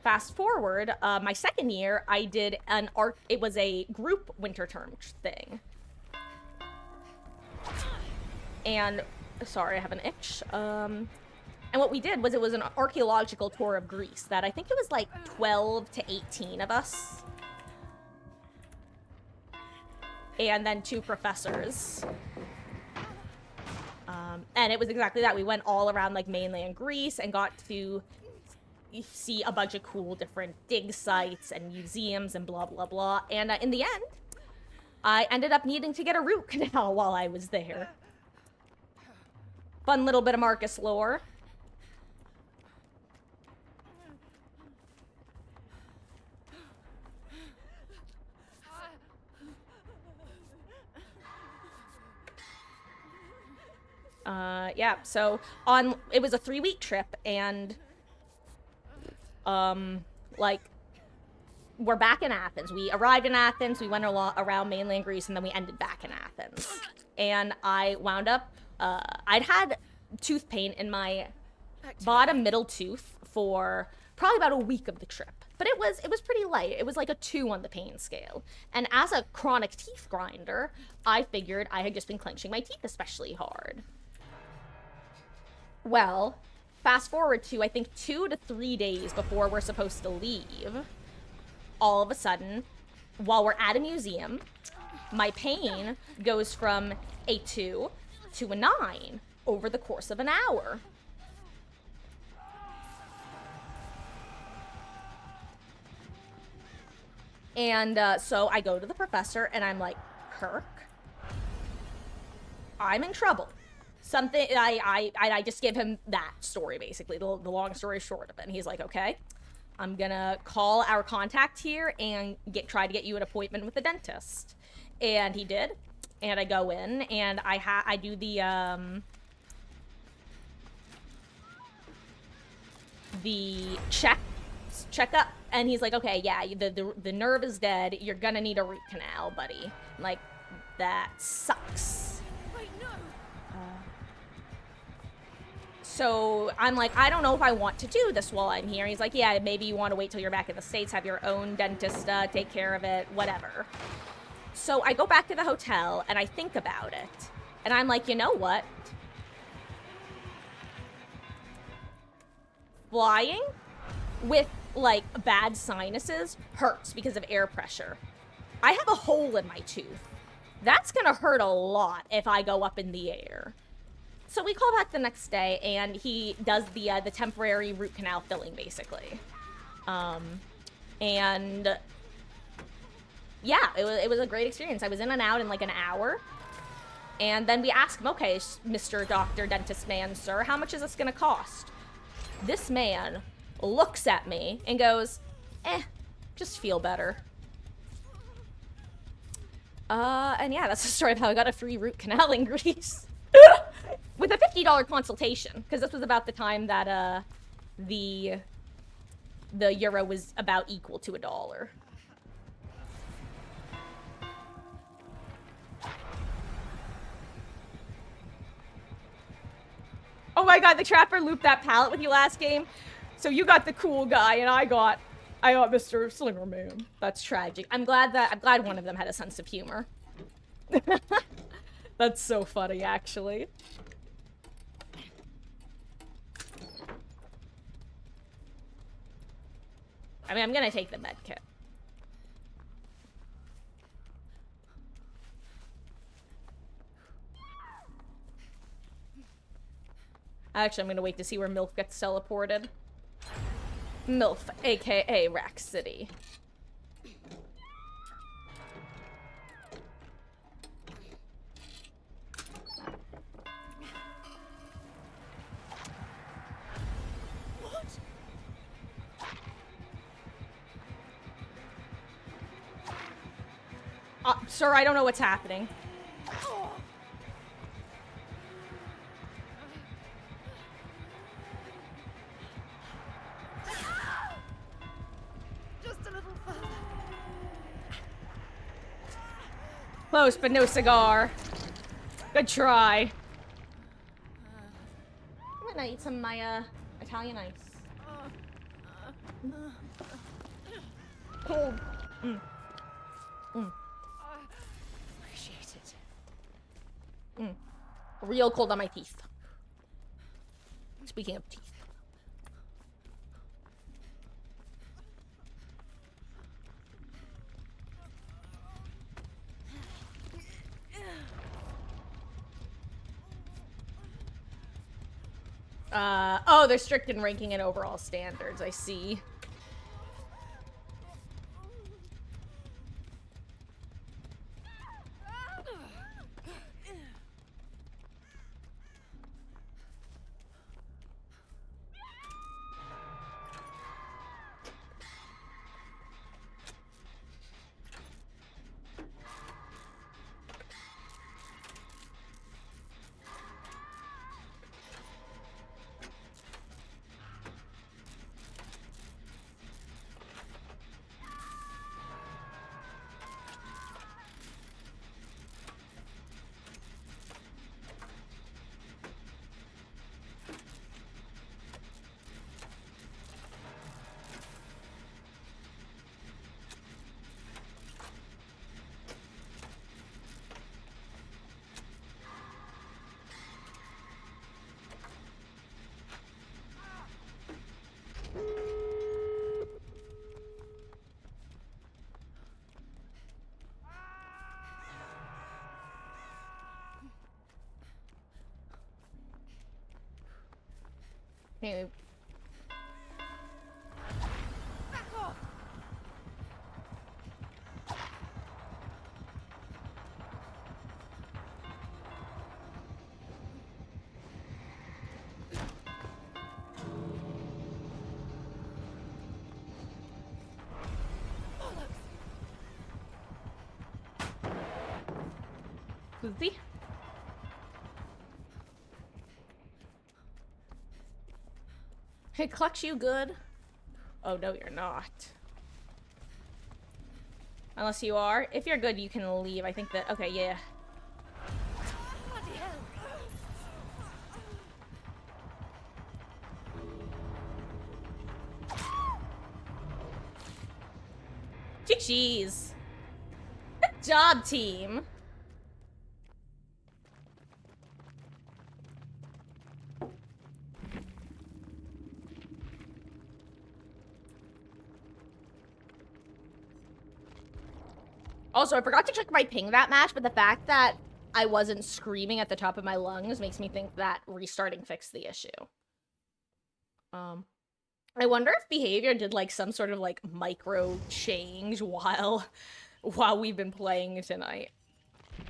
Fast forward, my second year, I did it was a group winter term thing. And, sorry, I have an itch. And what we did was it was an archaeological tour of Greece that I think it was like 12 to 18 of us. And then 2 professors. And it was exactly that. We went all around like mainland Greece and got to see a bunch of cool different dig sites and museums and blah, blah, blah. And in the end, I ended up needing to get a root canal while I was there. Fun little bit of Marcus lore. Yeah, so it was a 3-week trip, and like, we're back in Athens. We arrived in Athens, we went around mainland Greece, and then we ended back in Athens. And I wound up, I'd had tooth pain in my bottom middle tooth for probably about a week of the trip. But it was pretty light. It was like a 2 on the pain scale. And as a chronic teeth grinder, I figured I had just been clenching my teeth especially hard. Well, fast forward to, I think, 2 to 3 days before we're supposed to leave, all of a sudden, while we're at a museum, my pain goes from a 2 to a 9 over the course of an hour. And so I go to the professor and I'm like, Kirk, I'm in trouble. Something, I just give him that story, basically, the long story short of it. And he's like, okay, I'm gonna call our contact here and try to get you an appointment with the dentist. And he did. And I go in and I do the checkup, and he's like, okay, yeah, the nerve is dead. You're gonna need a root canal, buddy. Like, that sucks. Wait, no. So I'm like, I don't know if I want to do this while I'm here. He's like, yeah, maybe you want to wait till you're back in the States, have your own dentist take care of it, whatever. So I go back to the hotel and I think about it, and I'm like, you know what? Flying with, like, bad sinuses hurts because of air pressure. I have a hole in my tooth. That's gonna hurt a lot if I go up in the air. So we call back the next day, and he does the temporary root canal filling, basically. And yeah, it was a great experience. I was in and out in like an hour. And then we asked him, okay, Mr. Doctor, Dentist Man, sir, how much is this gonna cost? This man looks at me and goes, just feel better. And yeah, that's the story of how I got a free root canal in Greece. With a $50 consultation, because this was about the time that, the euro was about equal to $1. Oh my god, the trapper looped that pallet with you last game. So you got the cool guy, and I got Mr. Slinger Man. That's tragic. I'm glad one of them had a sense of humor. That's so funny, actually. I mean, I'm gonna take the med kit. Actually, I'm gonna wait to see where MILF gets teleported. MILF, aka Rack City. Sir, I don't know what's happening. Close, but no cigar. Good try. I'm gonna eat some of my, Italian ice. Cold. Appreciate it. Real cold on my teeth. Speaking of teeth. Oh, they're strict in ranking and overall standards, I see. Okay. Back off! Susie? Hey, Clutch, you good? Oh, no, you're not. Unless you are. If you're good, you can leave. I think that... Okay, yeah. Bloody hell! GG's. Good job, team. Also, I forgot to check my ping that match, but the fact that I wasn't screaming at the top of my lungs makes me think that restarting fixed the issue. I wonder if behavior did like some sort of like micro change while we've been playing tonight.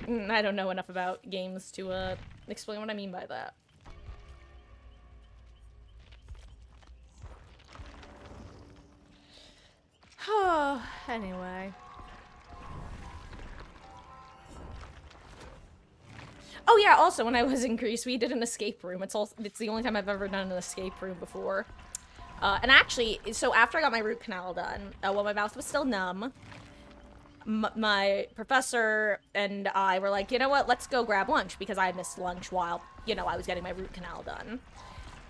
I don't know enough about games to explain what I mean by that. Anyway. Oh yeah, also when I was in Greece, we did an escape room. It's the only time I've ever done an escape room before. And actually, so after I got my root canal done, while my mouth was still numb, my professor and I were like, you know what, let's go grab lunch, because I missed lunch while, you know, I was getting my root canal done.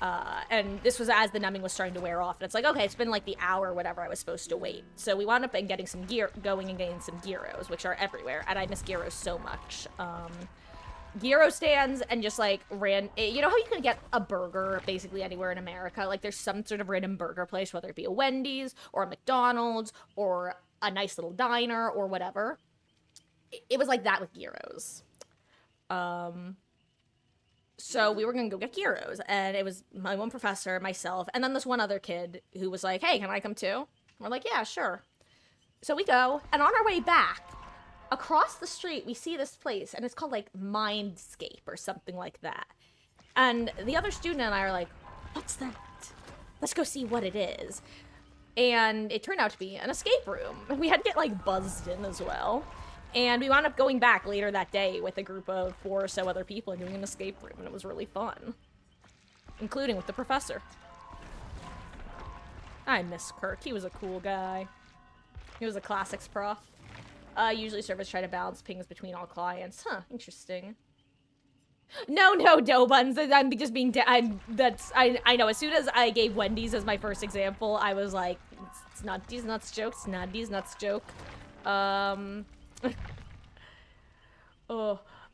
And this was as the numbing was starting to wear off, and it's like, okay, it's been like the hour or whatever I was supposed to wait. So we wound up getting some going and getting some gyros, which are everywhere, and I miss gyros so much. Gyro stands and just like you know how you can get a burger basically anywhere in America? Like there's some sort of random burger place, whether it be a Wendy's or a McDonald's or a nice little diner or whatever. It was like that with gyros. So we were gonna go get gyros, and it was my one professor, myself, and then this one other kid who was like, hey, can I come too? And we're like, yeah, sure. So we go, and on our way back, across the street, we see this place, and it's called, like, Mindscape or something like that. And the other student and I are like, what's that? Let's go see what it is. And it turned out to be an escape room. We had to get, like, buzzed in as well. And we wound up going back later that day with a group of 4 or so other people and doing an escape room, and it was really fun. Including with the professor. I miss Kirk. He was a cool guy. He was a classics prof. Usually servers try to balance pings between all clients. Huh, interesting. No, dough buns. I'm just being. I know. As soon as I gave Wendy's as my first example, I was like, it's not these nuts joke. It's not these nuts joke. Oh.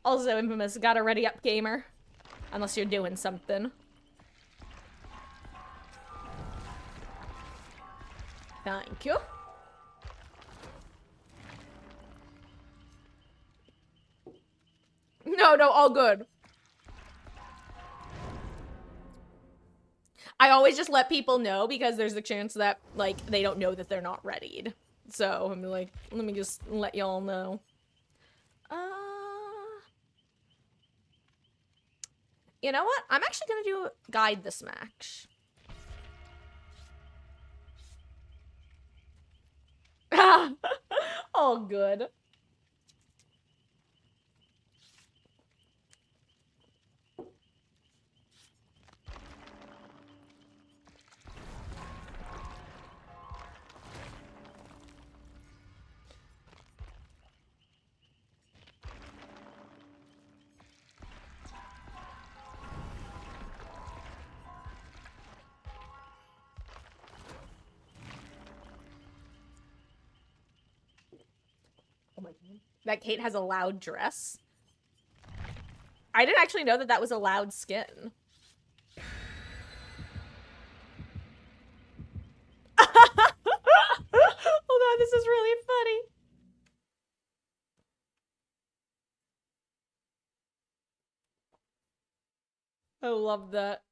Also, Infamous, gotta ready up, gamer. Unless you're doing something. Thank you. No, all good. I always just let people know because there's a chance that, like, they don't know that they're not readied. So, I'm like, let me just let y'all know. You know what? I'm actually gonna guide this match. All good. Oh my god. That Kate has a loud dress. I didn't actually know that that was a loud skin. Hold on, this is really funny. I love that.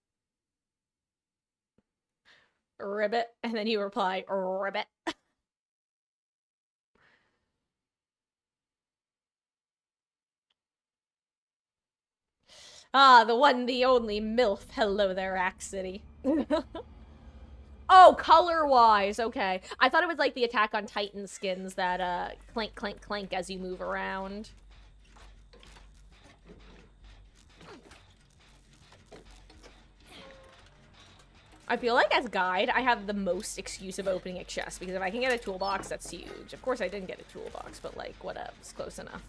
Ribbit, and then you reply, ribbit. Ah, the one, the only MILF. Hello there, Axe City. Oh, color-wise, okay. I thought it was like the Attack on Titan skins that, clank, clank, clank as you move around. I feel like as guide, I have the most excuse of opening a chest, because if I can get a toolbox, that's huge. Of course, I didn't get a toolbox, but like, whatever, it's close enough.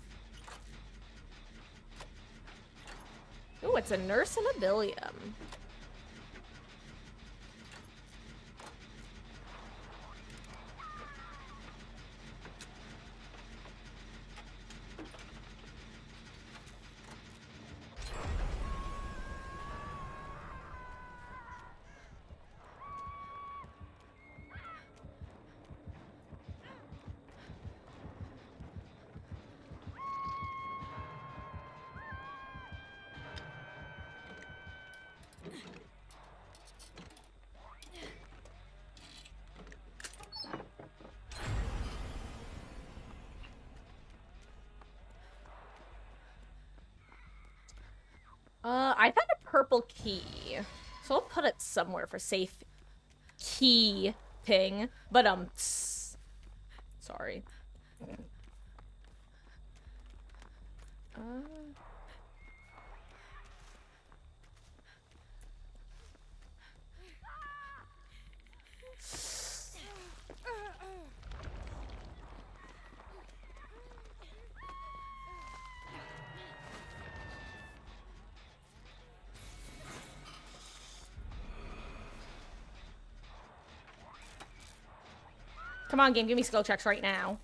Ooh, it's a nurse and a billium. I found a purple key, so I'll put it somewhere for safe keeping. But sorry. Come on, game, give me skill checks right now.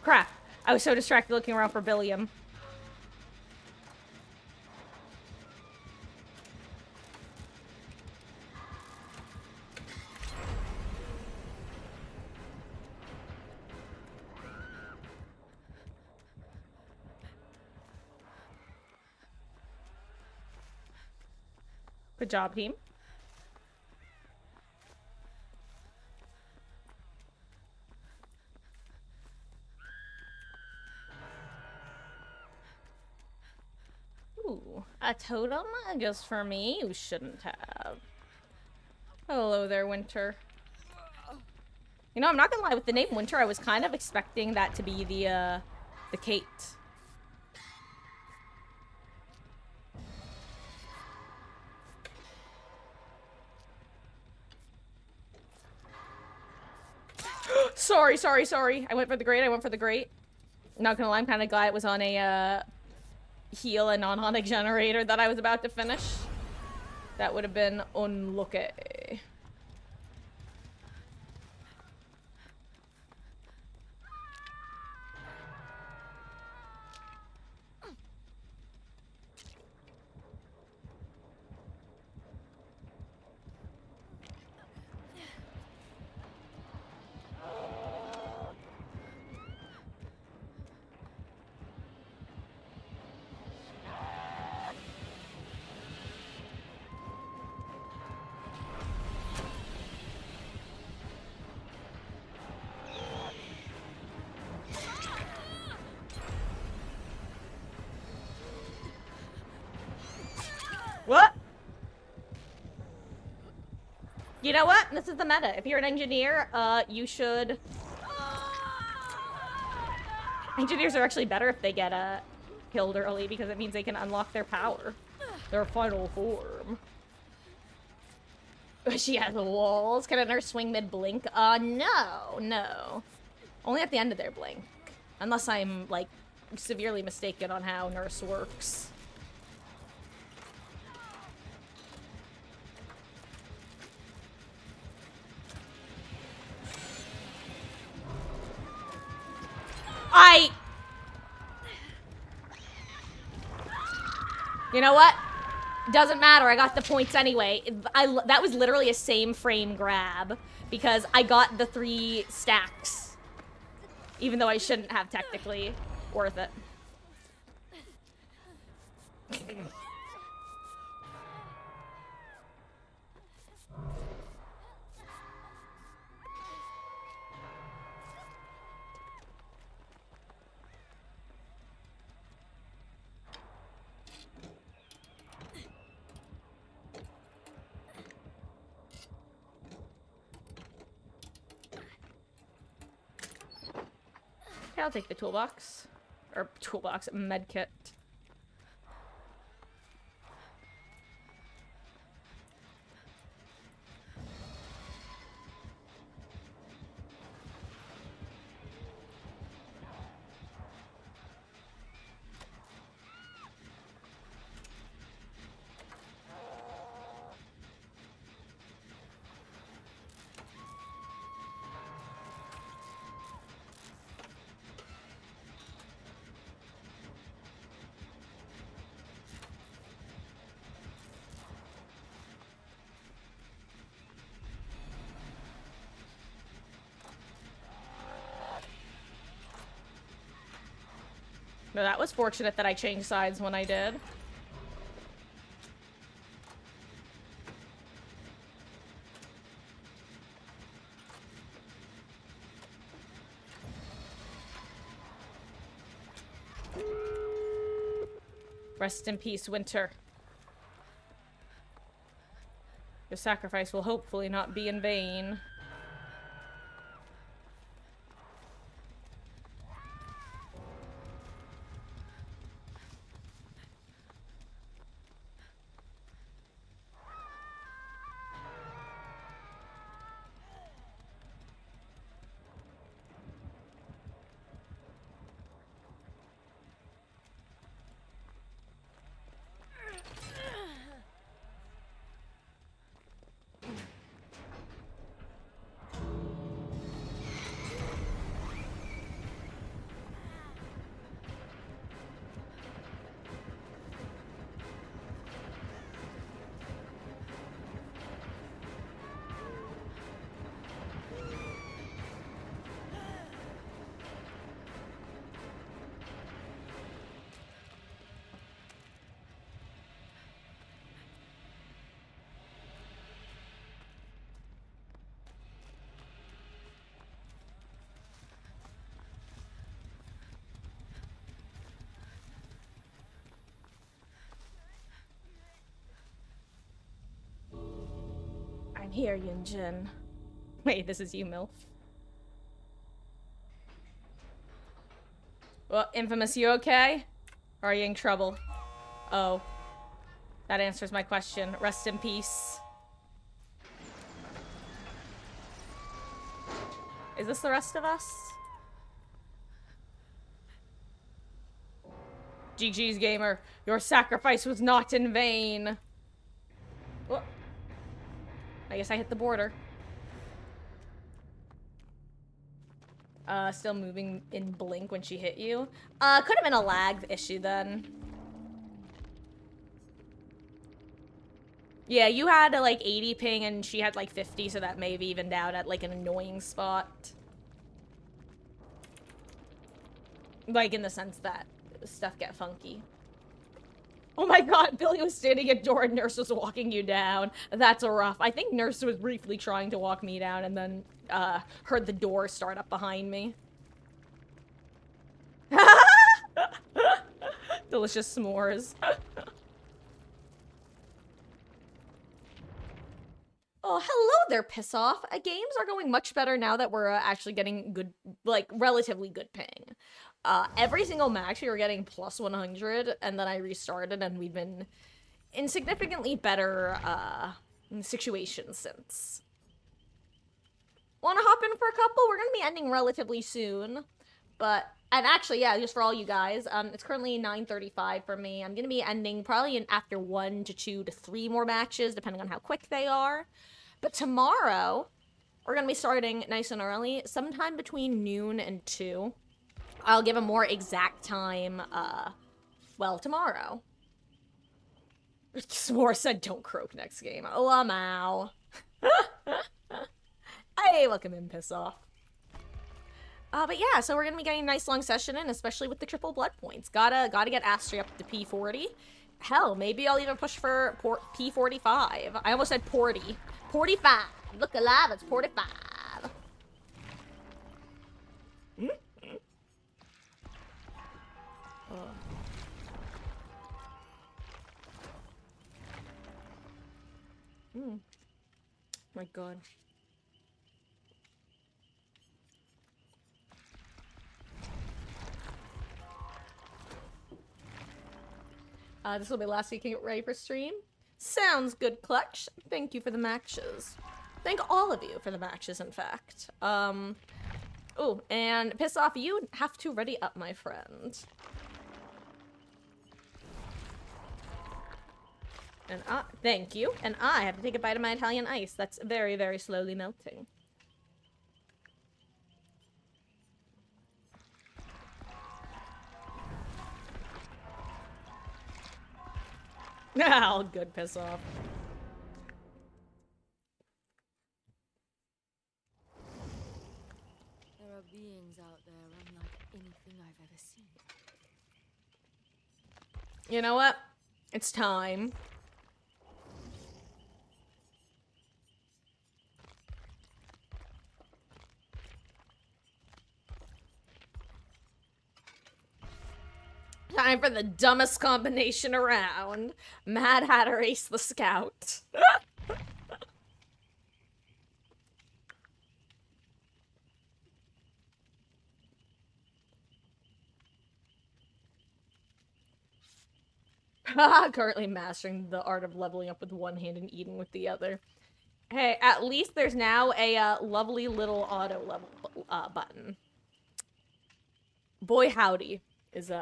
Crap. I was so distracted looking around for Billiam. Good job, team. Ooh, a totem just for me? You shouldn't have. Hello there, Winter. You know, I'm not gonna lie, with the name Winter, I was kind of expecting that to be the Kate. Sorry. I went for the great. Not gonna lie, I'm kind of glad it was on a heal and non-honic generator that I was about to finish. That would have been unlucky. What? You know what? This is the meta. If you're an engineer, you should... Engineers are actually better if they get, killed early because it means they can unlock their power. Their final form. She has walls. Can a nurse swing mid-blink? No. Only at the end of their blink. Unless I'm, like, severely mistaken on how nurse works. You know what? Doesn't matter, I got the points anyway. That was literally a same frame grab because I got the 3 stacks. Even though I shouldn't have technically. Worth it. Okay, I'll take the toolbox. Or toolbox, medkit. No, that was fortunate that I changed sides when I did. Rest in peace, Winter. Your sacrifice will hopefully not be in vain. I'm here, Yunjin. Wait, this is you, MILF. Well, Infamous, you okay? Or are you in trouble? Oh. That answers my question. Rest in peace. Is this the rest of us? GG's, gamer. Your sacrifice was not in vain. Whoa. I guess I hit the border. Still moving in blink when she hit you. Could have been a lag issue then. Yeah, you had like 80 ping and she had like 50, so that may have evened out at like an annoying spot. Like in the sense that stuff get funky. Oh my god, Billy was standing at door and Nurse was walking you down. That's rough. I think Nurse was briefly trying to walk me down and then heard the door start up behind me. Delicious s'mores. Oh, hello there, piss off. Games are going much better now that we're actually getting good, like, relatively good ping. Every single match we were getting plus 100, and then I restarted, and we've been in significantly better, situations since. Wanna hop in for a couple? We're gonna be ending relatively soon, but, and actually, yeah, just for all you guys, it's currently 9:35 for me. I'm gonna be ending probably in after 1 to 2 to 3 more matches, depending on how quick they are. But tomorrow, we're gonna be starting nice and early, sometime between noon and 2. I'll give a more exact time, well, tomorrow. S'more said don't croak next game. Lamau. Hey, welcome in, piss off. But yeah, so we're gonna be getting a nice long session in, especially with the triple blood points. Gotta get Astri up to P40. Hell, maybe I'll even push for P45. I almost said Porty. 45. Look alive, it's 45. My god. This will be the last week you can get ready for stream. Sounds good, Clutch. Thank you for the matches. Thank all of you for the matches, in fact. Oh, and piss off, you have to ready up, my friend. And thank you. And I have to take a bite of my Italian ice. That's very, very slowly melting. All good, piss off. There are beings out there unlike anything I've ever seen. You know what? It's time. Time for the dumbest combination around. Mad Hatter Ace the Scout. Currently mastering the art of leveling up with one hand and eating with the other. Hey, at least there's now a lovely little auto level button. Boy howdy is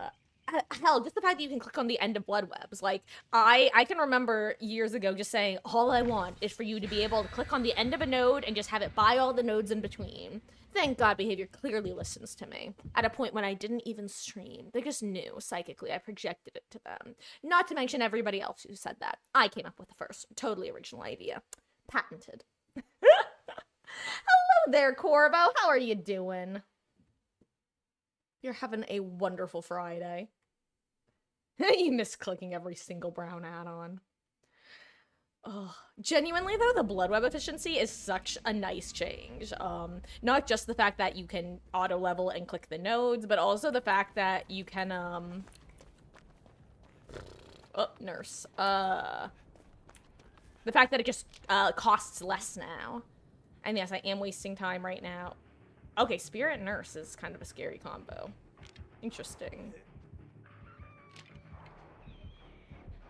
hell, just the fact that you can click on the end of blood webs. Like, I can remember years ago just saying, all I want is for you to be able to click on the end of a node and just have it buy all the nodes in between. Thank God behavior clearly listens to me. At a point when I didn't even stream. They just knew, psychically. I projected it to them. Not to mention everybody else who said that. I came up with the first. Totally original idea. Patented. Hello there, Corvo. How are you doing? You're having a wonderful Friday. You miss clicking every single brown add-on. Oh, genuinely though, the blood web efficiency is such a nice change. Not just the fact that you can auto level and click the nodes, but also the fact that you can oh, nurse. The fact that it just costs less now. And yes, I am wasting time right now. Okay, spirit and nurse is kind of a scary combo. Interesting.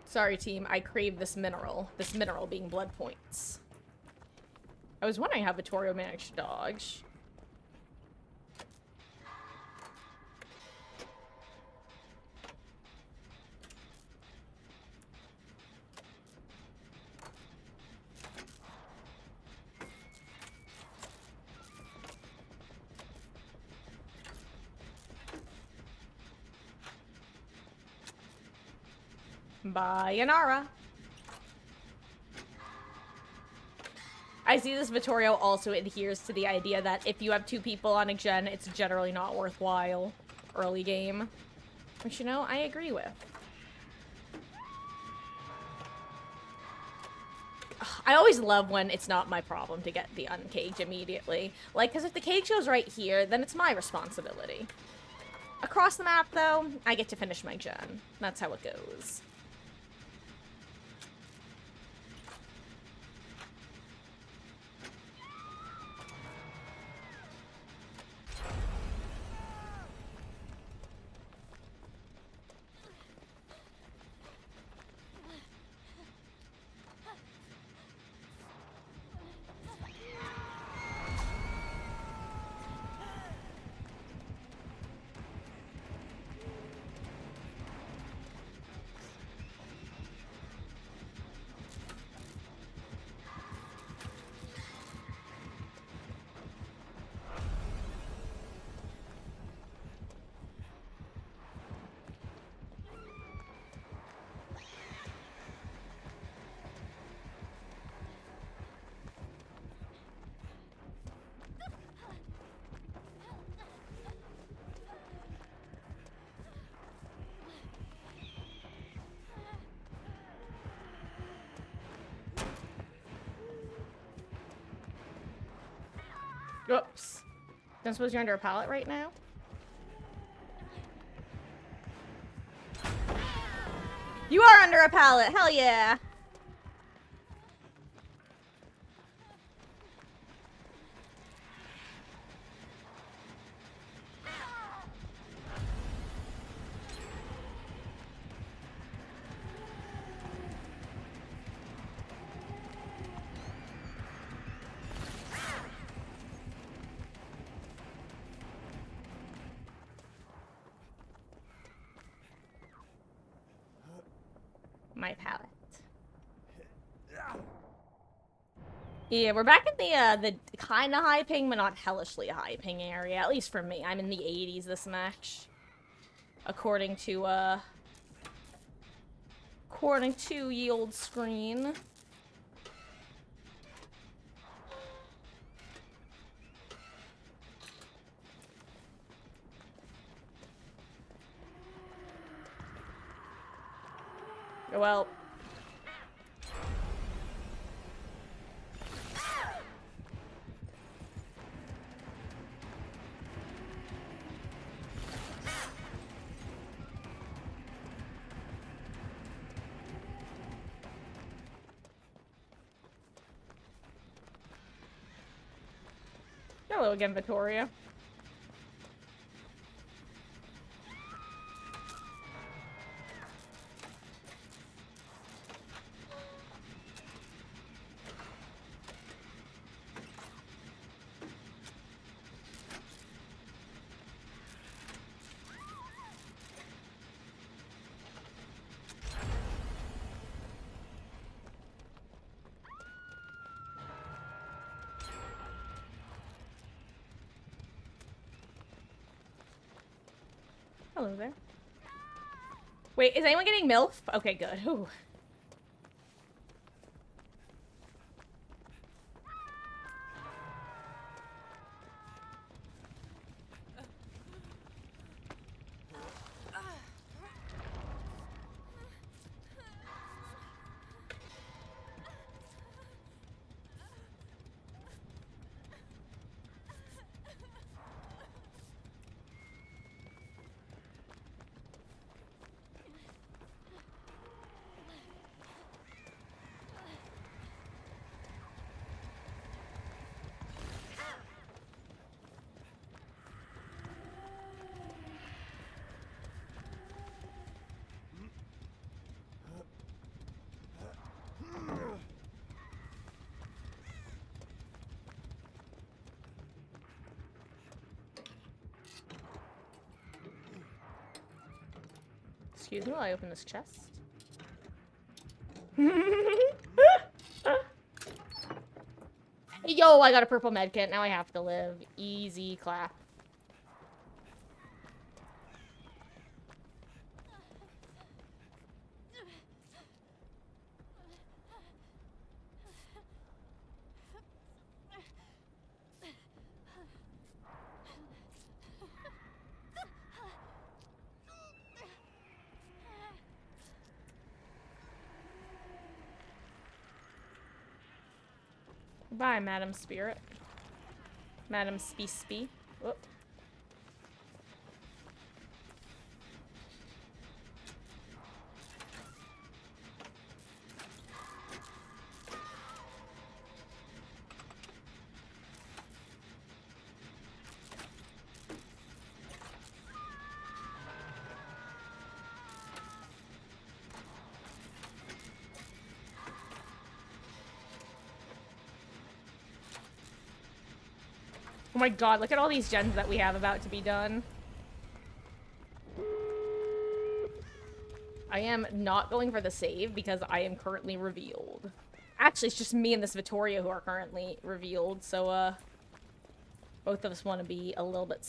Sorry, team. I crave this mineral. This mineral being blood points. I was wondering how Vittorio managed to dodge. Bayanara. I see this Vittorio also adheres to the idea that if you have 2 people on a gen, it's generally not worthwhile early game. Which, you know, I agree with. I always love when it's not my problem to get the uncage immediately. Like, because if the cage goes right here, then it's my responsibility. Across the map, though, I get to finish my gen. That's how it goes. Oops. Don't suppose you're under a pallet right now? You are under a pallet! Hell yeah! My pallet. Yeah, we're back in the kind of high ping, but not hellishly high ping area. At least for me. I'm in the 80s this match. According to ye old screen. Well. Hello again, Vittoria. Hello there. Wait, is anyone getting MILF? Okay, good. Ooh. Excuse me while I open this chest. Yo, I got a purple medkit. Now I have to live. Easy clap. Bye, Madam Spirit. Madam Spee. Whoop. Oh my god, look at all these gens that we have about to be done. I am not going for the save because I am currently revealed. Actually, it's just me and this Vittoria who are currently revealed, so, both of us want to be a little bit,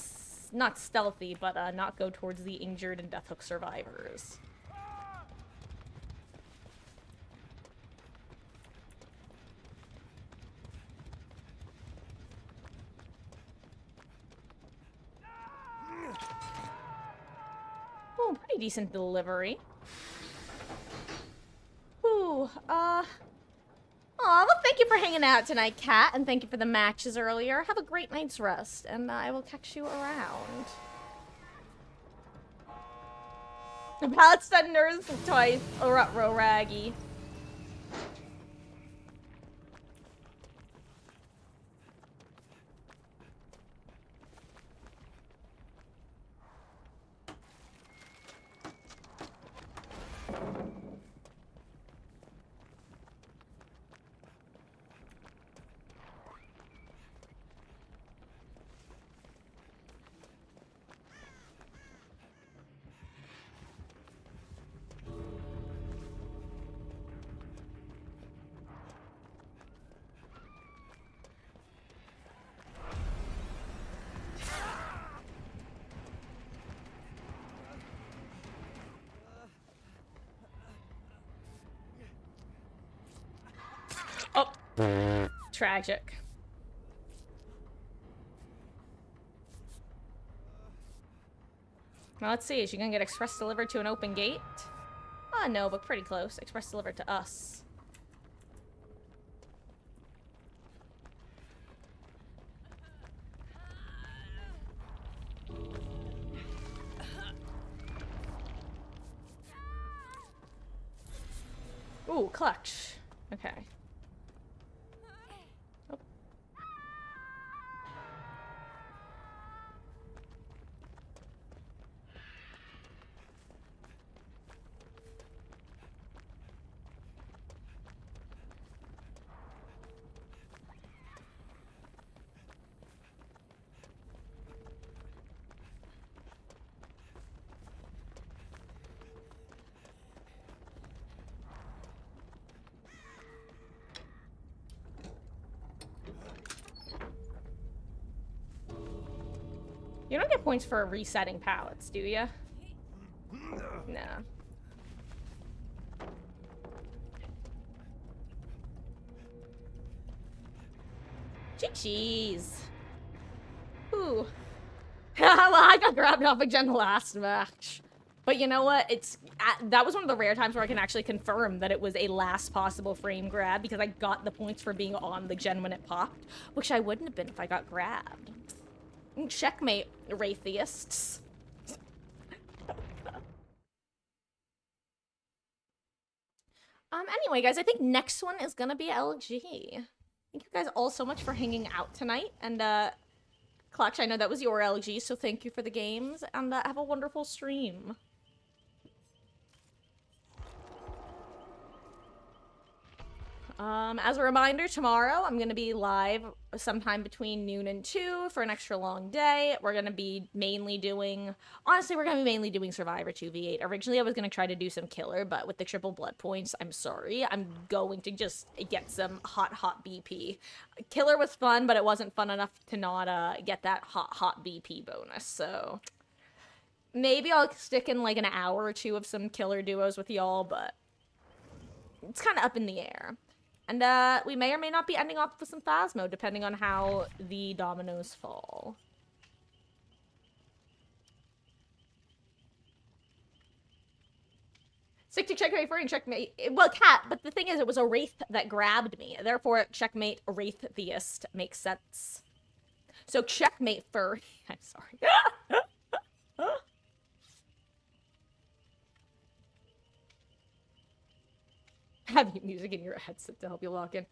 not stealthy, but, not go towards the injured and death hook survivors. Oh, pretty decent delivery. Ooh, aw, well, thank you for hanging out tonight, Kat, and thank you for the matches earlier. Have a great night's rest, and I will catch you around. Pallet stud nurse twice. Oh, row raggy. Oh. Tragic. Now let's see, is she gonna get express delivered to an open gate? Oh, no, but pretty close. Express delivered to us. Ooh, clutch. Okay. Oh. You don't get points for resetting pallets, do you? No. Jeez. Ooh. Well, I got grabbed off again last match. But you know what? That was one of the rare times where I can actually confirm that it was a last possible frame grab because I got the points for being on the gen when it popped, which I wouldn't have been if I got grabbed. Checkmate, Wraitheists. Anyway, guys, I think next one is gonna be LG. Thank you guys all so much for hanging out tonight, and, Clutch, I know that was your LG, so thank you for the games, and, have a wonderful stream. As a reminder, tomorrow I'm gonna be live sometime between noon and 2 for an extra long day. We're gonna be mainly doing... Honestly, we're gonna be mainly doing Survivor 2v8. Originally, I was gonna try to do some Killer, but with the triple blood points, I'm sorry. I'm going to just get some hot BP. Killer was fun, but it wasn't fun enough to not, get that hot BP bonus, so... Maybe I'll stick in, like, an hour or two of some Killer duos with y'all, but... It's kind of up in the air. And, we may or may not be ending off with some Phasmo, depending on how the dominoes fall. Stick to checkmate for and checkmate. Well, cat, but the thing is, it was a wraith that grabbed me. Therefore, checkmate wraith theist makes sense. So checkmate furry. I'm sorry. Have music in your headset to help you lock in.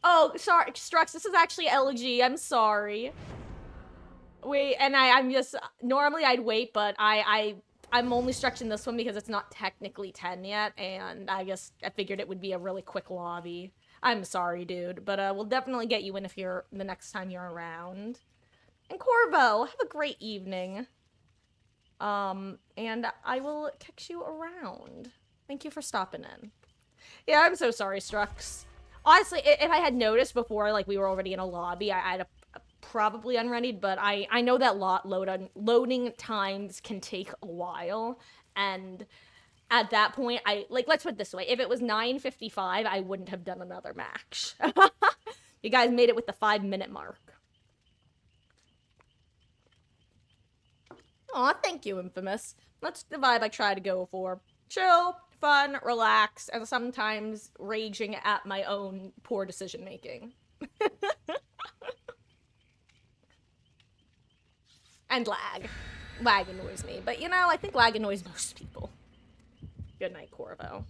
Oh, sorry, Strux. This is actually elegy. I'm sorry. Wait, and I'm just normally I'd wait, but I'm only stretching this one because it's not technically 10 yet, and I figured it would be a really quick lobby. I'm sorry, dude, but we'll definitely get you in if you're the next time you're around. And Corvo, have a great evening. And I will catch you around. Thank you for stopping in. Yeah, I'm so sorry, Strux. Honestly, if I had noticed before, like, we were already in a lobby, I'd have probably unreadied, but I know that loading times can take a while, and at that point, let's put it this way, if it was 9:55, I wouldn't have done another match. You guys made it with the 5-minute mark. Aw, thank you, Infamous. That's the vibe I try to go for. Chill, fun, relax, and sometimes raging at my own poor decision-making. And lag. Lag annoys me. But, you know, I think lag annoys most people. Good night, Corvo.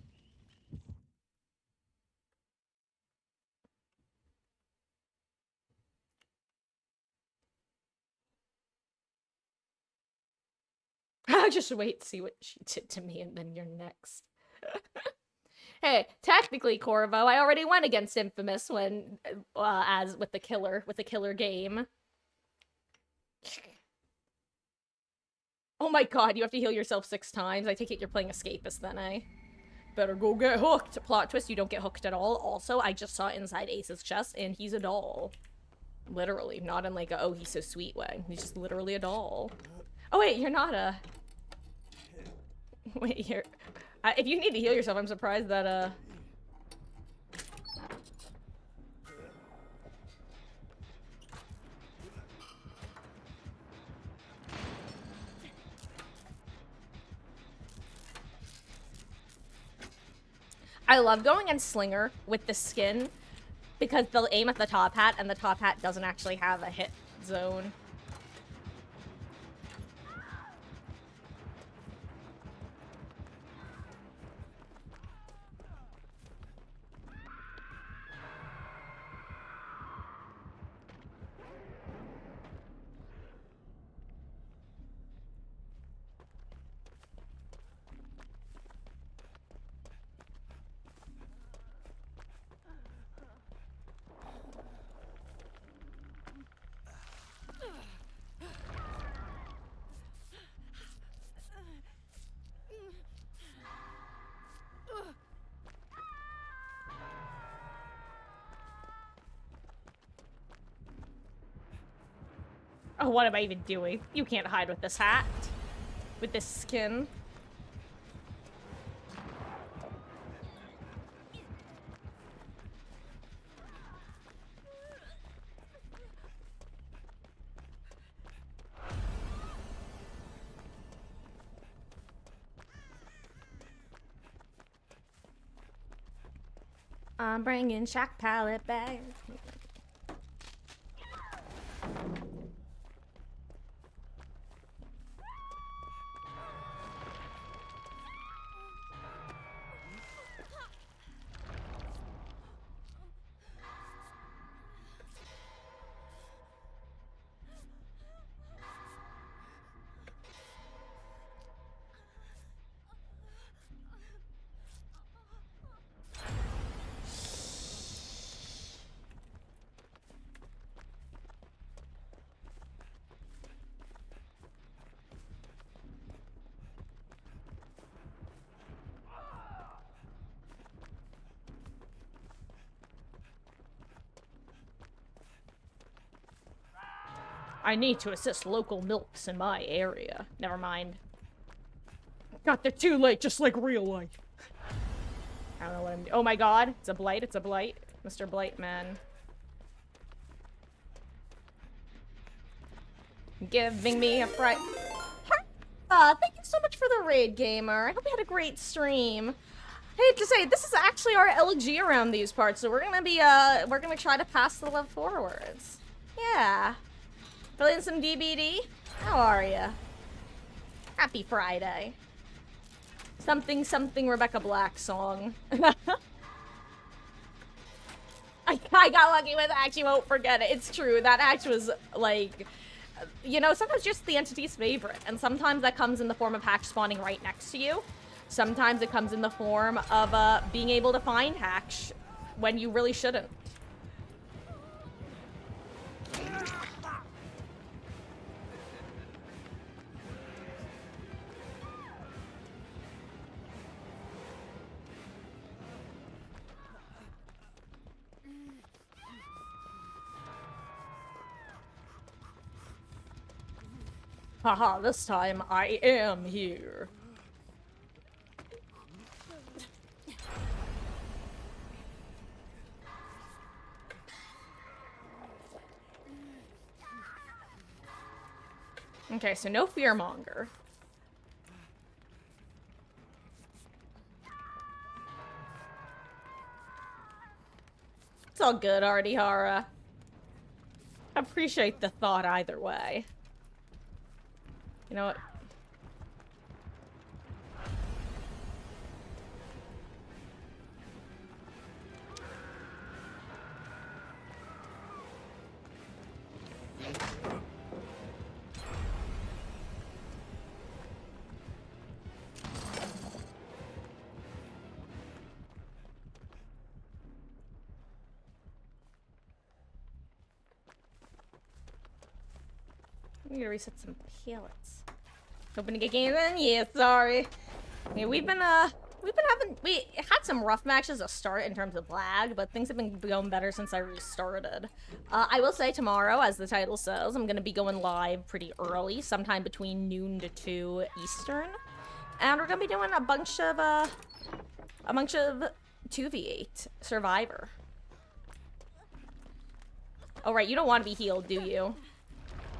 I'll just wait to see what she did to me, and then you're next. Hey, technically, Corvo, I already went against Infamous when, with the killer game. Oh my god, you have to heal yourself 6 times. I take it you're playing Escapist then, eh? Better go get hooked. Plot twist, you don't get hooked at all. Also, I just saw inside Ace's chest, and he's a doll. Literally, not in like a, oh, he's so sweet way. He's just literally a doll. Oh wait, you're not a... Wait, here. If you need to heal yourself, I'm surprised that, I love going in Slinger with the skin because they'll aim at the top hat and the top hat doesn't actually have a hit zone. Oh, what am I even doing? You can't hide with this hat. With this skin. I'm bringing shock pallet back. I need to assist local milks in my area. Never mind. Got there too late, just like real life. I don't know what I'm doing. Oh my god, it's a blight, it's a blight. Mr. Blight Man. Giving me a fright. Thank you so much for the raid, gamer. I hope you had a great stream. I hate to say, this is actually our LG around these parts, so we're gonna try to pass the love forwards. Yeah. Playing some DBD? How are ya? Happy Friday. Something something Rebecca Black song. I got lucky with Axe, you won't forget it. It's true, that Axe was, like, you know, sometimes just the entity's favorite, and sometimes that comes in the form of Hatch spawning right next to you. Sometimes it comes in the form of, being able to find Hatch when you really shouldn't. Haha, this time I am here. Okay, so no fearmonger. It's all good, Artihara. I appreciate the thought either way. You know what? I'm gonna reset some pellets. Hoping to get games in? Yeah, sorry. Yeah, we had some rough matches to start in terms of lag, but things have been going better since I restarted. I will say tomorrow, as the title says, I'm gonna be going live pretty early, sometime between noon to 2 Eastern. And we're gonna be doing a bunch of 2v8 Survivor. Oh right, you don't want to be healed, do you?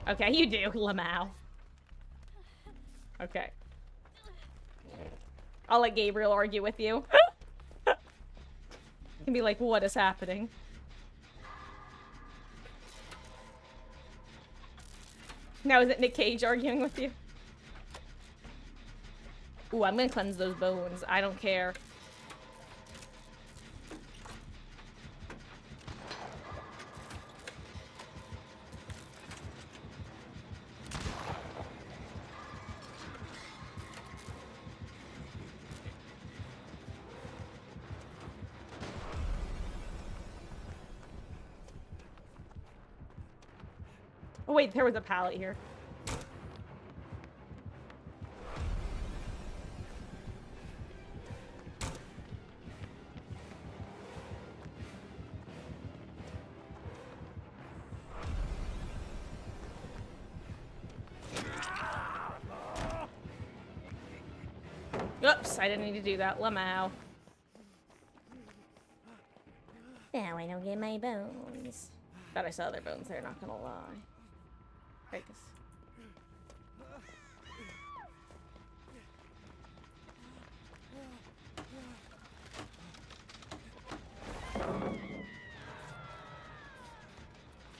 Okay, you do, Lamau. Okay. I'll let Gabriel argue with you. He can be like, what is happening? Now is it Nick Cage arguing with you? Ooh, I'm gonna cleanse those bones. I don't care. Oh wait, there was a pallet here. Oops, I didn't need to do that. Lamau. Now I don't get my bones. Thought I saw their bones there, not gonna lie. Focus.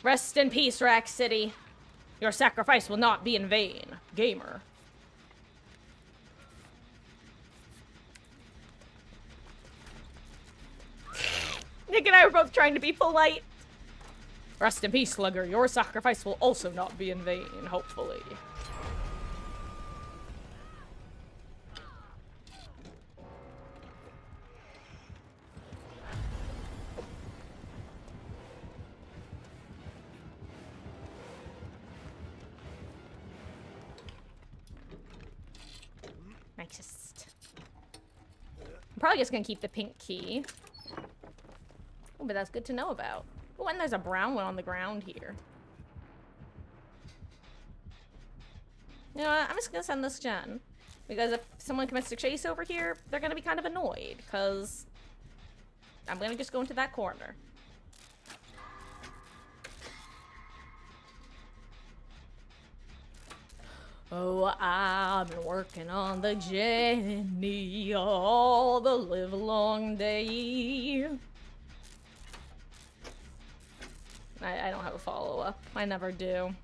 Rest in peace, Rack City. Your sacrifice will not be in vain, gamer. Nick and I were both trying to be polite. Rest in peace, Slugger. Your sacrifice will also not be in vain, hopefully. Next. I'm probably just gonna keep the pink key. Oh, but that's good to know about. Oh, and there's a brown one on the ground here. You know what? I'm just gonna send this Jen. Because if someone commits to chase over here, they're gonna be kind of annoyed, because I'm gonna just go into that corner. Oh, I've been working on the Jenny all the live long day. I don't have a follow-up. I never do.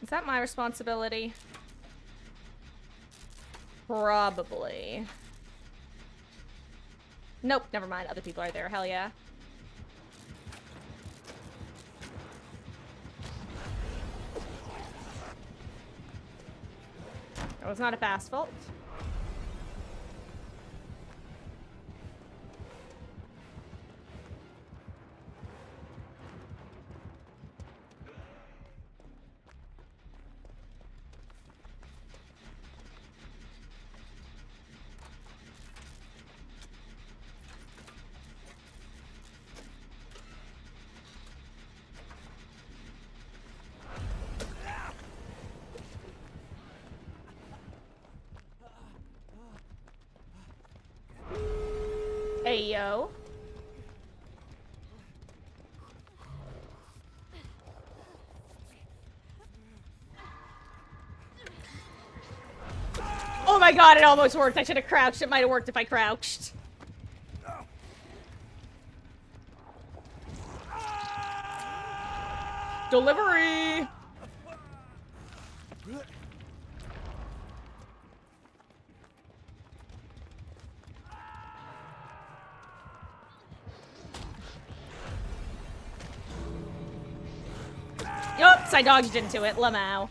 Is that my responsibility? Probably. Nope, never mind. Other people are there. Hell yeah. That was not a fast fault. Hey, yo. Oh my god, it almost worked. I should have crouched. It might have worked if I crouched. Delivery! Oops, I dodged into it. Lamau.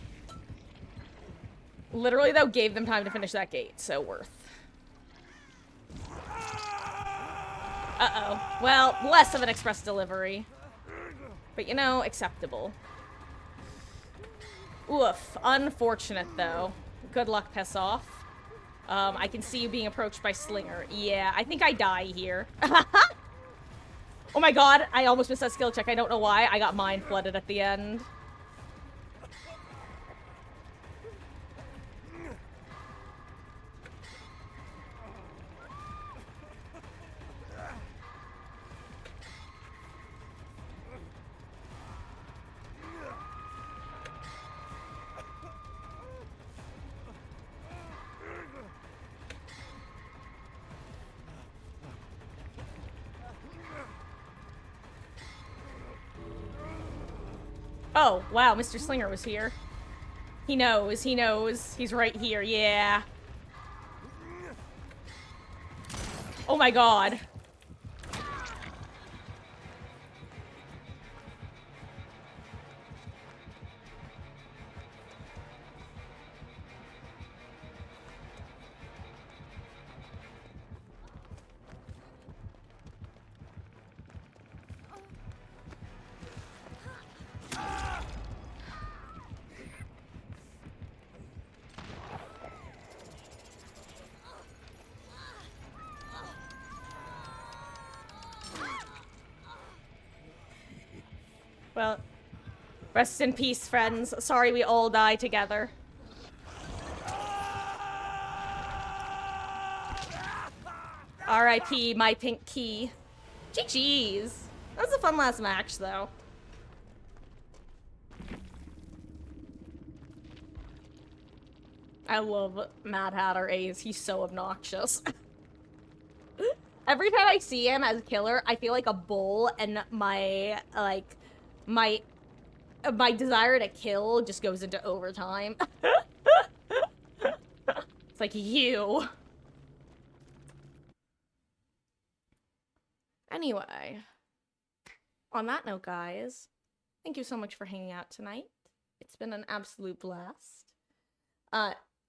Literally, though, gave them time to finish that gate, so worth. Uh-oh. Well, less of an express delivery. But, you know, acceptable. Oof. Unfortunate, though. Good luck, piss off. I can see you being approached by Slinger. Yeah, I think I die here. Oh my god, I almost missed that skill check. I don't know why. I got mind flooded at the end. Oh, wow, Mr. Slinger was here. He knows, he knows. He's right here, yeah. Oh my god. Well, rest in peace, friends. Sorry we all die together. R.I.P. my pink key. GG's. That was a fun last match, though. I love Mad Hatter A's. He's so obnoxious. Every time I see him as a killer, I feel like a bull, and my, like, my desire to kill just goes into overtime. It's like, you. Anyway, on that note, guys, thank you so much for hanging out tonight. It's been an absolute blast.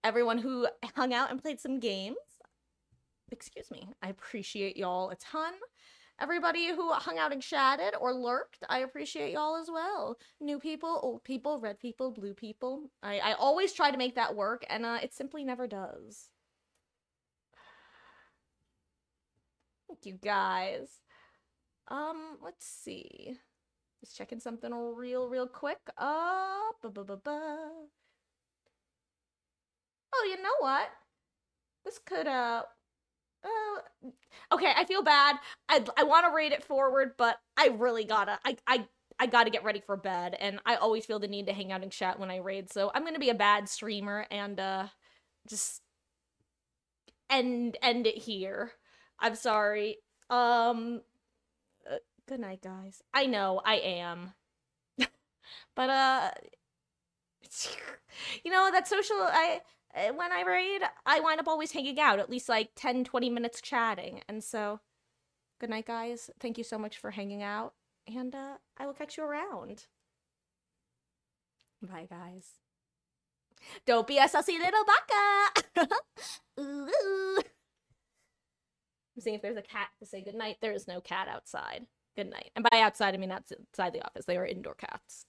Everyone who hung out and played some games, excuse me, I appreciate y'all a ton. Everybody who hung out and chatted or lurked, I appreciate y'all as well. New people, old people, red people, blue people. I always try to make that work, and it simply never does. Thank you, guys. Let's see. Just checking something real quick. Oh, you know what? This could, Okay, I feel bad. I want to rate it forward, but I really gotta. I gotta get ready for bed, and I always feel the need to hang out and chat when I raid. So I'm gonna be a bad streamer and just end it here. I'm sorry. Um, good night, guys. I know I am, but that social. I when I raid, I wind up always hanging out at least like 10-20 minutes chatting, and so good night, guys. Thank you so much for hanging out, and I will catch you around. Bye, guys. Don't be a sussy little baka. Ooh. I'm seeing if there's a cat to say goodnight. There is no cat outside. Good night. And by outside, I mean outside the office. They are indoor cats.